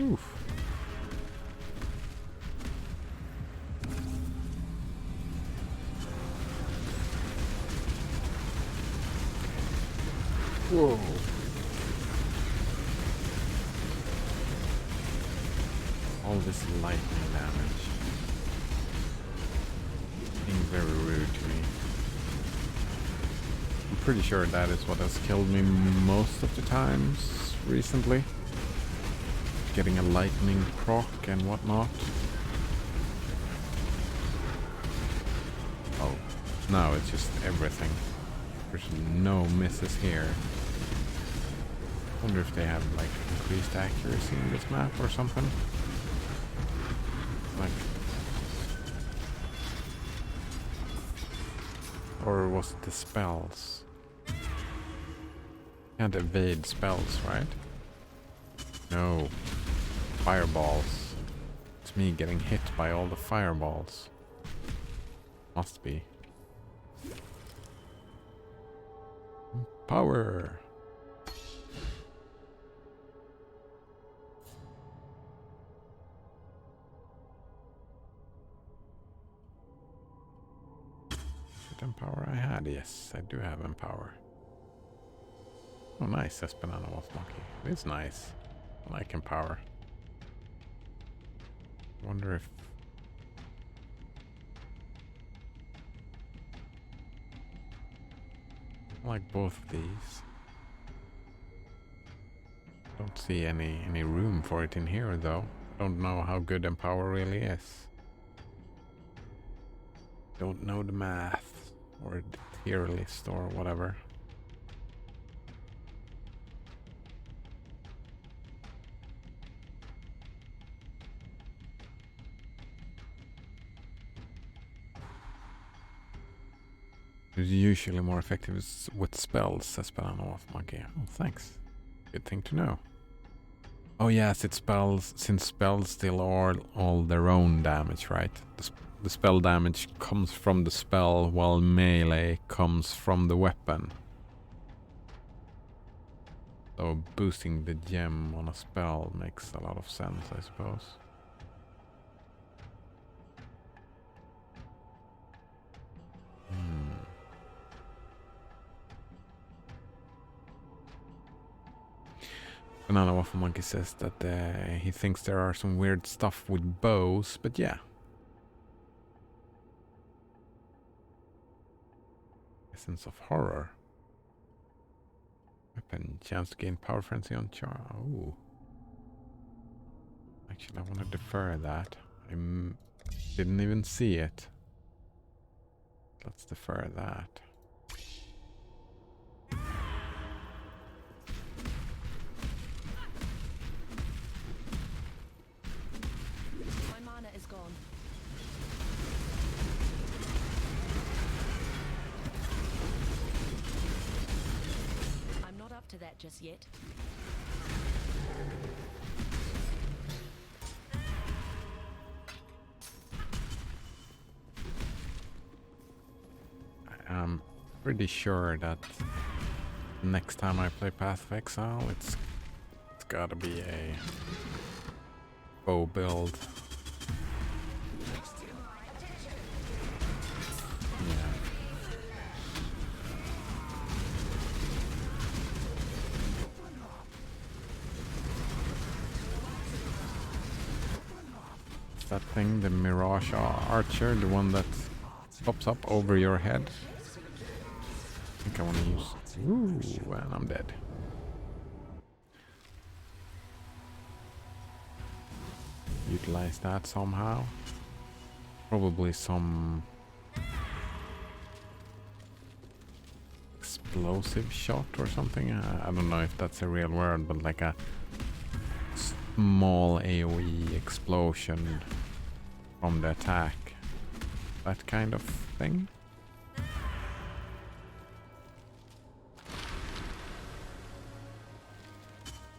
Oof. Whoa. All this lightning damage. Being very rude to me. I'm pretty sure that is what has killed me most of the times recently. Getting a lightning proc and whatnot. Oh, no, it's just everything. There's no misses here. Wonder if they have like increased accuracy in this map or something. Like, or was it the spells? Can't evade spells, right? No. Fireballs. It's me getting hit by all the fireballs. Must be. Power! What empower I had? Yes, I do have empower. Oh nice, Espanana Wolf Monkey. It's nice. I like empower. Wonder if... I like both of these. Don't see any room for it in here though. Don't know how good empower really is. Don't know the math or the tier list or whatever. It's usually more effective with spells, says Banana Wolf Monkey. Oh, thanks. Good thing to know. Oh yes, it spells, since spells still are all their own damage, right? The spell damage comes from the spell, while melee comes from the weapon. So boosting the gem on a spell makes a lot of sense, I suppose. Banana Waffle Monkey says that he thinks there are some weird stuff with bows, but yeah. Essence of horror. Weapon, chance to gain power frenzy on char. Oh. I Actually, I want to defer that. I didn't even see it. Let's defer that. My mana is gone. I'm not up to that just yet. I'm pretty sure that next time I play Path of Exile, it's gotta be a bow build. Yeah. That thing, the Mirage Archer, the one that pops up over your head. I think I want to use... Ooh, and I'm dead. Utilize that somehow. Probably some... explosive shot or something. I don't know if that's a real word, but like a small AoE explosion from the attack. That kind of thing.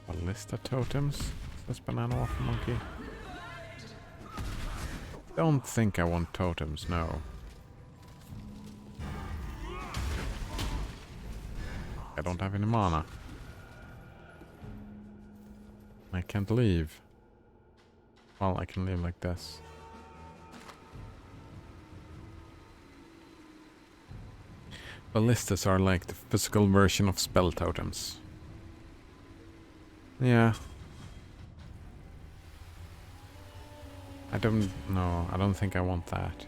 Ballista totems, says Banana Waffle Monkey. Don't think I want totems, no. I don't have any mana. I can't leave. Well, I can leave like this. Ballistas are like the physical version of spell totems. Yeah. I don't know. I don't think I want that.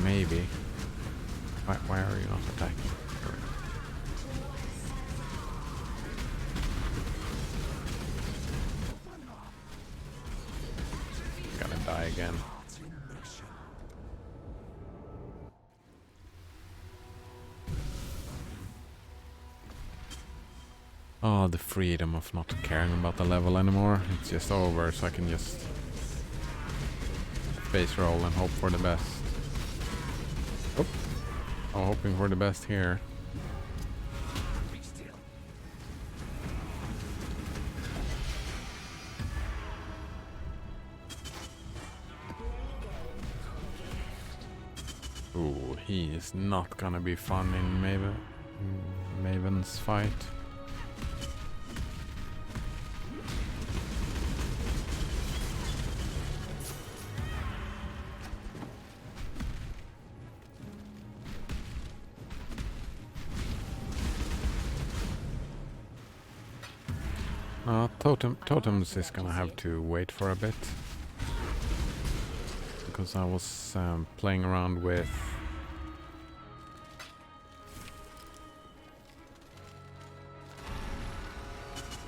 Maybe. Why are you not attacking? Gonna die again. Oh, the freedom of not caring about the level anymore. It's just over, so I can just base roll and hope for the best. Oh, I'm hoping for the best here. Ooh, he is not gonna be fun in Maven's fight. Totems is gonna have to wait for a bit. Because I was playing around with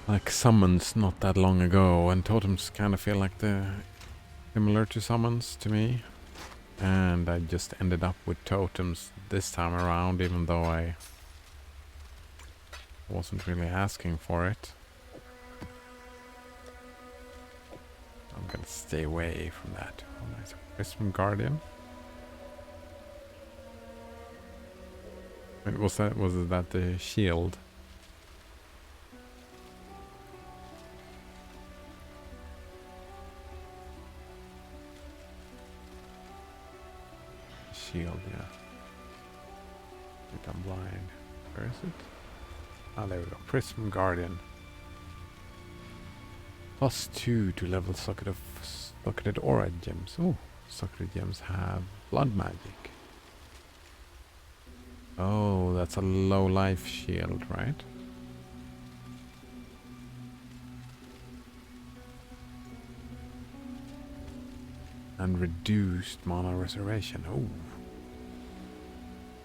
like summons not that long ago, and totems kind of feel like similar to summons to me. And I just ended up with totems this time around, even though I wasn't really asking for it. I'm gonna stay away from that. Oh, nice. Prism Guardian. Wait, was that the shield? Shield, yeah. Wait, I'm blind. Where is it? Ah, there we go. Prism Guardian. +2 to level socketed aura gems. Oh, socketed gems have blood magic. Oh, that's a low life shield, right? And reduced mana reservation. Oh.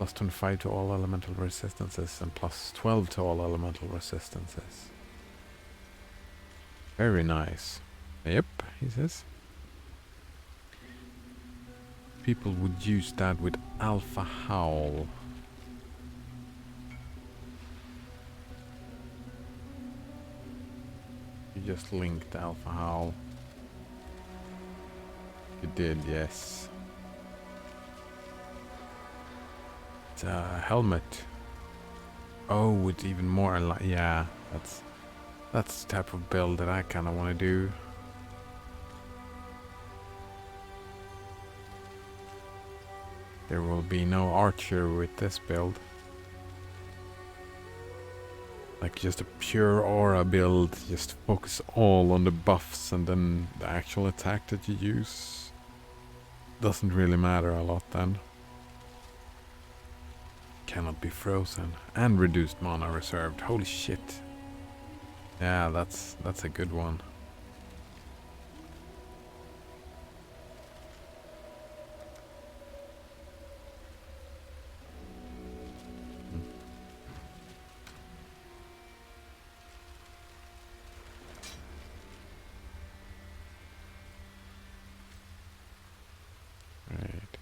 Plus 25 to all elemental resistances and plus 12 to all elemental resistances. Very nice. Yep, he says. People would use that with Alpha Howl. You just linked Alpha Howl. You did, yes. It's a helmet. Oh, it's even more yeah, that's the type of build that I kinda wanna do. There will be no archer with this build. Like just a pure aura build, just focus all on the buffs and then the actual attack that you use doesn't really matter a lot then. Cannot be frozen. And reduced mana reserved. Holy shit. Yeah, that's a good one. Right.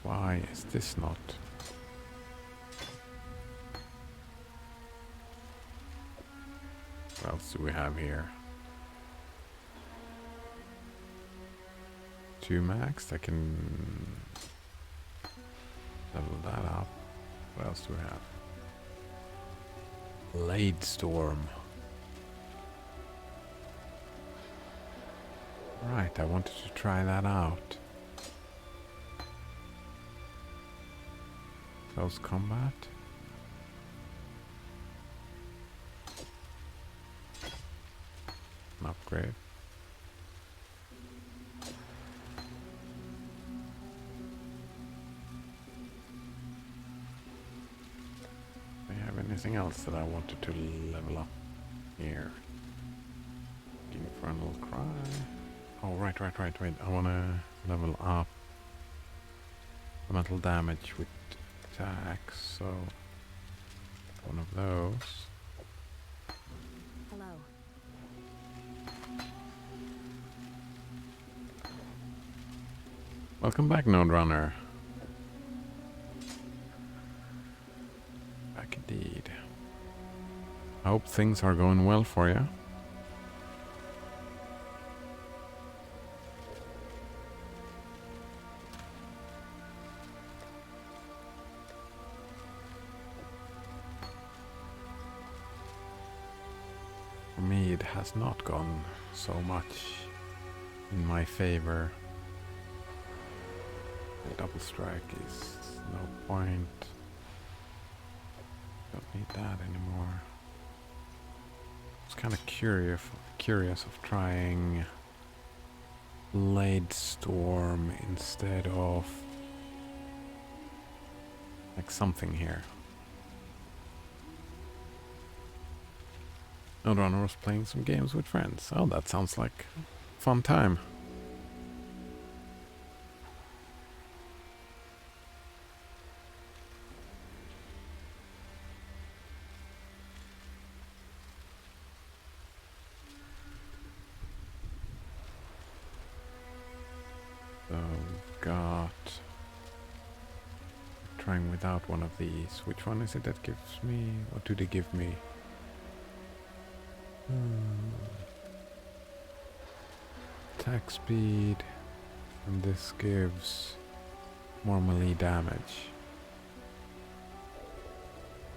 Why is this not? What else do we have here? 2 max. I can level that up. What else do we have? Blade Storm. Right, I wanted to try that out. Close combat. An upgrade. Do I have anything else that I wanted to level up here? Infernal Cry. Oh, right. I want to level up elemental damage with attacks, so one of those. Hello. Welcome back, Node Runner. Back indeed. I hope things are going well for you. For me, it has not gone so much in my favor. The double strike is no point. Don't need that anymore. I was kind of curious of trying Blade Storm instead of like something here. Node Runner was playing some games with friends. Oh, that sounds like a fun time. So, got... Trying without one of these. Which one is it that gives me? What do they give me? Attack speed, and this gives more melee damage.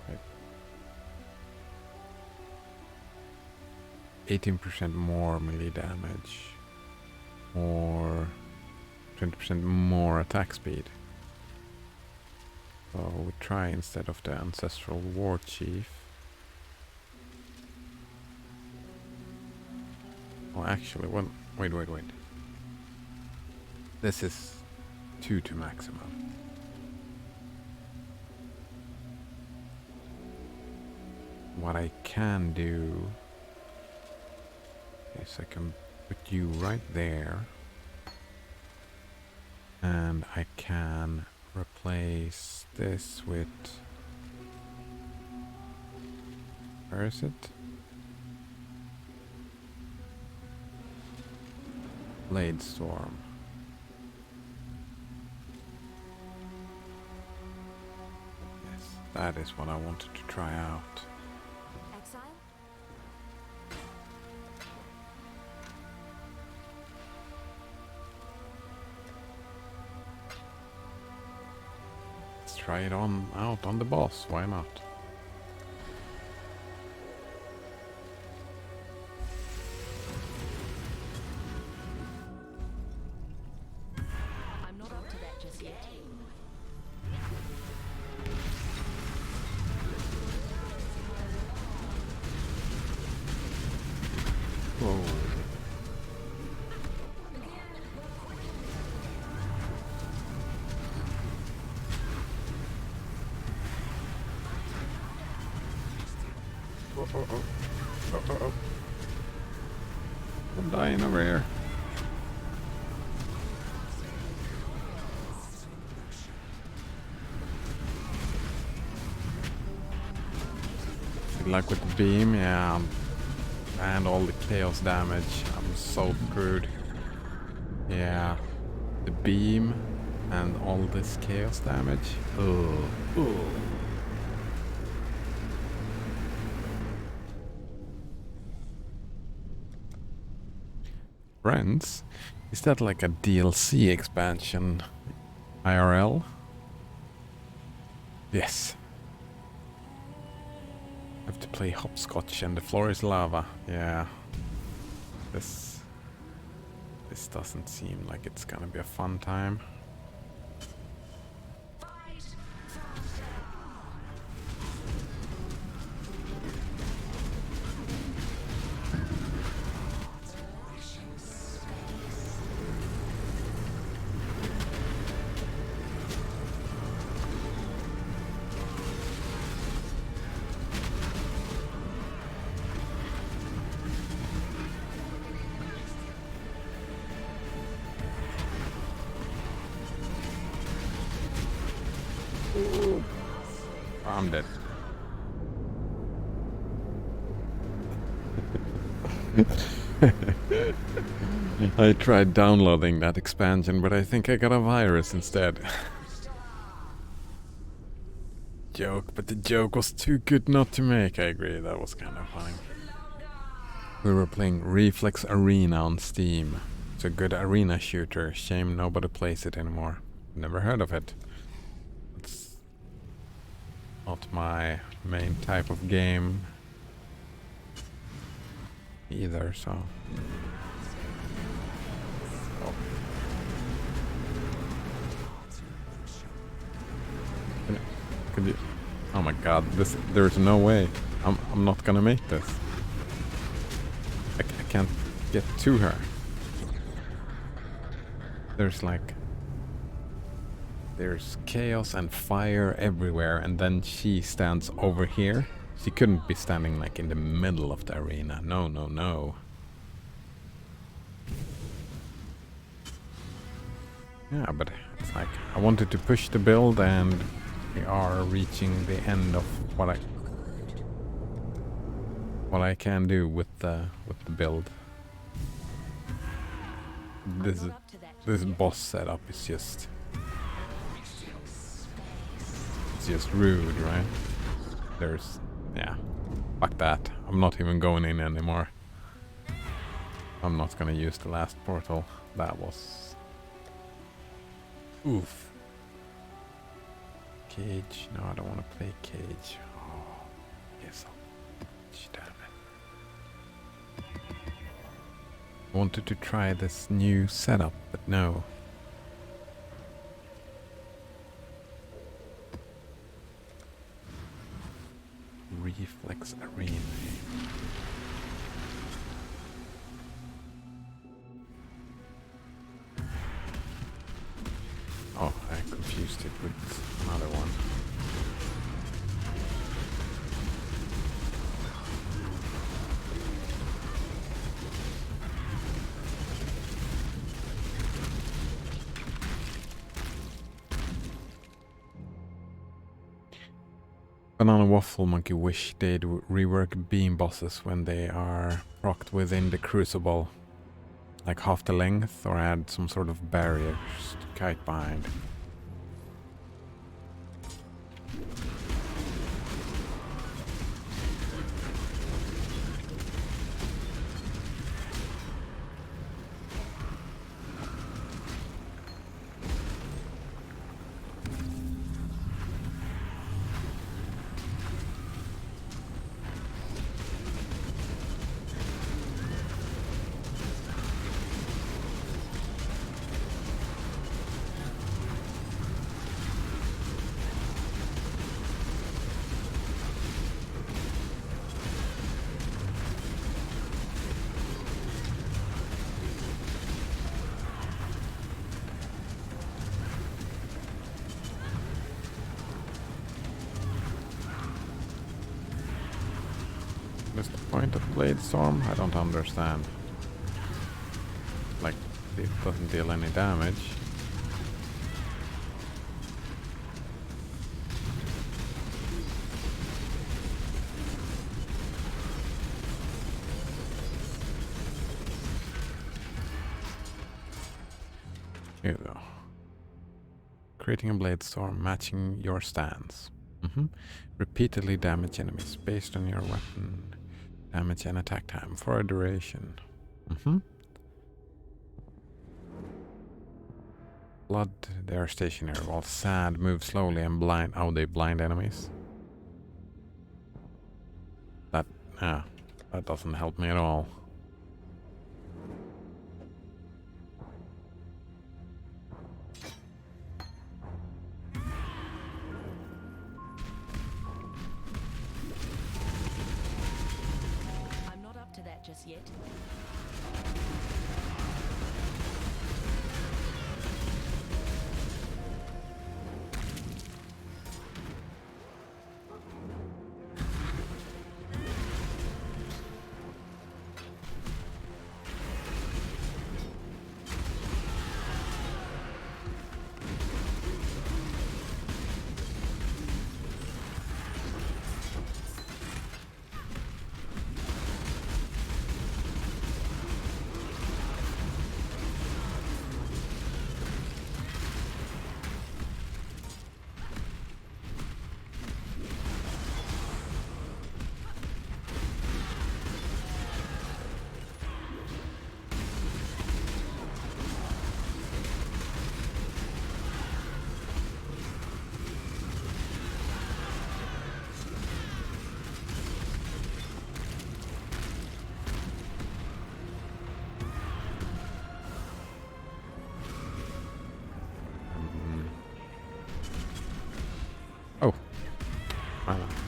Right. 18% more melee damage, or 20% more attack speed. So we try instead of the Ancestral War Chief. Well, actually, well, wait. This is 2 to maximum. What I can do is I can put you right there, and I can replace this with... Where is it? Blade Storm. Yes, that is what I wanted to try out. Exile? Let's try it out on the boss, why not? I'm not up to that just yet. Whoa. Oh. I'm dying over here. Like with the beam, yeah. And all the chaos damage. I'm so screwed. Yeah. The beam and all this chaos damage. Ugh. Ugh. Friends? Is that like a DLC expansion? IRL? Yes. I have to play hopscotch and the floor is lava. Yeah. This doesn't seem like it's gonna be a fun time. I'm dead. I tried downloading that expansion, but I think I got a virus instead. Joke, but the joke was too good not to make. I agree, that was kind of funny. We were playing Reflex Arena on Steam. It's a good arena shooter. Shame nobody plays it anymore. Never heard of it. It's not my main type of game either, so... Oh. Could you... Oh my god, there's no way. I'm not gonna make this. I can't get to her. There's chaos and fire everywhere, and then she stands over here. She couldn't be standing like in the middle of the arena. No, no, no. Yeah, but it's like I wanted to push the build, and we are reaching the end of what I can do with the build. This boss setup is just... It's just rude, right? There's... Yeah. Fuck that. I'm not even going in anymore. I'm not gonna use the last portal. That was... Oof. Cage. No, I don't want to play Cage. Oh, yes, damn it. I wanted to try this new setup, but no. Reflex Arena. Oh, I confused it with another one. Banana Waffle Monkey wish they'd rework beam bosses when they are procced within the crucible. Like half the length, or add some sort of barriers to kite behind. What's the point of Blade Storm? I don't understand. Like, it doesn't deal any damage. Here we go. Creating a Blade Storm, matching your stance. Repeatedly damage enemies based on your weapon damage and attack time for a duration. Blood, they are stationary, while Sad moves slowly and blind. Oh, they blind enemies. That doesn't help me at all. Just yet.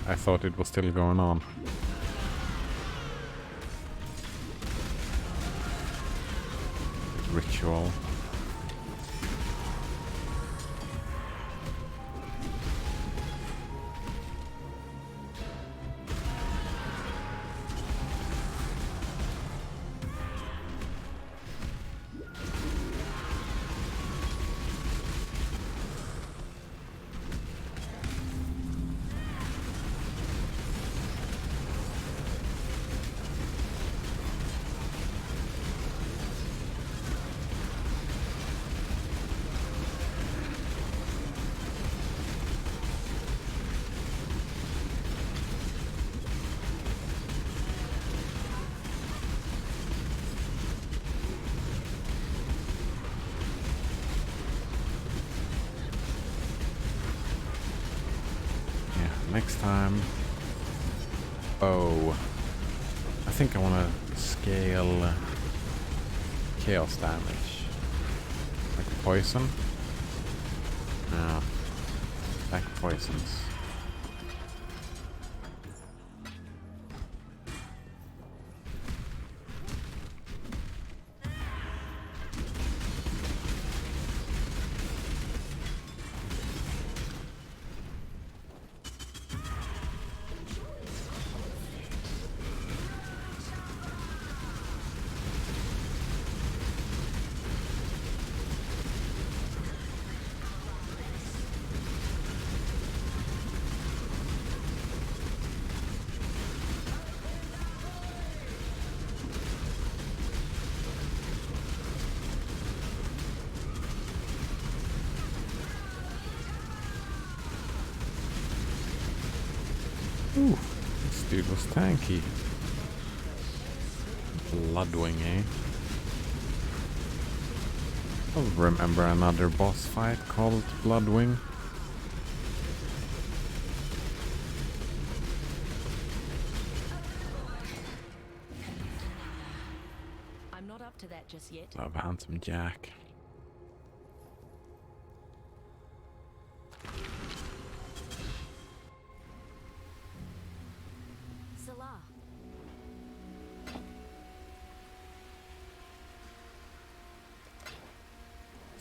I thought it was still going on. Ritual. Next time. Oh. I think I want to scale chaos damage. Like poison? No. Like poisons. Ooh, this dude was tanky. Bloodwing, eh? I'll remember another boss fight called Bloodwing. I'm not up to that just yet. Love Handsome Jack. Salah.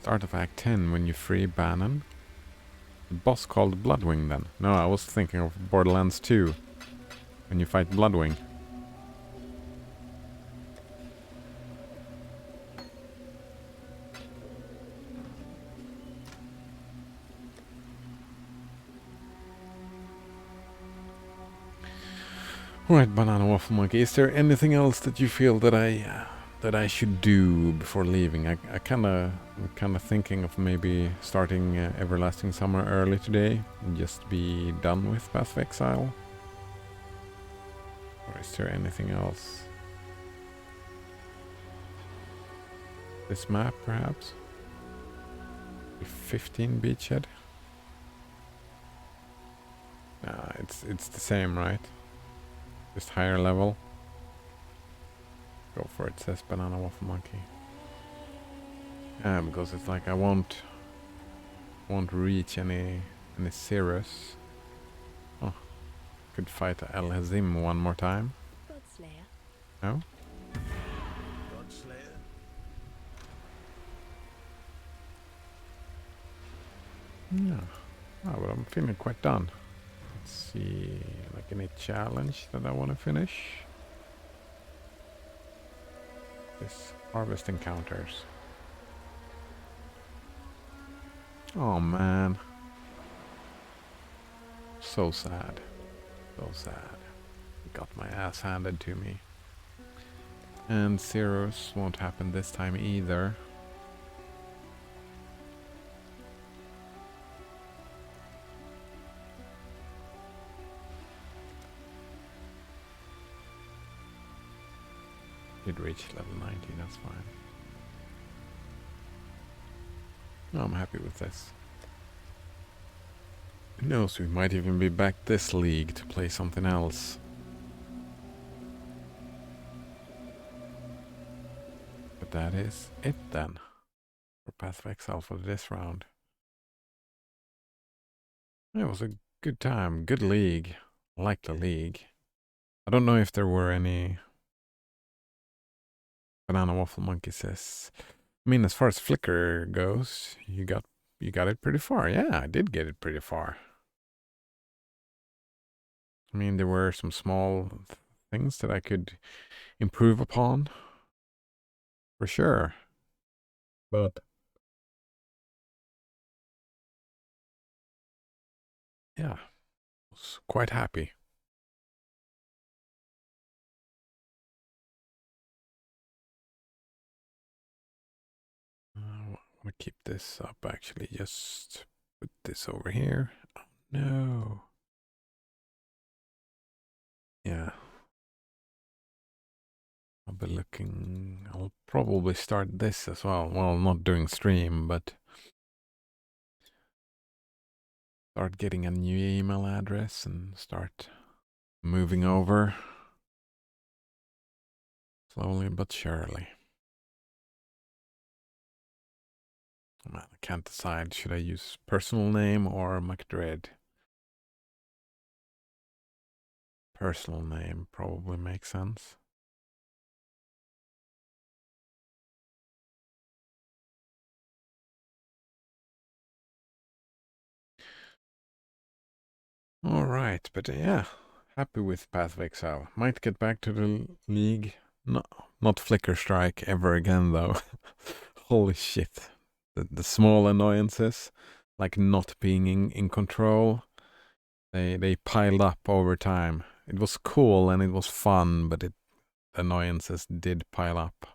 Start of Act 10 when you free Bannon. The boss called Bloodwing then. No, I was thinking of Borderlands 2. When you fight Bloodwing. Right, Banana Waffle Monkey. Is there anything else that you feel that I should do before leaving? I'm kinda thinking of maybe starting Everlasting Summer early today and just be done with Path of Exile. Or is there anything else? This map, perhaps? 15 Beachhead? Nah, it's the same, right? Just higher level. Go for it, says Banana Waffle Monkey. Yeah, because it's like I won't reach any Cirrus. Oh, could fight El Hazim one more time. Godslayer. No? Godslayer? No. Oh, but I'm feeling quite done. Let's see, like any challenge that I want to finish. This harvest encounters. Oh man. So sad. So sad. Got my ass handed to me. And Cirrus won't happen this time either. Did reach level 90, that's fine. No, I'm happy with this. Who knows, we might even be back this league to play something else. But that is it then. For Path of Exile for this round. It was a good time, good league. I like the league. I don't know if there were any... Banana Waffle Monkey says, I mean, as far as Flicker goes, you got it pretty far. Yeah, I did get it pretty far. I mean, there were some small things that I could improve upon, for sure. But yeah, I was quite happy. I want to keep this up, actually. Just put this over here. Oh, no. Yeah. I'll be looking... I'll probably start this as well. Well, not doing stream, but... start getting a new email address and start moving over. Slowly but surely. Man, I can't decide. Should I use personal name or McDred? Personal name probably makes sense. Alright, but yeah, happy with Path of Exile. Might get back to the league. No, not Flicker Strike ever again though. Holy shit. The small annoyances, like not being in control, they piled up over time. It was cool and it was fun, but annoyances did pile up.